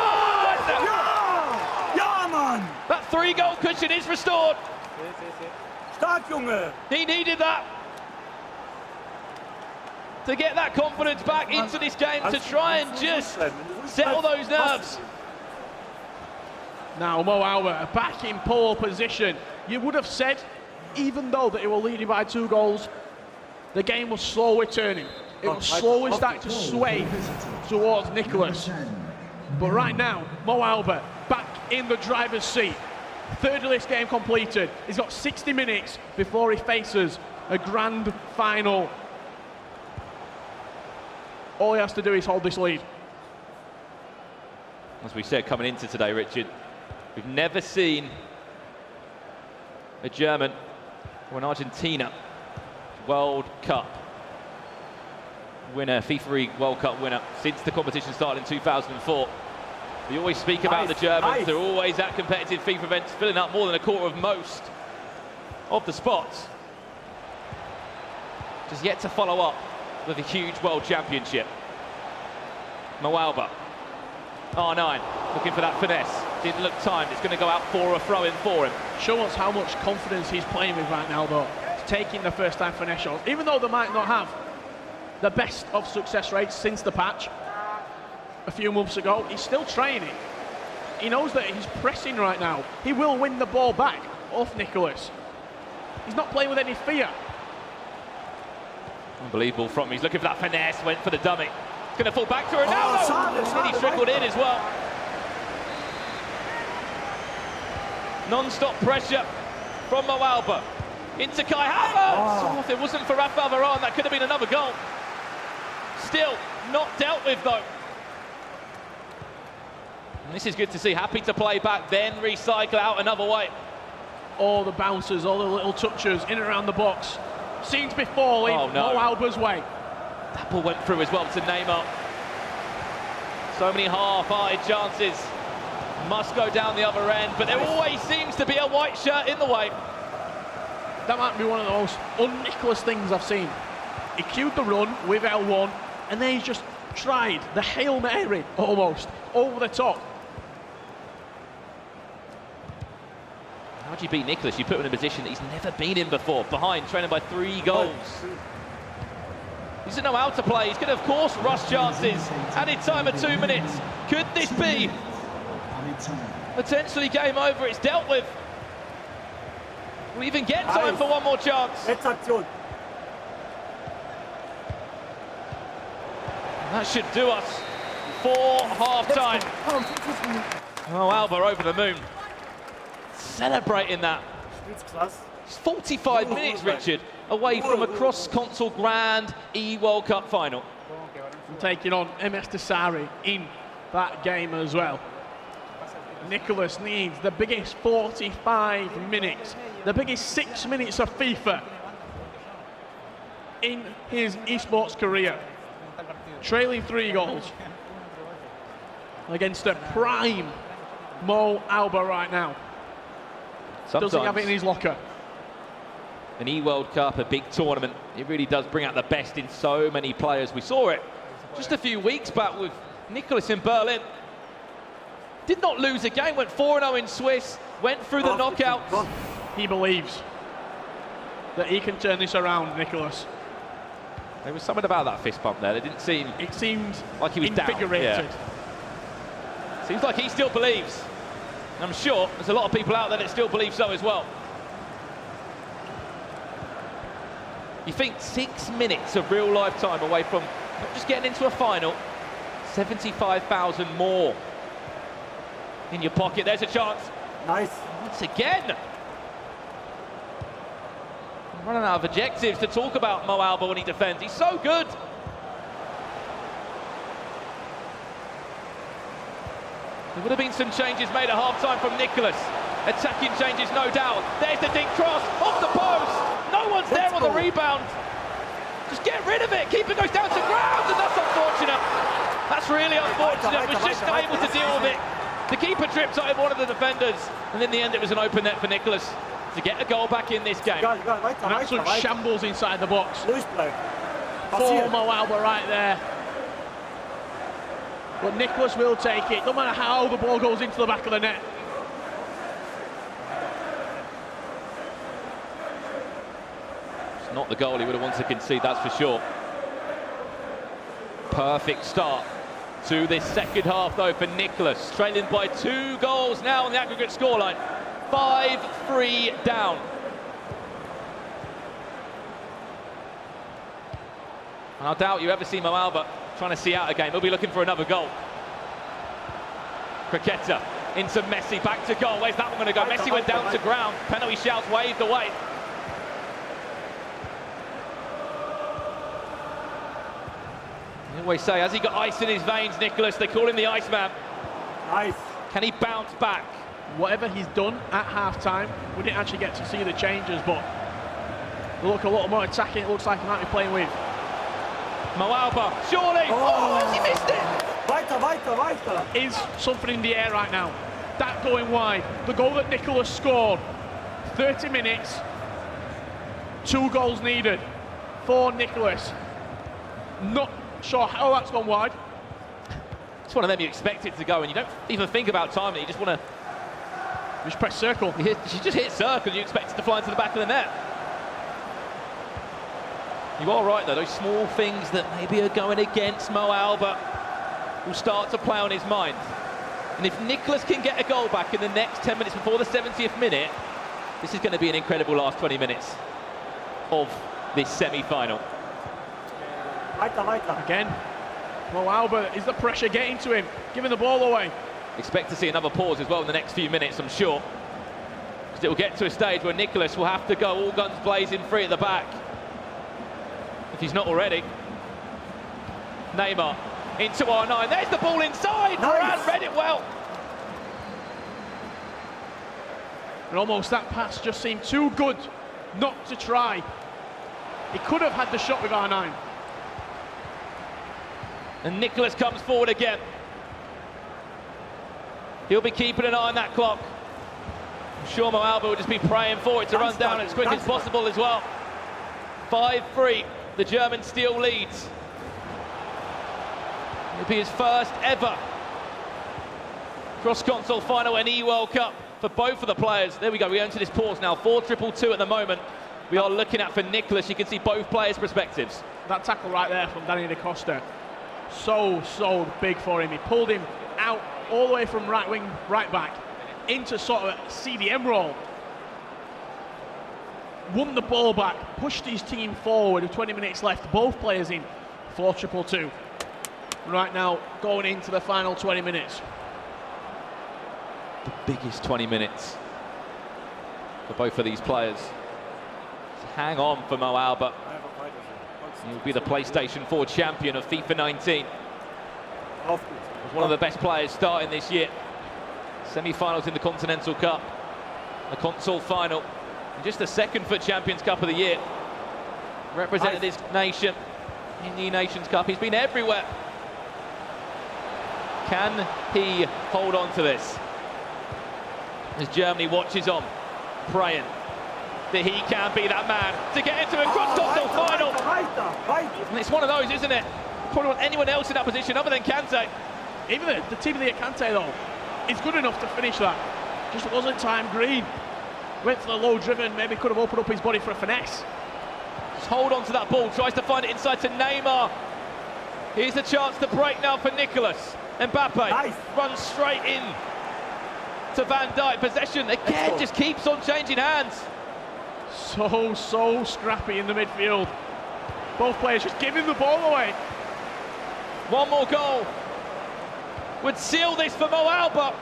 Ja, man! That 3-goal cushion is restored. Start, Junge! He needed that to get that confidence back into this game, to try and just settle those nerves. Now Moalba back in pole position. You would have said, even though that it will lead you by 2 goals, the game was slowly turning. It was slowly starting to sway towards Nicholas. But right now, Moalba back in the driver's seat. Third of this game completed. He's got 60 minutes before he faces a grand final. All he has to do is hold this lead. As we said coming into today, Richard, we've never seen a German or an Argentina World Cup winner, FIFA World Cup winner, since the competition started in 2004. We always speak about the Germans. They're always at competitive FIFA events, filling up more than a quarter of most of the spots. Just yet to follow up with a huge World Championship. Moalba, R9, looking for that finesse. Didn't look timed. It's going to go out for a throw-in for him. Show us how much confidence he's playing with right now, though. He's taking the first-time finesse shots. Even though they might not have the best of success rates since the patch a few months ago, he's still training. He knows that he's pressing right now. He will win the ball back off Nicholas. He's not playing with any fear. Unbelievable from him. He's looking for that finesse, went for the dummy. It's going to fall back to Ronaldo. And he's trickled in as well. Non-stop pressure from Moalba. Into Kai Havertz. Oh, if it wasn't for Rafael Varane, that could have been another goal. Still not dealt with, though. And this is good to see. Happy to play back, then recycle out another way. All the bounces, all the little touches in and around the box. Seems to be falling Moalba's way. That ball went through as well to Neymar. So many half-hearted chances. Must go down the other end, but there always seems to be a white shirt in the way. That might be one of the most un-Nicholas things I've seen. He queued the run with L1, and then he's just tried the Hail Mary, almost, over the top. How do you beat Nicholas? You put him in a position that he's never been in before. Behind, trailing by 3 goals. He doesn't know how to play. He's going to, of course, rush chances. Added time of 2 minutes. Could this be potentially game over? It's dealt with. We even get time for one more chance. That should do us for half-time. Moalba over the moon. Celebrating that. It's 45 minutes, Richard, away from a cross-console grand eWorld Cup final. And taking on MS Desari in that game as well. Nicholas needs the biggest 45 minutes, the biggest 6 minutes of FIFA in his esports career. Trailing 3 goals against a prime Moalba right now. Sometimes doesn't have it in his locker. An eWorld Cup, a big tournament, it really does bring out the best in so many players. We saw it just a few weeks back with Nicholas in Berlin. Did not lose a game, went 4-0 in Swiss, went through the knockouts. He believes that he can turn this around, Nicholas. There was something about that fist bump there. It seemed like he was invigorated. Down. Yeah. Seems like he still believes. And I'm sure there's a lot of people out there that still believe so as well. You think 6 minutes of real life time away from not just getting into a final, 75,000 more in your pocket. There's a chance. Nice. Once again. I'm running out of adjectives to talk about Moalba when he defends. He's so good. There would have been some changes made at half-time from Nicholas. Attacking changes, no doubt. There's the deep cross, off the post. No one's there on the rebound. Just get rid of it. Keeper goes down to ground, and that's unfortunate. That's really unfortunate. Was just able to deal with it. The keeper tripped out one of the defenders, and in the end it was an open net for Nicholas to get a goal back in this game. An absolute shambles inside the box. For Moalba right there. But Nicholas will take it, no matter how the ball goes into the back of the net. It's not the goal he would have wanted to concede, that's for sure. Perfect start to this second half, though, for Nicholas. Trailing by 2 goals now on the aggregate scoreline. 5-3 down. And I doubt you ever see Moalba trying to see out a game. He'll be looking for another goal. Cricetta into Messi, back to goal. Where's that one going to go? Messi went down to ground. Penalty shouts waved away. I always say, has he got ice in his veins, Nicholas? They call him the Iceman. Nice. Can he bounce back? Whatever he's done at half-time, we didn't actually get to see the changes, but they look a lot more attacking. It looks like he might be playing with Mo Alba, surely! Oh, has he missed it? Weiter. Is something in the air right now. That going wide. The goal that Nicholas scored. 30 minutes. 2 goals needed for Nicholas. Not sure how that's gone wide. It's one of them you expect it to go, and you don't even think about timing it. You just want to... Just press circle. You just hit circle, you expect it to fly into the back of the net. You are right, though. Those small things that maybe are going against Mo Alba will start to play on his mind. And if Nicholas can get a goal back in the next 10 minutes before the 70th minute, this is going to be an incredible last 20 minutes of this semi-final. Again, Mo Alba, is the pressure getting to him, giving the ball away? Expect to see another pause as well in the next few minutes, I'm sure. Because it will get to a stage where Nicholas will have to go all guns blazing free at the back. If he's not already. Neymar into R9. There's the ball inside. Varane read it well. And almost that pass just seemed too good not to try. He could have had the shot with R9. And Nicholas comes forward again. He'll be keeping an eye on that clock. I'm sure Mo Alba will just be praying for it to run down as quick as possible as well. 5-3, the German still leads. It'll be his first ever cross-console final in eWorld Cup for both of the players. There we go, we go into this pause now. 4-2-2 at the moment. We are looking at for Nicholas. You can see both players' perspectives. That tackle right there from Danny Da Costa. So big for him. He pulled him out all the way from right wing, right back, into sort of a CDM role. Won the ball back, pushed his team forward with 20 minutes left. Both players in 4-2-2. Right now, going into the final 20 minutes. The biggest 20 minutes for both of these players. Hang on for Mo Alba. He'll be the PlayStation 4 champion of FIFA 19. One of the best players starting this year. Semi-finals in the Continental Cup, the console final, and just the second for Champions Cup of the year. Represented his nation in the Nations Cup. He's been everywhere. Can he hold on to this? As Germany watches on, praying that he can be that man to get into a cross-console final. And it's one of those, isn't it? Probably want anyone else in that position other than Kante. Even the team of the Kante, though, is good enough to finish that. Just wasn't time green. Went for the low driven, maybe could have opened up his body for a finesse. Just hold on to that ball, tries to find it inside to Neymar. Here's a chance to break now for Nicholas. Mbappe runs straight in to Van Dijk. Possession again just keeps on changing hands. So scrappy in the midfield. Both players just giving the ball away. One more goal would seal this for Mo Alba.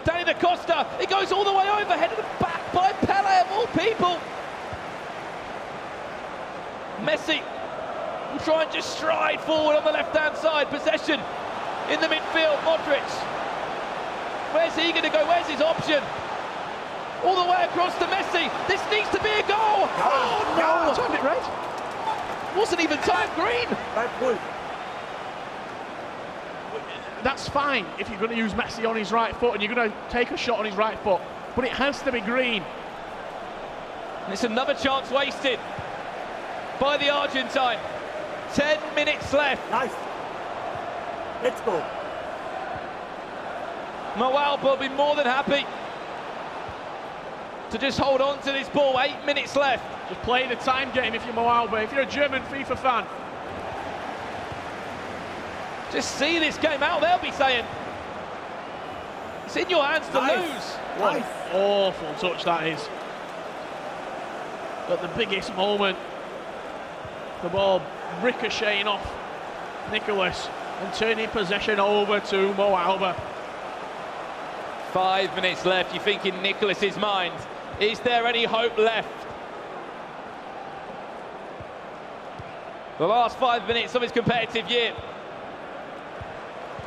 Danny Da Costa, it goes all the way over, headed back by Pele of all people. Messi will try and just stride forward on the left-hand side. Possession in the midfield, Modric. Where's he going to go? Where's his option? All the way across to Messi. This needs to be a goal. Oh no! Timed it right. Wasn't even time green. That's fine if you're going to use Messi on his right foot and you're going to take a shot on his right foot, but it has to be green. And it's another chance wasted by the Argentine. 10 minutes left. Nice. Let's go. Mo Alba will be more than happy to just hold on to this ball. 8 minutes left. Just play the time game if you're Mo Alba. If you're a German FIFA fan, just see this game out, they'll be saying. It's in your hands to lose. What an awful touch that is. At the biggest moment, the ball ricocheting off Nicholas and turning possession over to Mo Alba. 5 minutes left. You think in Nicholas's mind, is there any hope left? The last 5 minutes of his competitive year.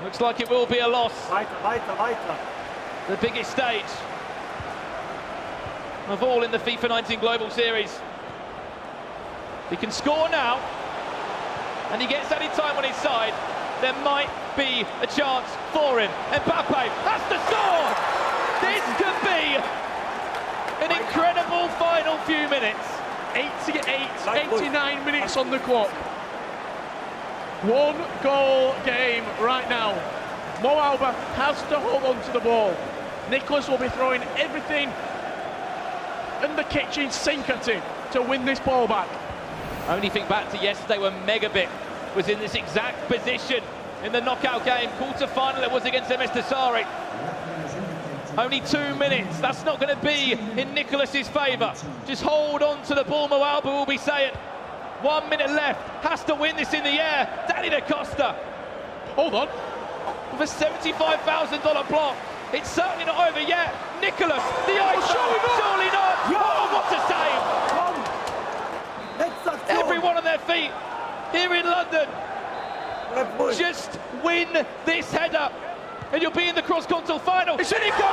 Looks like it will be a loss. The biggest stage of all in the FIFA 19 Global Series. He can score now, and he gets added time on his side. There might be a chance for him. Mbappe has to score! This could be an incredible final few minutes. 89 minutes on the clock. 1 goal game right now. Mo Alba has to hold on to the ball. Nicholas will be throwing everything in the kitchen sink at him to win this ball back. Only think back to yesterday when Megabit was in this exact position in the knockout game. Quarter-final it was against MS Dasari. Only 2 minutes. That's not going to be in Nicholas's favour. Just hold on to the ball, Mo Alba will be saying. 1 minute left. Has to win this in the air. Danny Da Costa. Hold on. With a $75,000 block. It's certainly not over yet. Nicholas, the ice. Surely not. Oh, what a save. Everyone on their feet here in London. Just win this header and you'll be in the cross-continental final. It's in it goes. Oh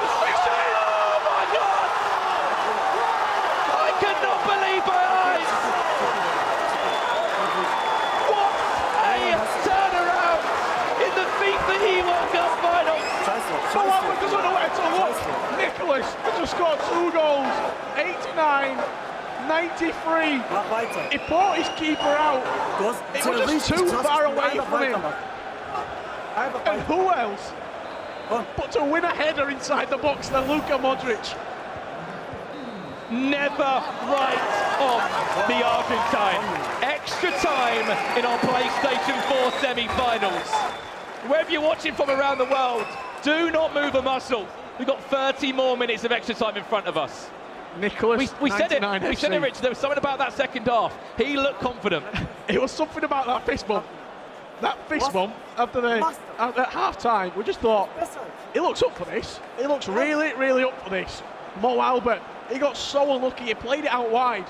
my God! I cannot believe my eyes. What a turnaround in the FIFA eWorld Cup final. So Alba doesn't know where to look. Nicholas has just scored 2 goals. 89. 93. He brought his keeper out. It was just too far away from him. And who else but to win a header inside the box than Luka Modric? Never write off the Argentine. Extra time in our PlayStation 4 semi-finals. Wherever you're watching from around the world, do not move a muscle. We've got 30 more minutes of extra time in front of us. Nicholas, we said it, FC. Rich. There was something about that second half. He looked confident. It was something about that fist bump. That fist bump at half-time, we just thought, he looks up for this. He looks really, really up for this. Mo Alba, he got so unlucky. He played it out wide.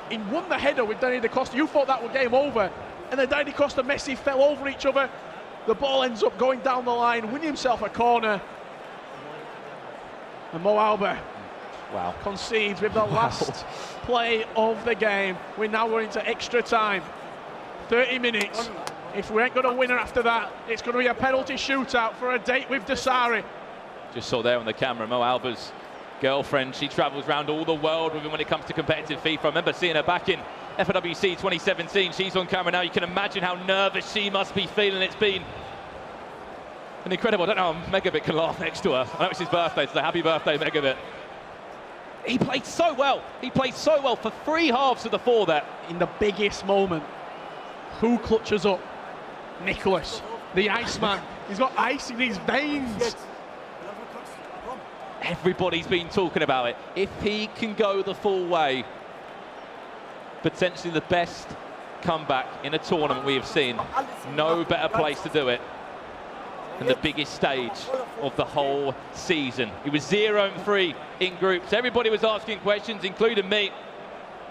He won the header with Danny Da Costa. You thought that was game over. And then Danny Da Costa, Messi fell over each other. The ball ends up going down the line, winning himself a corner. And Mo Alba concedes with the last play of the game. We're now going into extra time. 30 minutes. If we ain't got a winner after that, it's going to be a penalty shootout for a date with Dasari. Just saw there on the camera, Mo Alba's girlfriend. She travels around all the world with him when it comes to competitive FIFA. I remember seeing her back in FWC 2017. She's on camera now. You can imagine how nervous she must be feeling. It's been an incredible. I don't know how Megabit can laugh next to her. I know it's his birthday, so happy birthday, Megabit. He played so well. He played so well for 3 halves of the 4 there. In the biggest moment, who clutches up? Nicholas, the Iceman. He's got ice in his veins. Everybody's been talking about it. If he can go the full way, potentially the best comeback in a tournament we have seen. No better place to do it than the biggest stage of the whole season. He was 0-3 in groups. Everybody was asking questions, including me.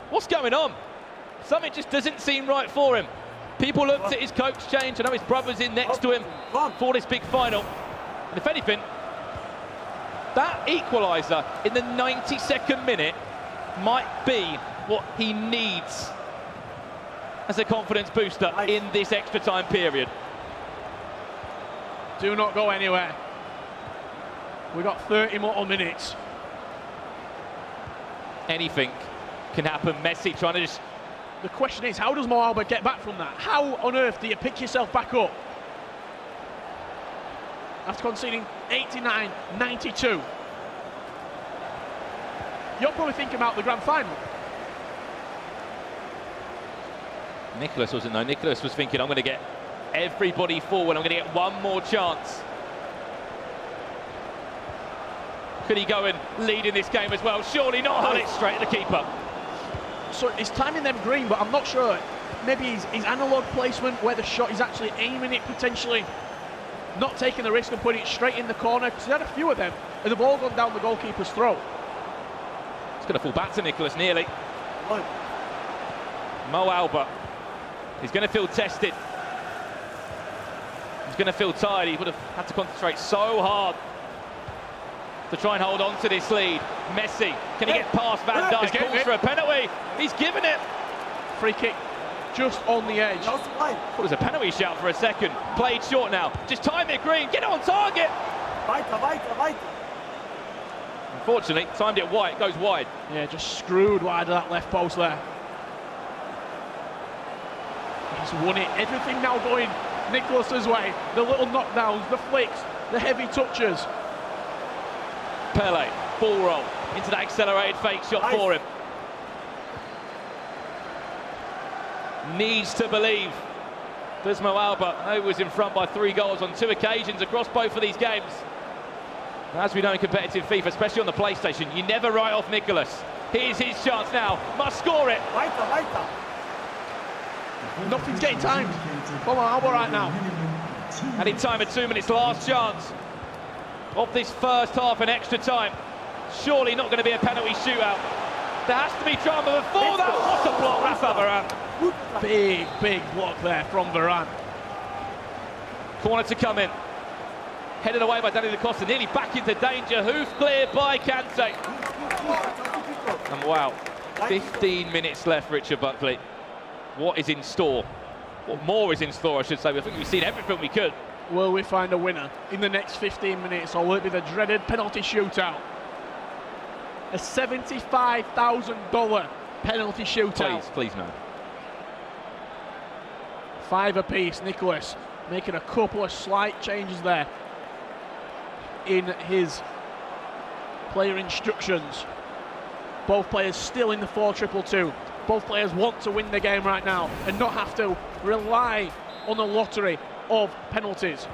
What's going on? Something just doesn't seem right for him. People looked at his coach change. I know his brother's in next to him for this big final. And if anything, that equaliser in the 92nd minute might be what he needs as a confidence booster in this extra time period. Do not go anywhere. We've got 30 more minutes. Anything can happen. Messi trying to just... The question is, how does Mo Alba get back from that? How on earth do you pick yourself back up? After conceding 89, 92. You're probably thinking about the grand final. Nicholas wasn't, though. Nicholas was thinking, I'm going to get everybody forward. I'm going to get one more chance. Could he go and lead in this game as well? Surely not. Hull it straight at the keeper. So he's timing them green, but I'm not sure. Maybe his analog placement where the shot is actually aiming it potentially. not taking the risk and putting it straight in the corner, because he had a few of them, and they've all gone down the goalkeeper's throat. It's going to fall back to Nicholas nearly. Mo Alba. He's going to feel tested. He's going to feel tired. He would have had to concentrate so hard to try and hold on to this lead. Messi, can he get past Van Dijk? Calls for a penalty. He's given it. Free kick just on the edge. It was a penalty shout for a second. Played short now. Just time it, Green. Get it on target. Unfortunately, timed it wide. It goes wide. Yeah, just screwed wide of that left post there. He's won it. Everything now going Nicholas's way. The little knockdowns, the flicks, the heavy touches. Pele, ball roll into that accelerated fake shot for him. Needs to believe. There's Mo Alba, who was in front by 3 goals on 2 occasions across both of these games. As we know in competitive FIFA, especially on the PlayStation, you never write off Nicholas. Here's his chance now. Must score it. Nothing's getting timed. Come on, Alba right now. And in time at 2 minutes, last chance of this first half and extra time. Surely not going to be a penalty shootout. There has to be drama before that. What a block, Rafa Varane. Big block there from Varane. Corner to come in. Headed away by Danny Da Costa, nearly back into danger. Hoof cleared by Kante. And wow, 15 minutes left, Richard Buckley. What is in store? What more is in store, I should say. I think we've seen everything we could. Will we find a winner in the next 15 minutes, or will it be the dreaded penalty shootout? A $75,000 penalty shootout. Please no. 5 apiece. Nicholas making a couple of slight changes there in his player instructions. Both players still in the 4-2-2. Both players want to win the game right now and not have to rely on a lottery of penalties.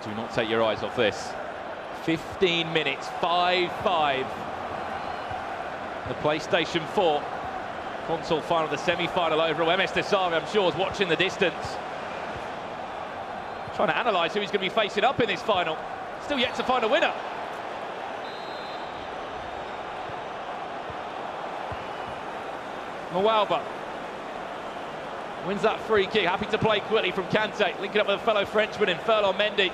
Do not take your eyes off this. 15 minutes, 5-5. The PlayStation 4 console final, the semi-final over. MS Desari, I'm sure, is watching the distance. Trying to analyse who he's going to be facing up in this final. Still yet to find a winner. Mo Alba wins that free kick. Happy to play quickly from Kante, linking up with a fellow Frenchman in Ferland Mendy.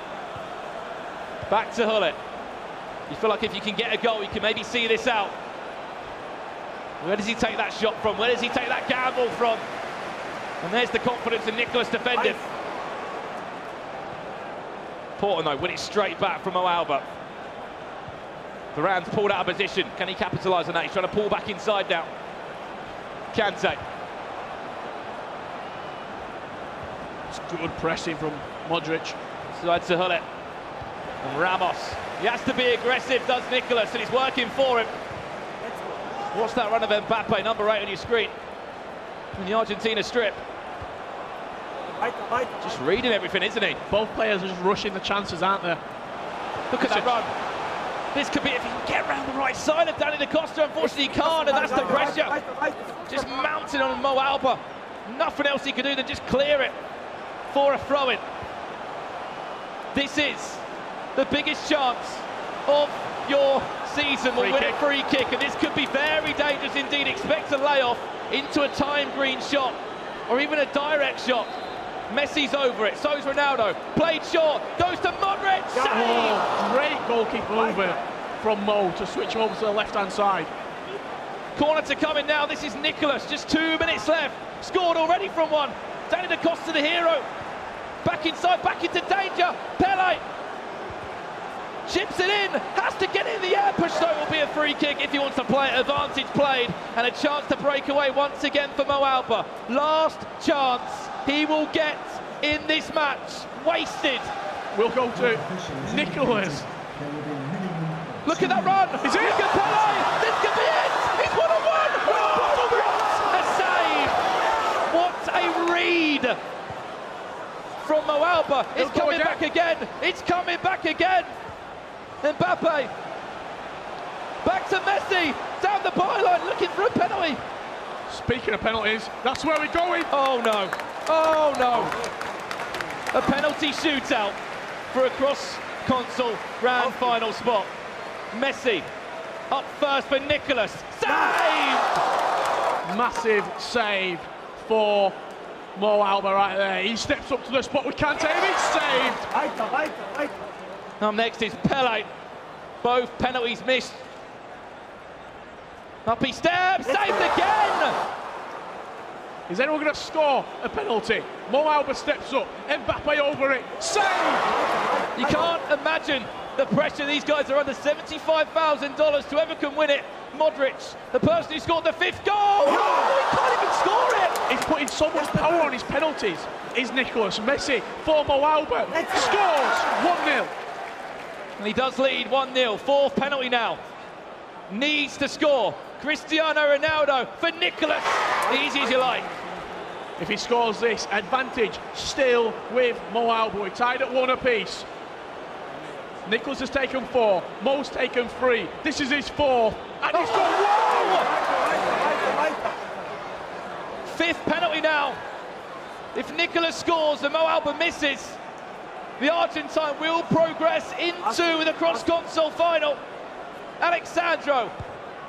Back to Hullet. You feel like if you can get a goal, you can maybe see this out. Where does he take that shot from? Where does he take that gamble from? And there's the confidence in Nicholas defending. Porto, though, win it straight back from Mo Alba. Varane's pulled out of position. Can he capitalise on that? He's trying to pull back inside now. Kante. It's good pressing from Modric. Side to Hullet. And Ramos. He has to be aggressive, does Nicholas, and it's working for him. What's that run of Mbappe, number 8 on your screen? In the Argentina strip. Just reading everything, isn't he? Both players are just rushing the chances, aren't they? Look at that run. This could be, if he can get around the right side of Danny Da Costa, unfortunately he can't, and that's the pressure. Just mounting on Mo Alba. Nothing else he can do than just clear it for a throw-in. This is the biggest chance of your season. Will win a free kick, and this could be very dangerous indeed. Expect a layoff into a time green shot, or even a direct shot. Messi's over it, so's Ronaldo. Played short, goes to Modric, save! Oh, great goalkeeper movement from Mo to switch over to the left-hand side. Corner to come in now, this is Nicholas, just 2 minutes left. Scored already from one. Danny Da Costa, the hero. Back inside, back into danger. Pele chips it in, has to get in the air. Push though will be a free kick if he wants to play it. Advantage played, and a chance to break away once again for Mo Alba. Last chance he will get in this match. Wasted. We'll go to Nicholas. Look at that run. Is it? Look at Pele. This could be it. He's 1-on-1. What a read from Mo Alba. It's coming back again. It's coming back again. Mbappe. Back to Messi. Down the byline, looking for a penalty. Speaking of penalties, that's where we're going. Oh no. Oh no. A penalty shootout for a cross-console grand final spot. Messi up first for Nicholas. Save! Massive save for Mo Alba right there. He steps up to the spot with Kante and he's saved. Up next is Pele. Both penalties missed. Up he steps, saved again! Is anyone going to score a penalty? Mo Alba steps up, Mbappe over it, save! You can't imagine the pressure these guys are under. $75,000 to ever can win it. Modric, the person who scored the 5th goal! Oh, he can't even score it! He's putting so much power on his penalties. Is Nicholas Messi for Mo Alba, scores 1-0. And he does lead 1-0, 4th penalty now. Needs to score. Cristiano Ronaldo for Nicholas. Easy as you like. If he scores this, advantage still with Mo Alba. We're tied at 1 apiece. Nicholas has taken 4, Mo's taken 3. This is his 4th, and he's got 5th penalty now. If Nicholas scores and Mo Alba misses, the Argentine will progress into the cross-console final. Alexandro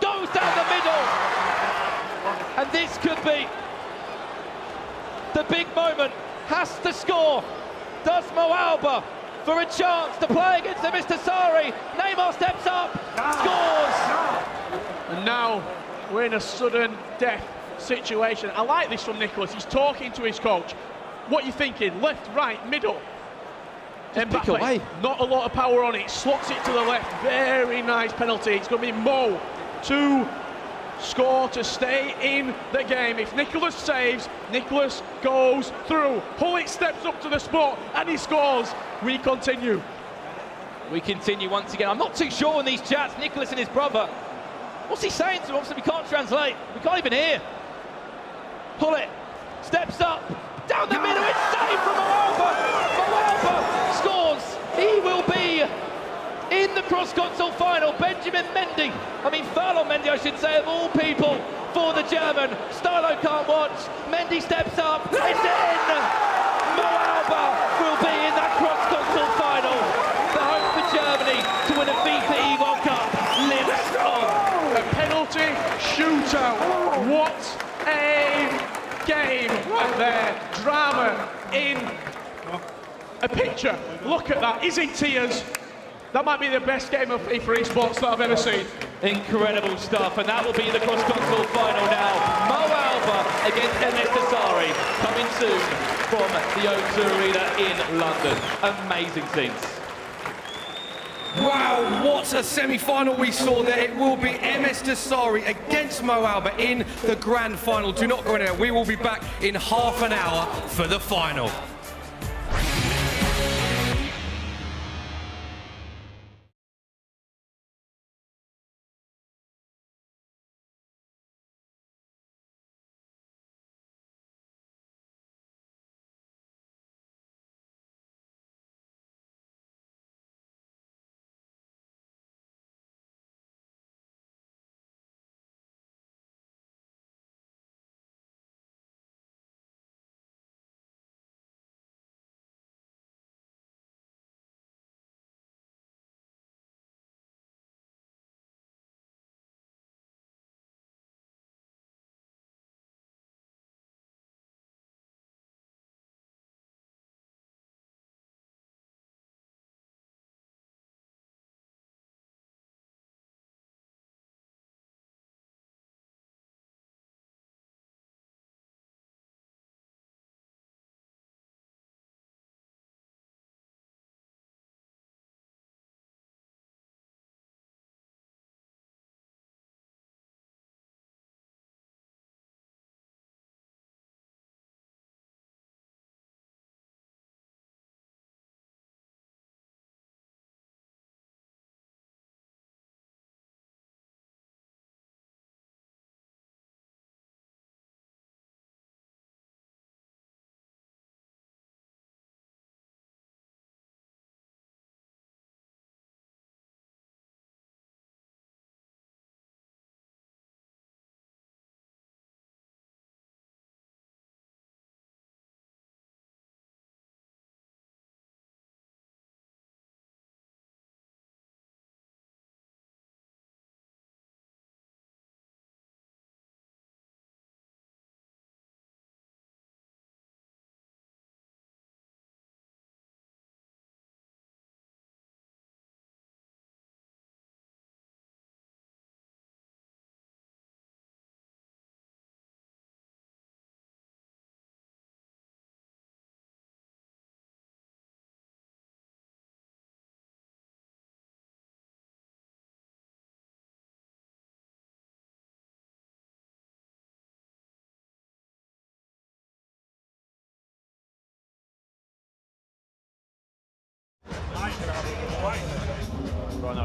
goes down the middle, and this could be the big moment. Has to score. Does Mo Alba for a chance to play against the Mr. Sari? Neymar steps up, scores. And now we're in a sudden death situation. I like this from Nicholas. He's talking to his coach. What are you thinking? Left, right, middle? Pick away. Not a lot of power on it. Slots it to the left. Very nice penalty. It's going to be Mo to score to stay in the game. If Nicholas saves, Nicholas goes through. Hullet steps up to the spot and he scores. We continue. We continue once again. I'm not too sure in these chats, Nicholas and his brother. What's he saying to him? Obviously, we can't translate. We can't even hear. Hullet steps up, down the middle. It's saved from Mo Alba. Mo Alba scores. He will be in the cross-console final. Benjamin Mendy, Ferland Mendy, I should say, of all people, for the German. Stylo can't watch. Mendy steps up. It's in. Mo Alba will be in that cross-console final. The hope for Germany to win a FIFA eWorld Cup lives on. A penalty shootout. What a game there. Drama in a picture. Look at that. Is it tears? That might be the best game of FIFA esports that I've ever seen. Incredible stuff, and that will be the cross-console final now. Mo Alba against MS Dasari, coming soon from the O2 Arena in London. Amazing scenes. Wow, what a semi-final we saw there. It will be MS Dasari against Mo Alba in the grand final. Do not go anywhere. We will be back in half an hour for the final.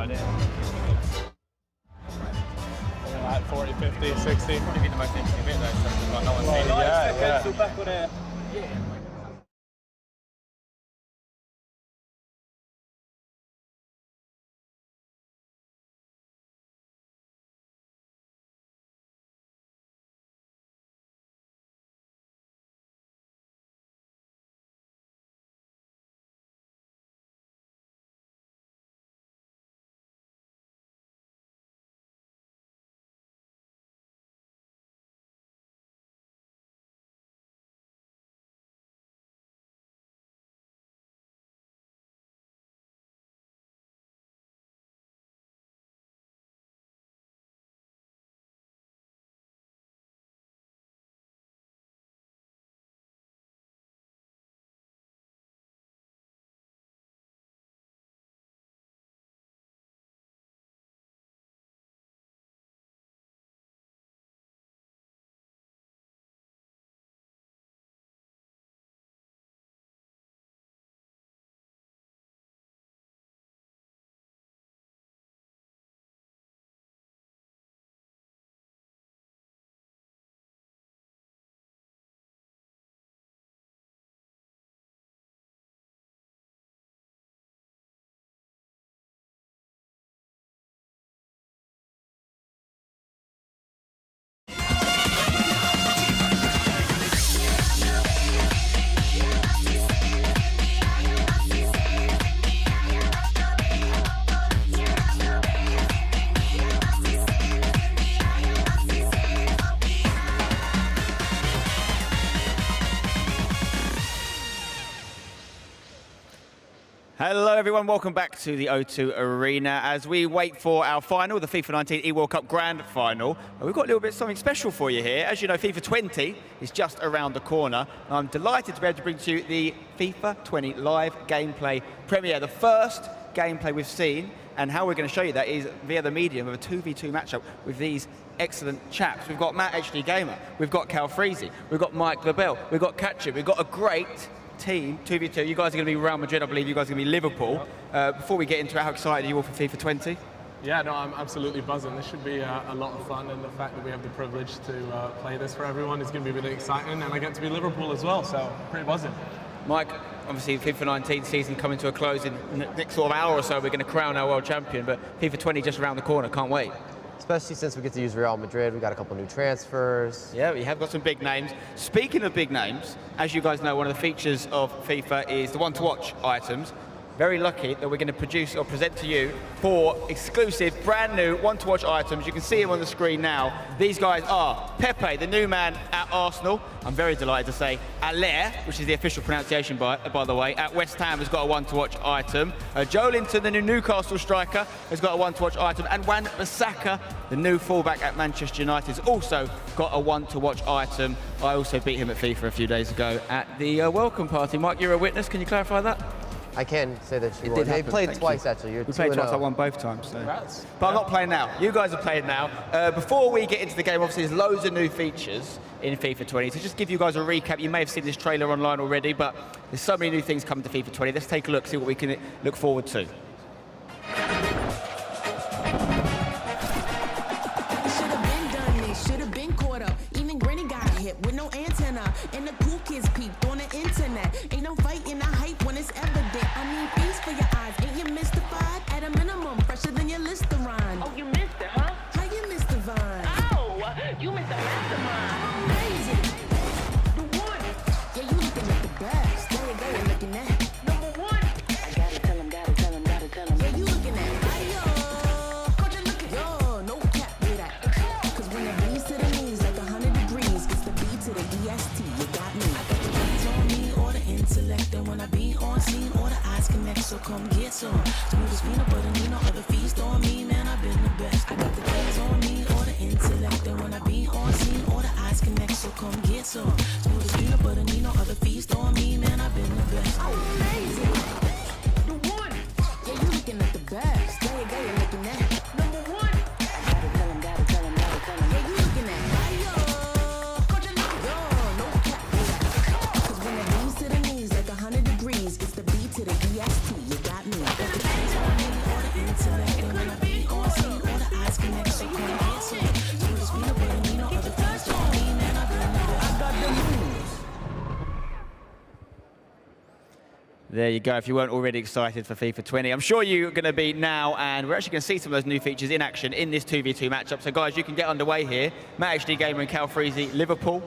idea. Like 40, 50, 60. Probably the most interesting bit though, so like no one's seen it. Yeah. Hello everyone, welcome back to the O2 Arena as we wait for our final, the FIFA 19 eWorld Cup Grand Final. We've got a little bit something special for you here. As you know, FIFA 20 is just around the corner. I'm delighted to be able to bring to you the FIFA 20 live gameplay premiere, the first gameplay we've seen, and how we're going to show you that is via the medium of a 2v2 matchup with these excellent chaps. We've got Matt HD Gamer, we've got Cal Freezy, we've got Mike LaBelle, we've got Katcher, we've got a great team, 2v2. You guys are going to be Real Madrid, I believe you guys are going to be Liverpool. Before we get into it, how excited are you all for FIFA 20? Yeah, no, I'm absolutely buzzing. This should be a lot of fun, and the fact that we have the privilege to play this for everyone is going to be really exciting, and I get to be Liverpool as well, so pretty buzzing. Mike, obviously FIFA 19 season coming to a close in the next sort of hour or so. We're going to crown our world champion, but FIFA 20 just around the corner, can't wait. Especially since we get to use Real Madrid, we got a couple new transfers. Yeah, we have got some big names. Speaking of big names, as you guys know, one of the features of FIFA is the one-to-watch items. Very lucky that we're going to produce or present to you 4 exclusive, brand new one-to-watch items. You can see them on the screen now. These guys are Pepe, the new man at Arsenal. I'm very delighted to say Allaire, which is the official pronunciation by the way, at West Ham has got a one-to-watch item. Joe Linton, the new Newcastle striker, has got a one-to-watch item. And Wan-Bissaka, the new fullback at Manchester United, has also got a one-to-watch item. I also beat him at FIFA a few days ago at the welcome party. Mike, you're a witness. Can you clarify that? I can say that you won. They played twice, actually. We played twice, I won both times. So. But I'm not playing now. You guys are playing now. Before we get into the game, obviously there's loads of new features in FIFA 20. So just give you guys a recap. You may have seen this trailer online already, but there's so many new things coming to FIFA 20. Let's take a look, see what we can look forward to. With no antenna, and the cool kids peeped on the internet. Ain't no fight in the hype when it's evident. I mean, feast for your eyes, ain't you mystified? At a minimum, fresher than your Listerine. Oh, you missed it, huh? How you missed the vine? Oh, you missed the mastermind. I'm amazing. The one. Yeah, you looking at the best. There you go, you're looking at number 1. I gotta tell him, gotta tell him, gotta tell him. Yeah, you looking at yo. Coach, you looking, yo, no cap with that. Cause when the bees to the knees like 100 degrees, gets the beat to the DST, you got me. I got the hands on me or the intellect, and when I be on scene, all the eyes connect, so come get some. Smooth as peanut butter, need no other feast on me, man, I've been the best. I got the hands on me or the intellect, and when I be on scene, There you go, if you weren't already excited for FIFA 20. I'm sure you're going to be now, and we're actually going to see some of those new features in action in this 2v2 matchup. So guys, you can get underway here. Matt HD Gamer and Cal Freezy, Liverpool.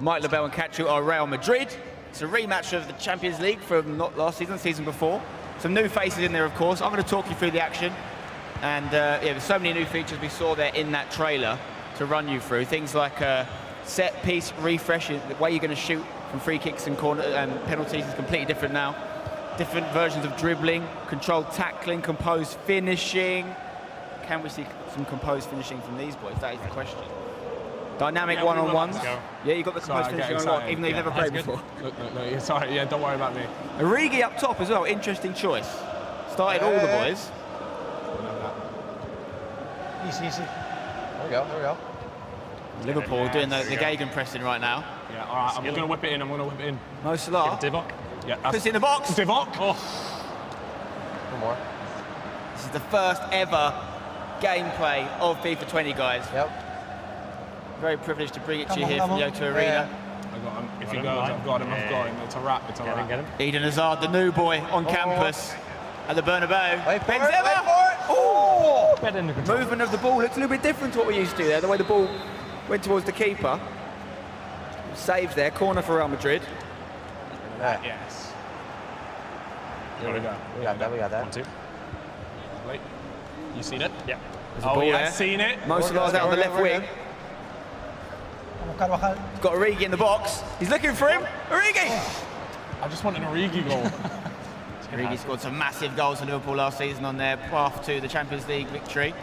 Mike LaBelle and Kachu are Real Madrid. It's a rematch of the Champions League from not last season, the season before. Some new faces in there, of course. I'm going to talk you through the action. And yeah, there's so many new features we saw there in that trailer to run you through. Things like set piece refresh, the way you're going to shoot from free kicks and corner and penalties is completely different now. Different versions of dribbling, controlled tackling, composed finishing. Can we see some composed finishing from these boys? That is the question. Dynamic one-on-ones. Yeah, you got the composed finishing on lock, even though you've never played before. No, sorry, yeah, don't worry about me. Origi up top as well, interesting choice. Started all the boys. Easy. There we go. Liverpool doing the gegenpressing right now. Yeah, all right, I'm going to whip it in, Mo Salah. Divock. Yeah, puts it in the box. Divock. Oh. One more. This is the first ever gameplay of FIFA 20, guys. Yep. Very privileged to bring it to you here from the O2 Arena. I got him. If he goes, I've got him. It's a wrap. It's a wrap. Get him. Eden Hazard, the new boy on campus at the Bernabeu. Wait for Benzema. it. Oh! Better in the control. Movement of the ball looks a little bit different to what we used to there. The way the ball went towards the keeper. Saves there. Corner for Real Madrid. Yes. Here we go. We got that. 1-2. Wait. You seen it? Yeah. There's a ball there. I've seen it. Mo Salah's out on the left wing. He's got Origi in the box. He's looking for him. Origi! I just want an Origi goal. Origi scored some massive goals for Liverpool last season on their path to the Champions League victory.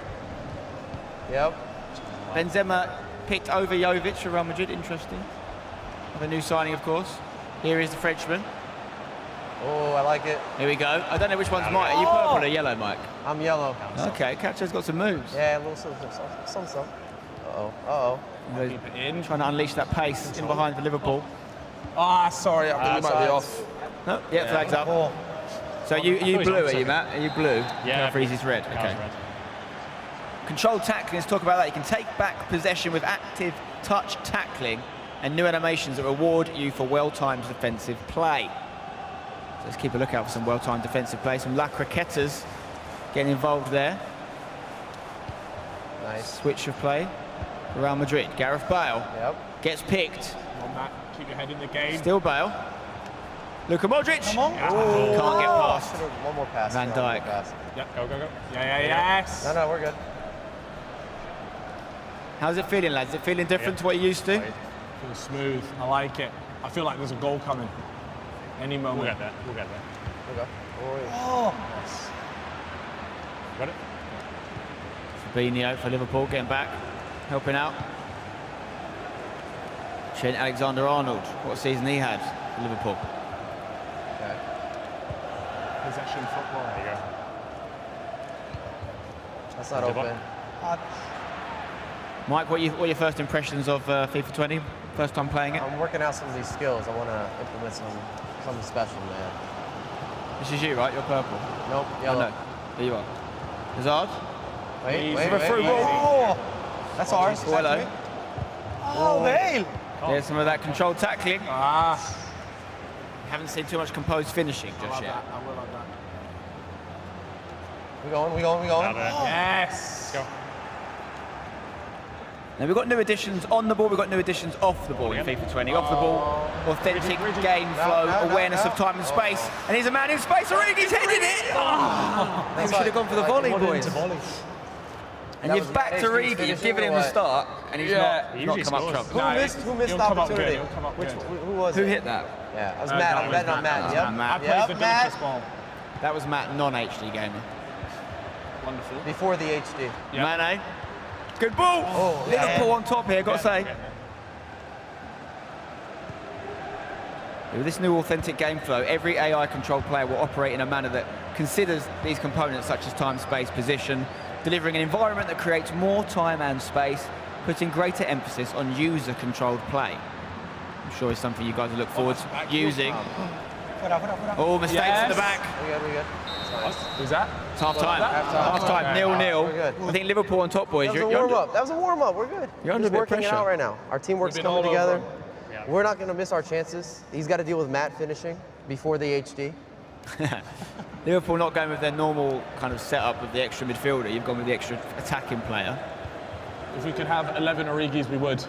Yep. Benzema picked over Jovic for Real Madrid. Interesting. A new signing, of course. Here is the Frenchman. Oh, I like it. Here we go. I don't know which one's Mike. Are you purple or yellow, Mike? I'm yellow. Okay, Catcher's got some moves. Yeah, a little some. Uh-oh. Trying to unleash that pace in behind for Liverpool. Ah, sorry, I think you might be off. No, yeah, flags up. Oh. So you blue, are you, Matt? Are you blue? Yeah. Freezy's red. Okay. Red. Controlled tackling, let's talk about that. You can take back possession with active touch tackling and new animations that reward you for well-timed defensive play. So let's keep a lookout for some well-timed defensive play. Some La Croquetas getting involved there. Nice. Switch of play. Real Madrid. Gareth Bale gets picked. Come on, Matt. Keep your head in the game. Still Bale. Luka Modric. Come on. Can't get past. One more pass. Van Dijk. Yep, go. Yeah, yes. No, we're good. How's it feeling, lads? Is it feeling different to what you used to? Feels smooth. I like it. I feel like there's a goal coming. Any moment. We'll get there. Okay. Oh. Yes. Got it? Fabinho for Liverpool getting back, helping out. Trent Alexander-Arnold, what a season he had for Liverpool. Okay. Possession football. There you go. That's not open. Mike, what are your first impressions of FIFA 20? First time playing it? I'm working out some of these skills. I want to implement something special, man. This is you, right? You're purple. Nope, yellow. Oh, no. There you are. Hazard. Wait. Oh, that's ours. Oh, hello. Oh, Bale. There's some of that controlled tackling. Ah. Haven't seen too much composed finishing just yet. I will like that. We going. Yes. Let's go. Now we've got new additions on the ball, we've got new additions off the ball in FIFA 20. Off the ball, authentic game flow, awareness of time and space. And he's a man in space, Origi's headed it! He should have gone for the volley, boys. And you've backed Origi, you've given him the start, and he's not come up trump. Who missed the opportunity? Who was it? Who hit that? Yeah, that was Matt. I'm betting on Matt. Yep. Matt. I played the delicious ball. That was Matt, non-HD gamer. Wonderful. Before the HD. Mane. Good ball. Oh, Liverpool on top here, got to say. With this new authentic game flow, every AI-controlled player will operate in a manner that considers these components such as time, space, position, delivering an environment that creates more time and space, putting greater emphasis on user-controlled play. I'm sure it's something you guys will look forward to using. Oh, mistakes in the back. We good. Who's that? It's half-time. Half-time, 0-0. I think Liverpool on top, boys. That was a warm-up. That was a warm-up. We're good. You're under just a bit working it pressure. out right now. Our teamwork's coming together. We're not going to miss our chances. He's got to deal with Matt finishing before the HD. Liverpool not going with their normal kind of setup of the extra midfielder. You've gone with the extra attacking player. If we could have 11 Origis, we would.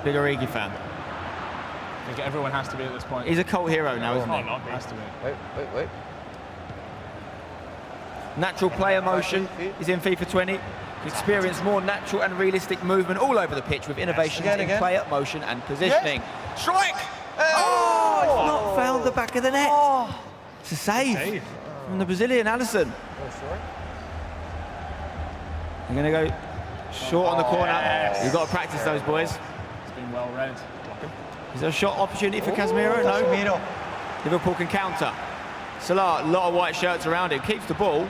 Big Origi fan. I think everyone has to be at this point. He's a cult hero now, isn't he? Has to be. Wait. Natural player motion is in FIFA 20. Experience more natural and realistic movement all over the pitch with innovations in player motion and positioning. Yes. Strike! Oh, it's not fouled the back of the net. It's a save from the Brazilian Alisson. They're going to go short on the corner. Yes. You've got to practice those, boys. It's been well read. Is there a shot opportunity for Casemiro? No. Casemiro. Liverpool can counter. Salah, a lot of white shirts around him, keeps the ball.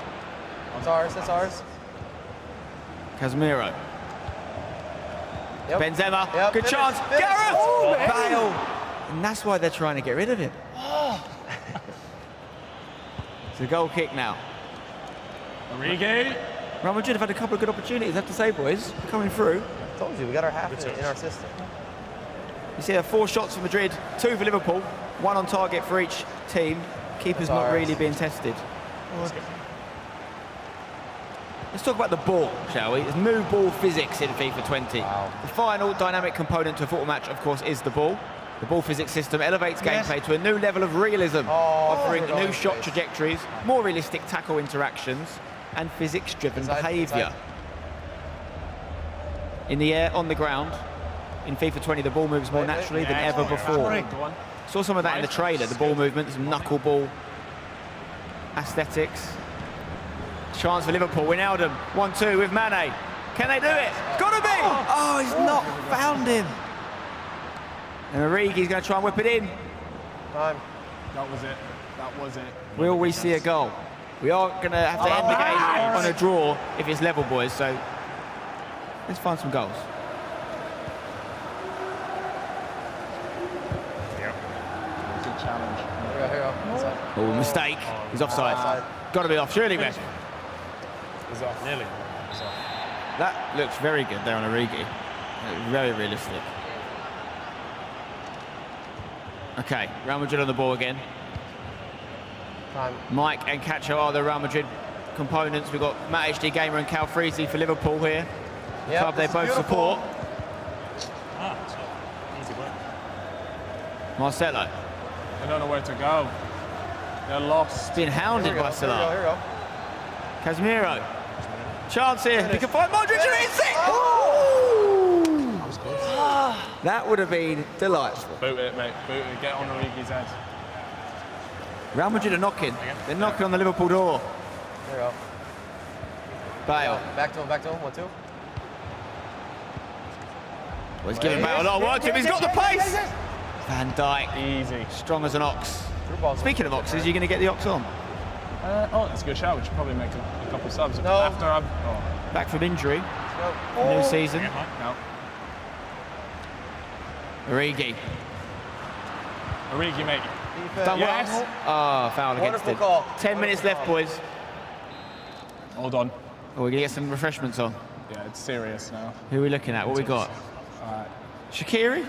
That's ours. Casemiro. Yep. Benzema, Yep. good chance. Gareth! Bale! And that's why they're trying to get rid of him. It's a goal kick now. Origi. Real Madrid have had a couple of good opportunities, I have to say, boys. Coming through. I told you, we got our half in our system. You see 4 shots for Madrid, 2 for Liverpool, 1 on target for each team. Keeper's not really being tested. Let's talk about the ball, shall we? There's new ball physics in FIFA 20. Wow. The final dynamic component to a football match, of course, is the ball. The ball physics system elevates gameplay to a new level of realism, offering new shot trajectories, more realistic tackle interactions, and physics-driven behaviour. In the air, on the ground, in FIFA 20, the ball moves more naturally than ever before. Saw some of that in the trailer, the ball movement, some knuckleball aesthetics. Chance for Liverpool, Wijnaldum, 1-2 with Mane. Can they do it? Gotta be! Oh, he's not found him. And Origi's going to try and whip it in. That was it. That was it. Will we see a goal? We are going to have to end the game on a draw if it's level, boys, so let's find some goals. Good challenge. Here we go. Oh, mistake. He's offside. Got to be off, surely, Beth. He's off. Nearly. He's off. That looks very good there on Origi. Very realistic. Okay, Real Madrid on the ball again. Mike and Cacho are the Real Madrid components. We've got Matt HD Gamer and Cal Freezy for Liverpool here. The club they both support. Easy work. Marcelo. They don't know where to go. They're lost. Been hounded by Salah. Here we go. Casemiro. Chance here. He can find Modric and hits it! That would have been delightful. Boot it, mate. Boot it. Get on Origi's head. Real Madrid are knocking. They're knocking on the Liverpool door. Here we go. Bale. Back to him, 1-2. Well, he's giving Bale a lot of work to him. He's got the pace. Van Dijk. Easy. Strong as an ox. Speaking of oxes, you're going to get the ox on? Oh, that's a good shout. We should probably make a couple subs. No. After I'm... Back from injury. New season. No. Origi. Origi, mate. Done yes. well. Oh, foul against him. Call. 10 minutes left, boys. Hold on. Oh, we're going to get some refreshments on. Yeah, it's serious now. Who are we looking at? What we got? Shaqiri?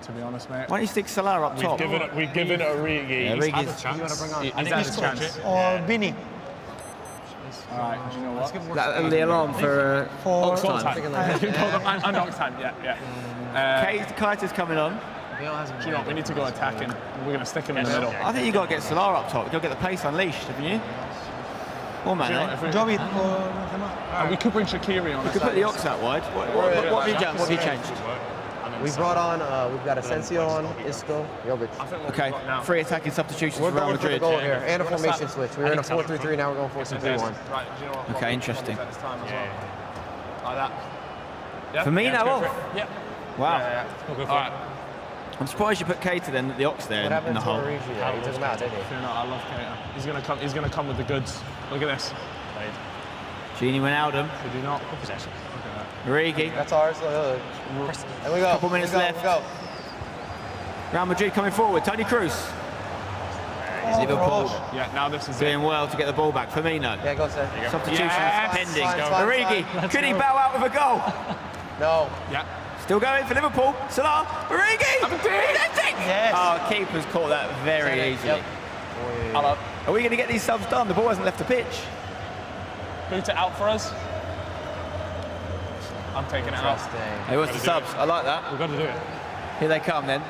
To be honest, mate. Why don't you stick Salah up top? We've given it Origi. Yeah, He's had a Origi's- chance. He's had a chance. Or Bini. All right, do you know what? Is that the alarm for Ox Full time? time. And Ox time, yeah. Keita's coming on. Do you know what? We need to go attacking. We're going to stick him in the middle. I think you've got to get Salah up top. You've got to get the pace unleashed, haven't you? Or man, Jovit we could bring Shaqiri on. You could put the Ox out wide. What have you done? What have you changed? We brought on, we've got Asensio on, Isco, Jovic. Okay, 3 attacking substitutions We're for Real going for the Madrid. goal here, and a formation switch. We were in a 4-3-3, now we're going 4-2-3-1. Okay, interesting. Like that. Firmino off. Yeah. Wow. All right. I'm surprised you put Keita then, the Ox there What in happened the to hole. Origi there? He took him out, didn't he? I love Keita. He's gonna come with the goods. Look at this. Gini Wijnaldum. Should he not? Origi. That's ours. And we go. Couple minutes left. Go. Real Madrid coming forward. Toni Kroos. Liverpool Yeah, now this is doing well to get the ball back. Firmino. Yeah, go, Seth. Substitutions pending. It's fine, Origi. Could he bow out with a goal? No. Yeah. Still going for Liverpool. Salah. Origi. Yes. Oh, keeper's caught that very easily. Yep. Are we going to get these subs done? The ball hasn't left the pitch. Boot it out for us. I'm taking it out. Hey, what's the subs? I like that. We've got to do it. Here they come then.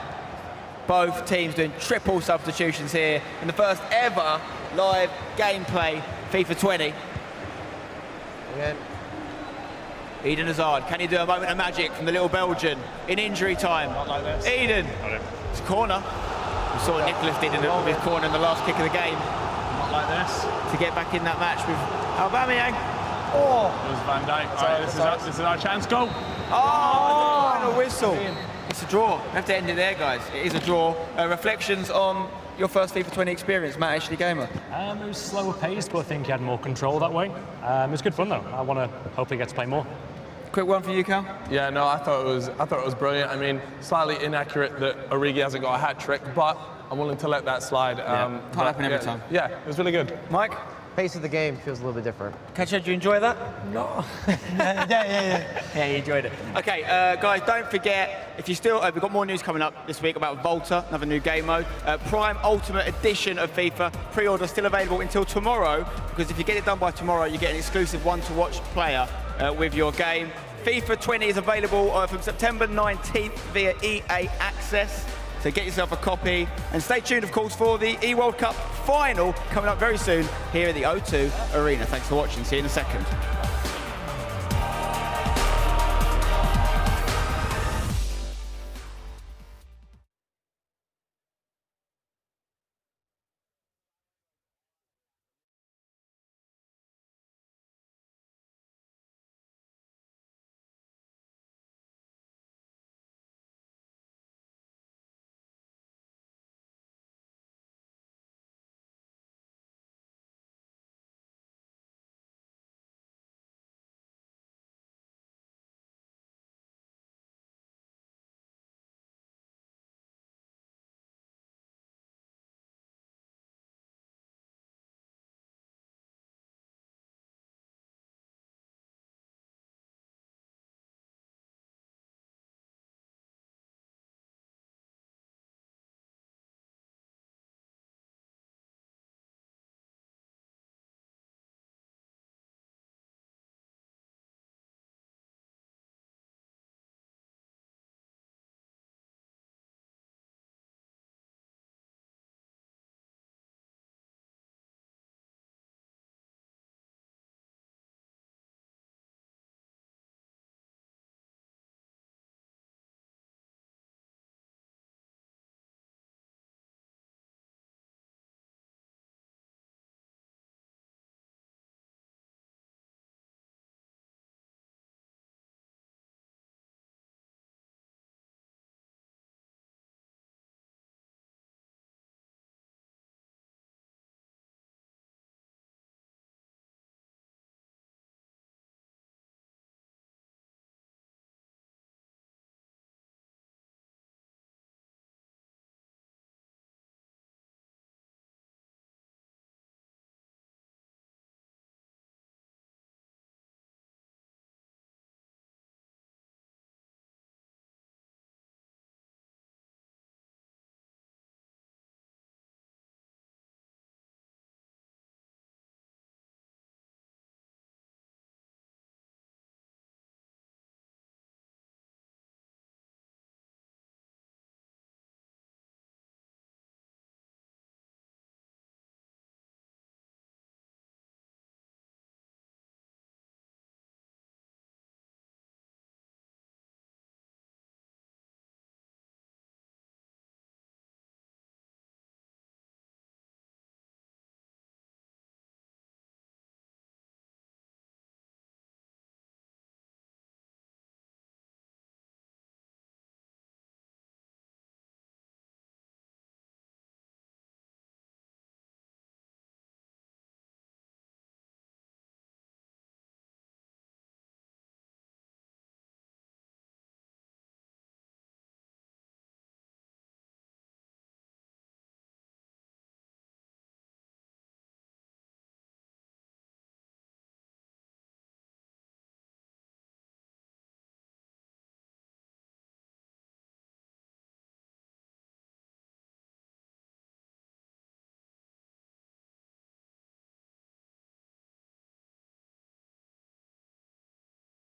Both teams doing triple substitutions here in the first ever live gameplay FIFA 20. Again. Eden Hazard, can he do a moment of magic from the little Belgian in injury time? Not like this. Eden, it's a corner. We saw Nicholas did in his corner in the last kick of the game. Not like this. To get back in that match with Aubameyang. Oh! It was Van Dijk. All right, this is our chance. Go! Oh! Final whistle. It's a draw. We have to end it there, guys. It is a draw. Reflections on your first FIFA 20 experience, Matt Ashley Gamer? It was slower paced, but I think you had more control that way. It was good fun though. I want to hopefully get to play more. Quick one for you, Cal. Yeah, no, I thought it was brilliant. I mean, slightly inaccurate that Origi hasn't got a hat trick, but I'm willing to let that slide. Can't happen every time. Yeah, it was really good. Mike? Pace of the game feels a little bit different. Kacha, did you enjoy that? No. Yeah, you enjoyed it. Okay, guys, don't forget, if you still, we've got more news coming up this week about Volta, another new game mode. Prime Ultimate Edition of FIFA. Pre-order still available until tomorrow, because if you get it done by tomorrow, you get an exclusive one-to-watch player with your game. FIFA 20 is available from September 19th via EA Access. So get yourself a copy and stay tuned, of course, for the eWorld Cup final coming up very soon here at the O2 Arena. Thanks for watching. See you in a second.